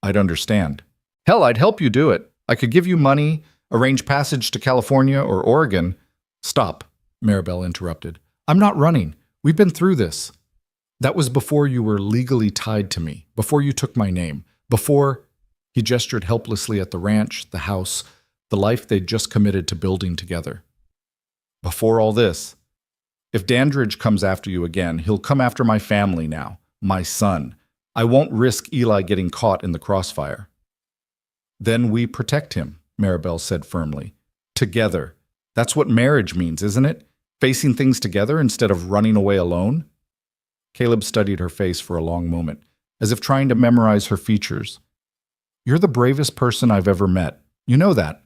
I'd understand. Hell, I'd help you do it. I could give you money, arrange passage to California or Oregon. Stop, Maribel interrupted. I'm not running. We've been through this. That was before you were legally tied to me, before you took my name, before— He gestured helplessly at the ranch, the house, the life they'd just committed to building together. Before all this, if Dandridge comes after you again, he'll come after my family now, my son. I won't risk Eli getting caught in the crossfire. Then we protect him, Maribel said firmly. Together. That's what marriage means, isn't it? Facing things together instead of running away alone? Caleb studied her face for a long moment, as if trying to memorize her features. You're the bravest person I've ever met. You know that.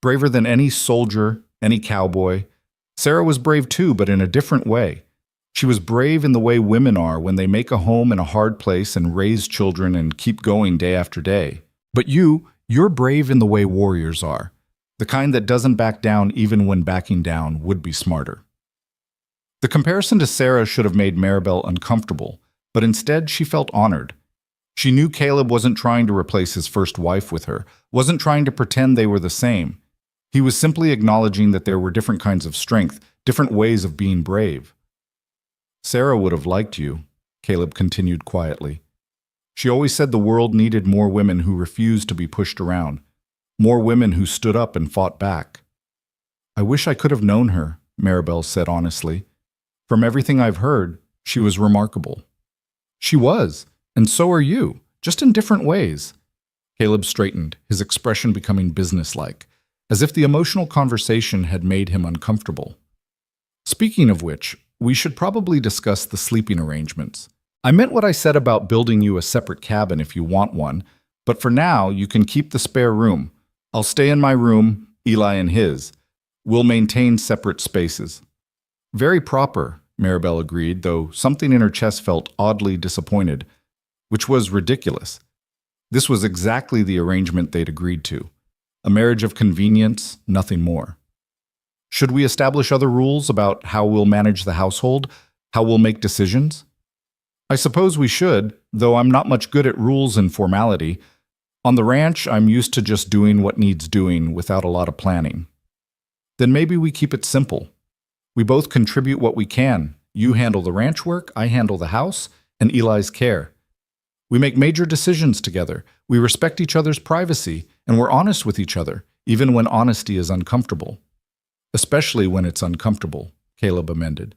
Braver than any soldier, any cowboy. Sarah was brave too, but in a different way. She was brave in the way women are when they make a home in a hard place and raise children and keep going day after day. But you're brave in the way warriors are. The kind that doesn't back down even when backing down would be smarter. The comparison to Sarah should have made Maribel uncomfortable, but instead she felt honored. She knew Caleb wasn't trying to replace his first wife with her, wasn't trying to pretend they were the same. He was simply acknowledging that there were different kinds of strength, different ways of being brave. Sarah would have liked you, Caleb continued quietly. She always said the world needed more women who refused to be pushed around, more women who stood up and fought back. I wish I could have known her, Maribel said honestly. From everything I've heard, she was remarkable. She was, and so are you, just in different ways. Caleb straightened, his expression becoming businesslike, as if the emotional conversation had made him uncomfortable. Speaking of which, we should probably discuss the sleeping arrangements. I meant what I said about building you a separate cabin if you want one, but for now you can keep the spare room. I'll stay in my room, Eli in his. We'll maintain separate spaces. Very proper, Maribel agreed, though something in her chest felt oddly disappointed, which was ridiculous. This was exactly the arrangement they'd agreed to. A marriage of convenience, nothing more. Should we establish other rules about how we'll manage the household, how we'll make decisions? I suppose we should, though I'm not much good at rules and formality. On the ranch, I'm used to just doing what needs doing without a lot of planning. Then maybe we keep it simple. We both contribute what we can. You handle the ranch work, I handle the house, and Eli's care. We make major decisions together. We respect each other's privacy, and we're honest with each other, even when honesty is uncomfortable. Especially when it's uncomfortable, Caleb amended.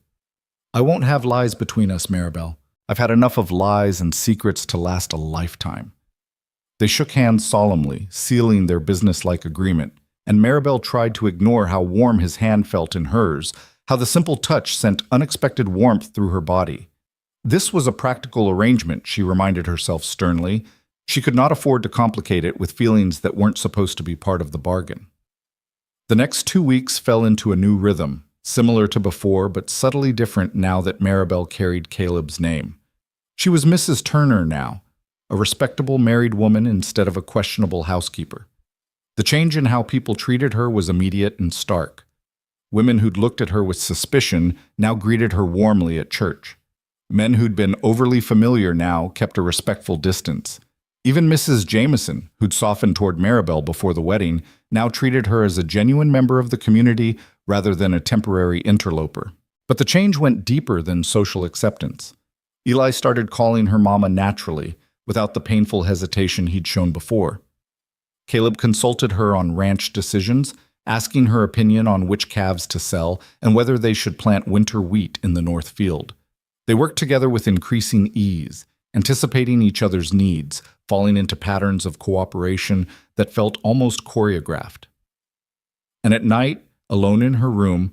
I won't have lies between us, Maribel. I've had enough of lies and secrets to last a lifetime. They shook hands solemnly, sealing their businesslike agreement, and Maribel tried to ignore how warm his hand felt in hers, how the simple touch sent unexpected warmth through her body. This was a practical arrangement, she reminded herself sternly. She could not afford to complicate it with feelings that weren't supposed to be part of the bargain. The next 2 weeks fell into a new rhythm, similar to before but subtly different now that Maribel carried Caleb's name. She was Mrs. Turner now, a respectable married woman instead of a questionable housekeeper. The change in how people treated her was immediate and stark. Women who'd looked at her with suspicion now greeted her warmly at church. Men who'd been overly familiar now kept a respectful distance. Even Mrs. Jameson, who'd softened toward Maribel before the wedding, now treated her as a genuine member of the community rather than a temporary interloper. But the change went deeper than social acceptance. Eli started calling her mama naturally, without the painful hesitation he'd shown before. Caleb consulted her on ranch decisions, asking her opinion on which calves to sell and whether they should plant winter wheat in the north field. They worked together with increasing ease, anticipating each other's needs, falling into patterns of cooperation that felt almost choreographed. And at night, alone in her room,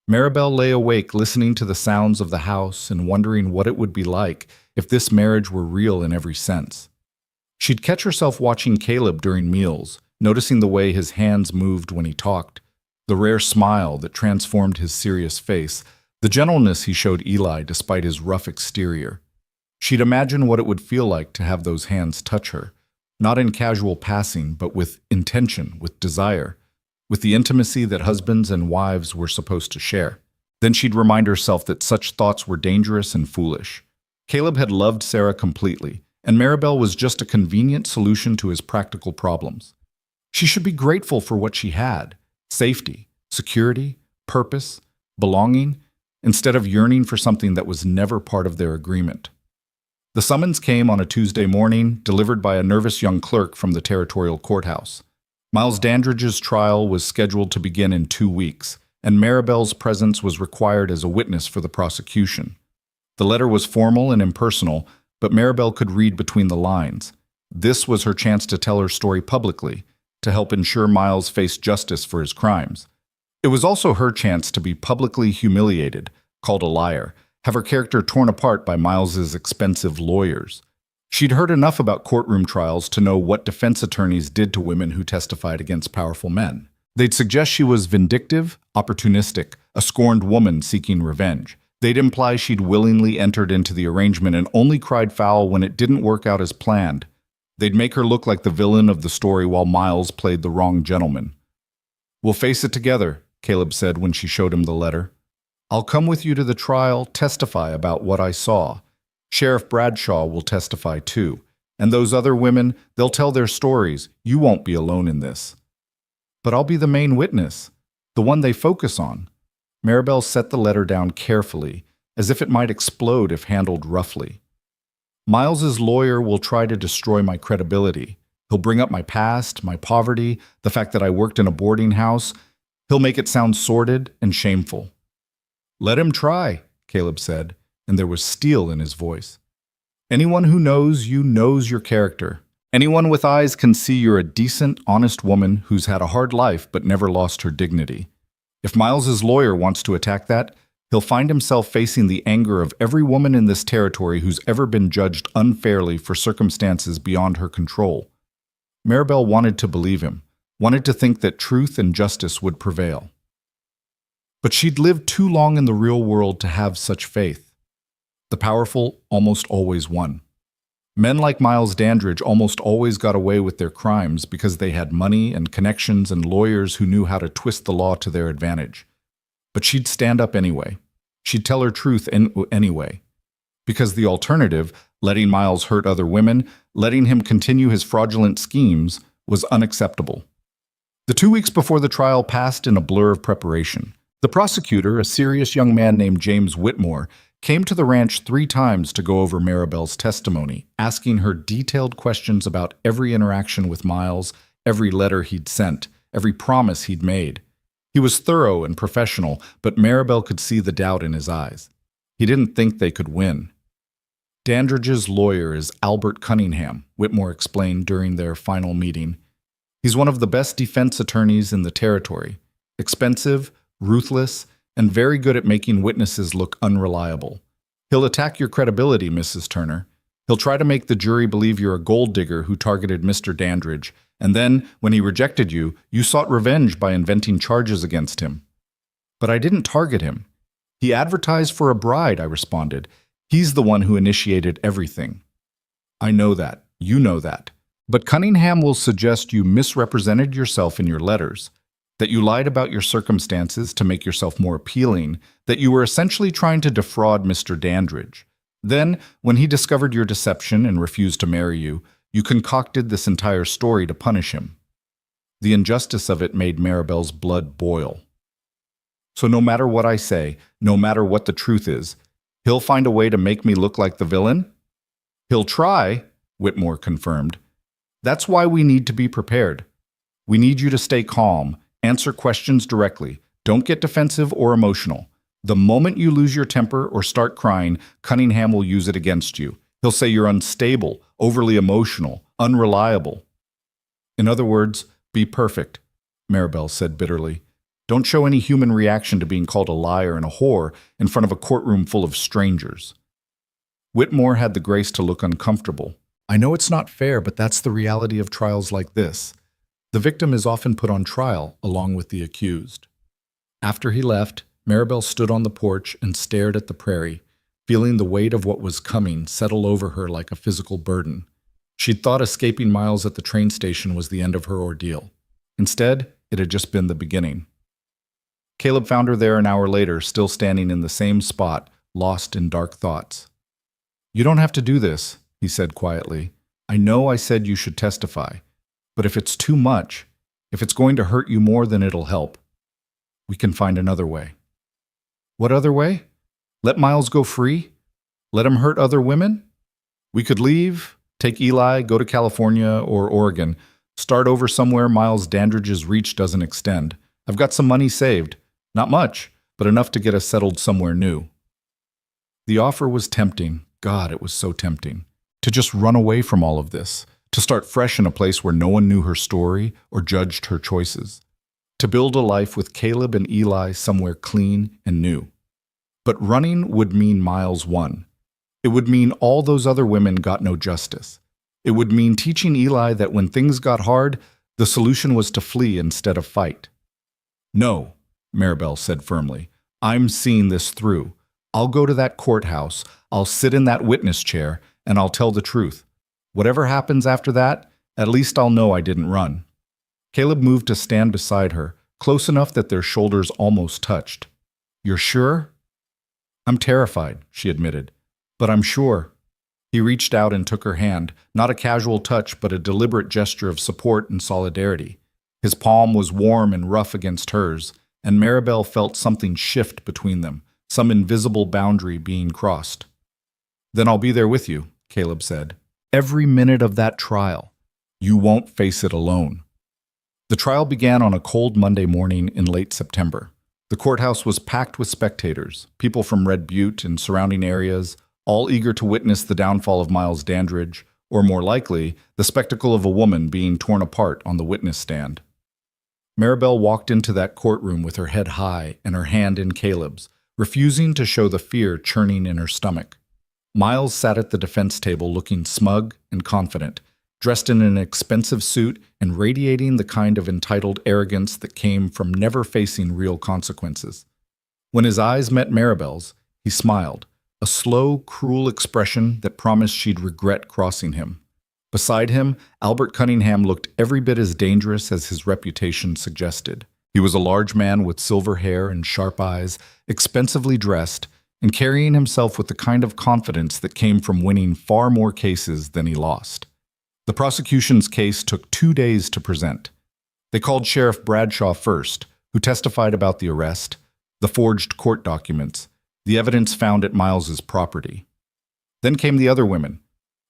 Maribel lay awake listening to the sounds of the house and wondering what it would be like if this marriage were real in every sense. She'd catch herself watching Caleb during meals, noticing the way his hands moved when he talked, the rare smile that transformed his serious face, the gentleness he showed Eli despite his rough exterior. She'd imagine what it would feel like to have those hands touch her, not in casual passing, but with intention, with desire, with the intimacy that husbands and wives were supposed to share. Then she'd remind herself that such thoughts were dangerous and foolish. Caleb had loved Sarah completely, and Maribel was just a convenient solution to his practical problems. She should be grateful for what she had: safety, security, purpose, belonging, instead of yearning for something that was never part of their agreement. The summons came on a Tuesday morning, delivered by a nervous young clerk from the territorial courthouse. Miles Dandridge's trial was scheduled to begin in 2 weeks, and Maribel's presence was required as a witness for the prosecution. The letter was formal and impersonal, but Maribel could read between the lines. This was her chance to tell her story publicly, to help ensure Miles faced justice for his crimes. It was also her chance to be publicly humiliated, called a liar, have her character torn apart by Miles's expensive lawyers. She'd heard enough about courtroom trials to know what defense attorneys did to women who testified against powerful men. They'd suggest she was vindictive, opportunistic, a scorned woman seeking revenge. They'd imply she'd willingly entered into the arrangement and only cried foul when it didn't work out as planned. They'd make her look like the villain of the story while Miles played the wrong gentleman. "We'll face it together," Caleb said when she showed him the letter. I'll come with you to the trial, testify about what I saw. Sheriff Bradshaw will testify too. And those other women, they'll tell their stories. You won't be alone in this. But I'll be the main witness, the one they focus on. Maribel set the letter down carefully, as if it might explode if handled roughly. Miles's lawyer will try to destroy my credibility. He'll bring up my past, my poverty, the fact that I worked in a boarding house. He'll make it sound sordid and shameful. Let him try, Caleb said, and there was steel in his voice. Anyone who knows you knows your character. Anyone with eyes can see you're a decent, honest woman who's had a hard life but never lost her dignity. If Miles's lawyer wants to attack that, he'll find himself facing the anger of every woman in this territory who's ever been judged unfairly for circumstances beyond her control. Maribel wanted to believe him, wanted to think that truth and justice would prevail. But she'd lived too long in the real world to have such faith. The powerful almost always won. Men like Miles Dandridge almost always got away with their crimes because they had money and connections and lawyers who knew how to twist the law to their advantage. But she'd stand up anyway. She'd tell her truth anyway. Because the alternative, letting Miles hurt other women, letting him continue his fraudulent schemes, was unacceptable. The 2 weeks before the trial passed in a blur of preparation. The prosecutor, a serious young man named James Whitmore, came to the ranch 3 times to go over Maribel's testimony, asking her detailed questions about every interaction with Miles, every letter he'd sent, every promise he'd made. He was thorough and professional, but Maribel could see the doubt in his eyes. He didn't think they could win. Dandridge's lawyer is Albert Cunningham, Whitmore explained during their final meeting. He's one of the best defense attorneys in the territory. Expensive, ruthless, and very good at making witnesses look unreliable. He'll attack your credibility, Mrs. Turner. He'll try to make the jury believe you're a gold digger who targeted Mr. Dandridge, and then, when he rejected you, you sought revenge by inventing charges against him. But I didn't target him. He advertised for a bride, I responded. He's the one who initiated everything. I know that. You know that. But Cunningham will suggest you misrepresented yourself in your letters, that you lied about your circumstances to make yourself more appealing, that you were essentially trying to defraud Mr. Dandridge. Then, when he discovered your deception and refused to marry you, you concocted this entire story to punish him. The injustice of it made Maribel's blood boil. So no matter what I say, no matter what the truth is, he'll find a way to make me look like the villain? He'll try, Whitmore confirmed. That's why we need to be prepared. We need you to stay calm, answer questions directly, don't get defensive or emotional. The moment you lose your temper or start crying, Cunningham will use it against you. He'll say you're unstable, overly emotional, unreliable. In other words, be perfect, Maribel said bitterly. Don't show any human reaction to being called a liar and a whore in front of a courtroom full of strangers. Whitmore had the grace to look uncomfortable. I know it's not fair, but that's the reality of trials like this. The victim is often put on trial along with the accused. After he left, Maribel stood on the porch and stared at the prairie, feeling the weight of what was coming settle over her like a physical burden. She'd thought escaping Miles at the train station was the end of her ordeal. Instead, it had just been the beginning. Caleb found her there an hour later, still standing in the same spot, lost in dark thoughts. You don't have to do this, he said quietly. I know I said you should testify, but if it's too much, if it's going to hurt you more than it'll help, we can find another way. What other way? Let Miles go free? Let him hurt other women? We could leave, take Eli, go to California or Oregon, start over somewhere Miles Dandridge's reach doesn't extend. I've got some money saved. Not much, but enough to get us settled somewhere new. The offer was tempting. God, it was so tempting. To just run away from all of this. To start fresh in a place where no one knew her story or judged her choices. To build a life with Caleb and Eli somewhere clean and new. But running would mean Miles won. It would mean all those other women got no justice. It would mean teaching Eli that when things got hard, the solution was to flee instead of fight. No, Maribel said firmly. I'm seeing this through. I'll go to that courthouse, I'll sit in that witness chair, and I'll tell the truth. Whatever happens after that, at least I'll know I didn't run. Caleb moved to stand beside her, close enough that their shoulders almost touched. You're sure? I'm terrified, she admitted. But I'm sure. He reached out and took her hand, not a casual touch, but a deliberate gesture of support and solidarity. His palm was warm and rough against hers, and Maribel felt something shift between them, some invisible boundary being crossed. Then I'll be there with you, Caleb said. Every minute of that trial. You won't face it alone. The trial began on a cold Monday morning in late September. The courthouse was packed with spectators, people from Red Butte and surrounding areas, all eager to witness the downfall of Miles Dandridge, or more likely, the spectacle of a woman being torn apart on the witness stand. Maribel walked into that courtroom with her head high and her hand in Caleb's, refusing to show the fear churning in her stomach. Miles sat at the defense table looking smug and confident, dressed in an expensive suit and radiating the kind of entitled arrogance that came from never facing real consequences. When his eyes met Maribel's, he smiled, a slow, cruel expression that promised she'd regret crossing him. Beside him, Albert Cunningham looked every bit as dangerous as his reputation suggested. He was a large man with silver hair and sharp eyes, expensively dressed, and carrying himself with the kind of confidence that came from winning far more cases than he lost. The prosecution's case took 2 days to present. They called Sheriff Bradshaw first, who testified about the arrest, the forged court documents, the evidence found at Miles's property. Then came the other women,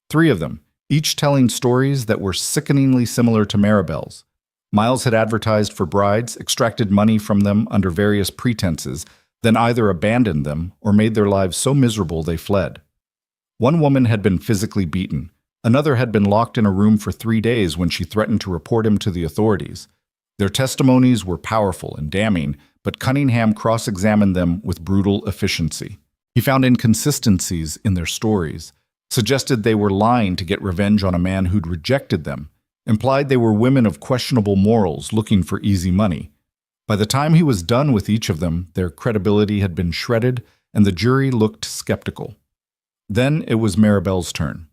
3 of them, each telling stories that were sickeningly similar to Maribel's. Miles had advertised for brides, extracted money from them under various pretenses, then either abandoned them or made their lives so miserable they fled. One woman had been physically beaten. Another had been locked in a room for 3 days when she threatened to report him to the authorities. Their testimonies were powerful and damning, but Cunningham cross-examined them with brutal efficiency. He found inconsistencies in their stories, suggested they were lying to get revenge on a man who'd rejected them, implied they were women of questionable morals looking for easy money. By the time he was done with each of them, their credibility had been shredded, and the jury looked skeptical. Then it was Maribel's turn.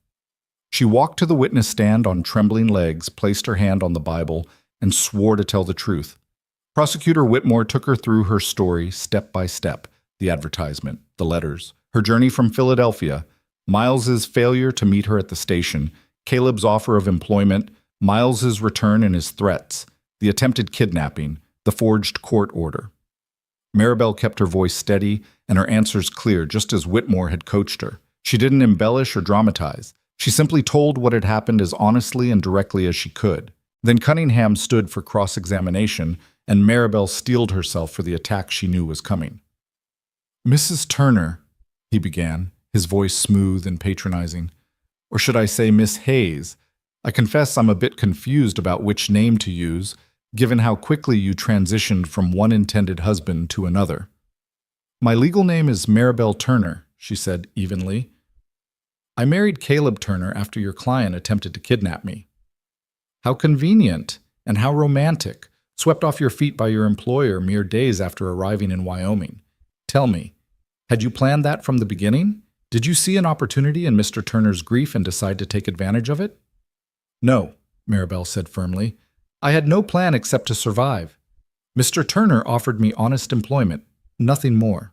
She walked to the witness stand on trembling legs, placed her hand on the Bible, and swore to tell the truth. Prosecutor Whitmore took her through her story step by step, the advertisement, the letters, her journey from Philadelphia, Miles's failure to meet her at the station, Caleb's offer of employment, Miles's return and his threats, the attempted kidnapping, the forged court order. Maribel kept her voice steady and her answers clear, just as Whitmore had coached her. She didn't embellish or dramatize. She simply told what had happened as honestly and directly as she could. Then Cunningham stood for cross-examination, and Maribel steeled herself for the attack she knew was coming. "Mrs. Turner," he began, his voice smooth and patronizing. "Or should I say Miss Hayes? I confess I'm a bit confused about which name to use, given how quickly you transitioned from one intended husband to another." "My legal name is Maribel Turner," she said evenly. "I married Caleb Turner after your client attempted to kidnap me." "How convenient and how romantic, swept off your feet by your employer mere days after arriving in Wyoming. Tell me, had you planned that from the beginning? Did you see an opportunity in Mr. Turner's grief and decide to take advantage of it?" "No," Maribel said firmly. "I had no plan except to survive. Mr. Turner offered me honest employment, nothing more."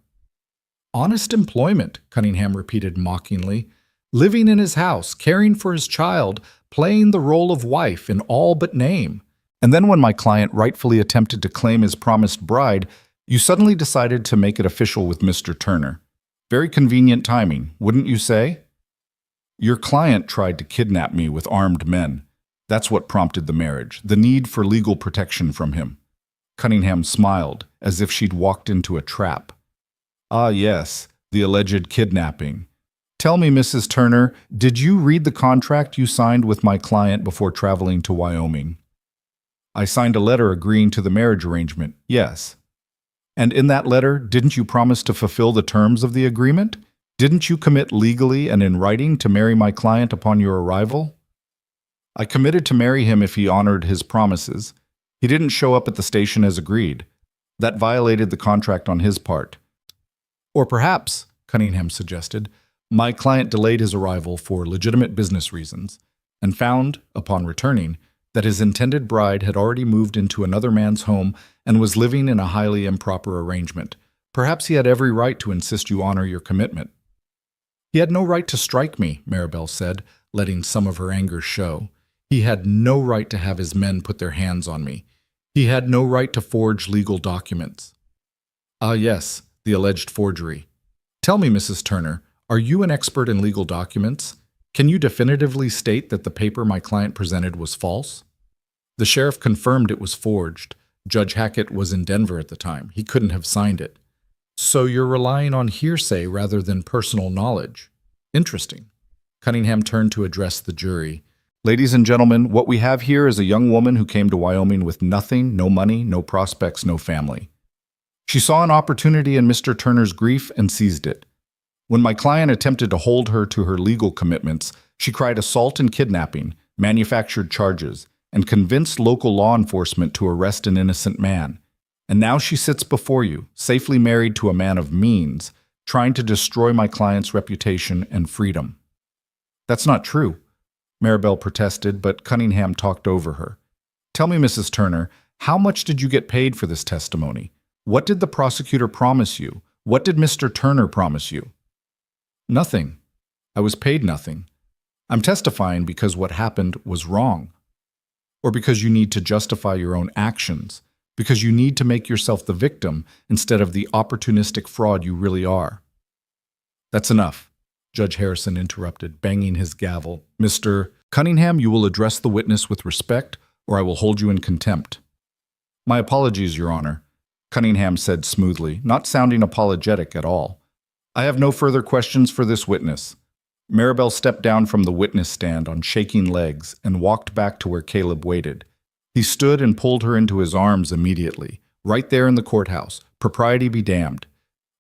"Honest employment," Cunningham repeated mockingly. "Living in his house, caring for his child, playing the role of wife in all but name. And then when my client rightfully attempted to claim his promised bride, you suddenly decided to make it official with Mr. Turner. Very convenient timing, wouldn't you say?" "Your client tried to kidnap me with armed men. That's what prompted the marriage, the need for legal protection from him." Cunningham smiled, as if she'd walked into a trap. "Ah, yes, the alleged kidnapping. Tell me, Mrs. Turner, did you read the contract you signed with my client before traveling to Wyoming?" "I signed a letter agreeing to the marriage arrangement, yes." "And in that letter, didn't you promise to fulfill the terms of the agreement? Didn't you commit legally and in writing to marry my client upon your arrival?" "I committed to marry him if he honored his promises. He didn't show up at the station as agreed. That violated the contract on his part." "Or perhaps," Cunningham suggested, "my client delayed his arrival for legitimate business reasons and found, upon returning, that his intended bride had already moved into another man's home and was living in a highly improper arrangement, Perhaps he had every right to insist you honor your commitment. He had no right to strike me, Maribel said, letting some of her anger show. He had no right to have his men put their hands on me. He had no right to forge legal documents. Ah, yes, the alleged forgery. Tell me, Mrs. Turner, are you an expert in legal documents? Can you definitively state that the paper my client presented was false? The sheriff confirmed it was forged. Judge Hackett was in Denver at the time. He couldn't have signed it. So you're relying on hearsay rather than personal knowledge. Interesting. Cunningham turned to address the jury. Ladies and gentlemen, what we have here is a young woman who came to Wyoming with nothing, no money, no prospects, no family. She saw an opportunity in Mr. Turner's grief and seized it. When my client attempted to hold her to her legal commitments, she cried assault and kidnapping, manufactured charges, and convinced local law enforcement to arrest an innocent man. And now she sits before you, safely married to a man of means, trying to destroy my client's reputation and freedom. That's not true, Maribel protested, but Cunningham talked over her. Tell me, Mrs. Turner, how much did you get paid for this testimony? What did the prosecutor promise you? What did Mr. Turner promise you? Nothing. I was paid nothing. I'm testifying because what happened was wrong. Or because you need to justify your own actions, because you need to make yourself the victim instead of the opportunistic fraud you really are. That's enough, Judge Harrison interrupted, banging his gavel. Mr. Cunningham, you will address the witness with respect, or I will hold you in contempt. My apologies, Your Honor, Cunningham said smoothly, not sounding apologetic at all. I have no further questions for this witness. Maribel stepped down from the witness stand on shaking legs and walked back to where Caleb waited. He stood and pulled her into his arms immediately, right there in the courthouse, propriety be damned.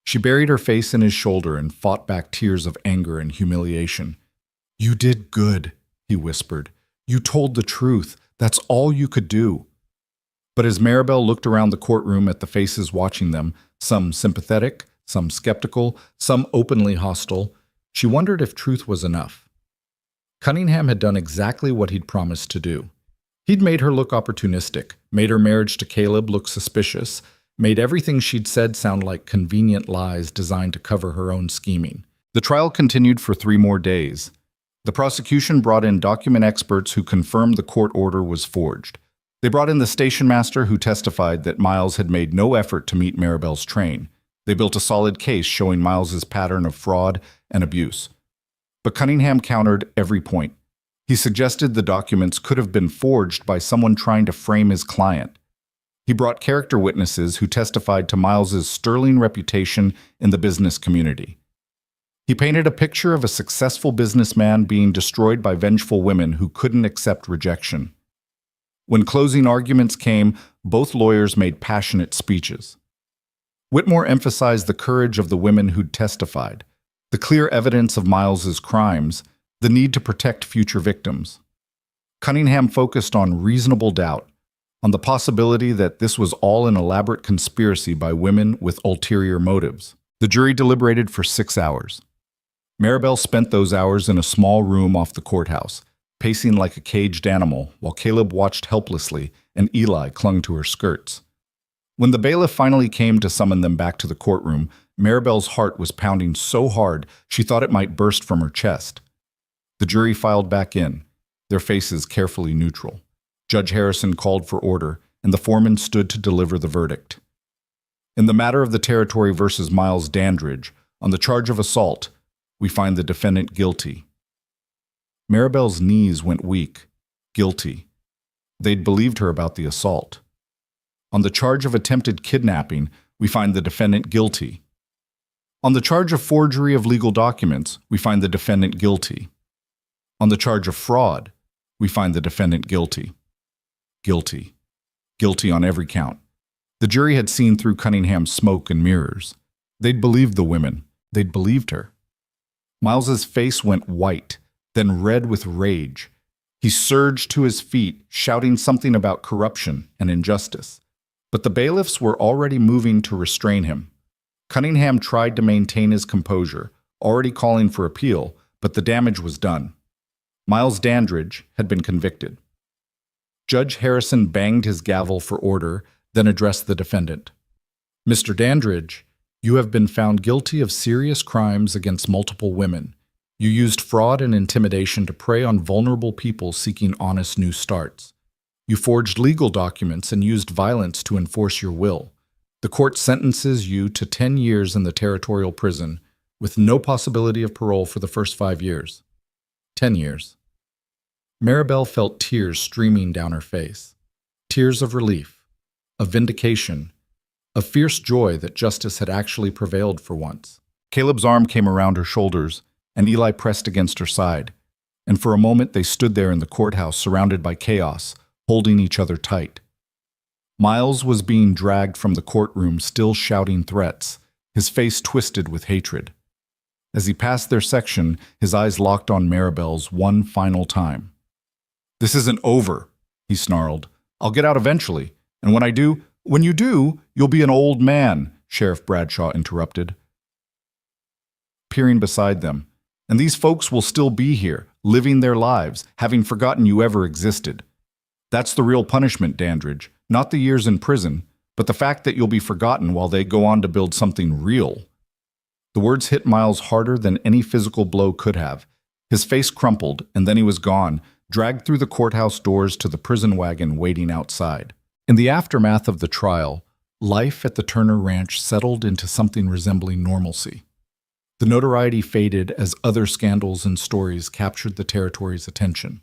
She buried her face in his shoulder and fought back tears of anger and humiliation. You did good, he whispered. You told the truth. That's all you could do. But as Maribel looked around the courtroom at the faces watching them, some sympathetic, some skeptical, some openly hostile, she wondered if truth was enough. Cunningham had done exactly what he'd promised to do. He'd made her look opportunistic, made her marriage to Caleb look suspicious, made everything she'd said sound like convenient lies designed to cover her own scheming. The trial continued for 3 more days. The prosecution brought in document experts who confirmed the court order was forged. They brought in the station master who testified that Miles had made no effort to meet Maribel's train. They built a solid case showing Miles's pattern of fraud and abuse. But Cunningham countered every point. He suggested the documents could have been forged by someone trying to frame his client. He brought character witnesses who testified to Miles's sterling reputation in the business community. He painted a picture of a successful businessman being destroyed by vengeful women who couldn't accept rejection. When closing arguments came, both lawyers made passionate speeches. Whitmore emphasized the courage of the women who'd testified, the clear evidence of Miles's crimes, the need to protect future victims. Cunningham focused on reasonable doubt, on the possibility that this was all an elaborate conspiracy by women with ulterior motives. The jury deliberated for 6 hours. Maribel spent those hours in a small room off the courthouse, pacing like a caged animal, while Caleb watched helplessly and Eli clung to her skirts. When the bailiff finally came to summon them back to the courtroom, Maribel's heart was pounding so hard she thought it might burst from her chest. The jury filed back in, their faces carefully neutral. Judge Harrison called for order, and the foreman stood to deliver the verdict. In the matter of the Territory versus Miles Dandridge, on the charge of assault, we find the defendant guilty. Maribel's knees went weak. Guilty. They'd believed her about the assault. On the charge of attempted kidnapping, we find the defendant guilty. On the charge of forgery of legal documents, we find the defendant guilty. On the charge of fraud, we find the defendant guilty. Guilty. Guilty on every count. The jury had seen through Cunningham's smoke and mirrors. They'd believed the women. They'd believed her. Miles's face went white, then red with rage. He surged to his feet, shouting something about corruption and injustice. But the bailiffs were already moving to restrain him. Cunningham tried to maintain his composure, already calling for appeal, but the damage was done. Miles Dandridge had been convicted. Judge Harrison banged his gavel for order, then addressed the defendant. Mr. Dandridge, You have been found guilty of serious crimes against multiple women. You used fraud and intimidation to prey on vulnerable people seeking honest new starts. You forged legal documents and used violence to enforce your will. The court sentences you to 10 years in the territorial prison, with no possibility of parole for the first 5 years. 10 years. Maribel felt tears streaming down her face. Tears of relief, of vindication, of fierce joy that justice had actually prevailed for once. Caleb's arm came around her shoulders, and Eli pressed against her side. And for a moment they stood there in the courthouse surrounded by chaos, holding each other tight. Miles was being dragged from the courtroom, still shouting threats, his face twisted with hatred. As he passed their section, his eyes locked on Maribel's one final time. "This isn't over," he snarled. "I'll get out eventually, and when you do, you'll be an old man," Sheriff Bradshaw interrupted, peering beside them. "And these folks will still be here, living their lives, having forgotten you ever existed. That's the real punishment, Dandridge, not the years in prison, but the fact that you'll be forgotten while they go on to build something real." The words hit Miles harder than any physical blow could have. His face crumpled, and then he was gone, dragged through the courthouse doors to the prison wagon waiting outside. In the aftermath of the trial, life at the Turner Ranch settled into something resembling normalcy. The notoriety faded as other scandals and stories captured the territory's attention.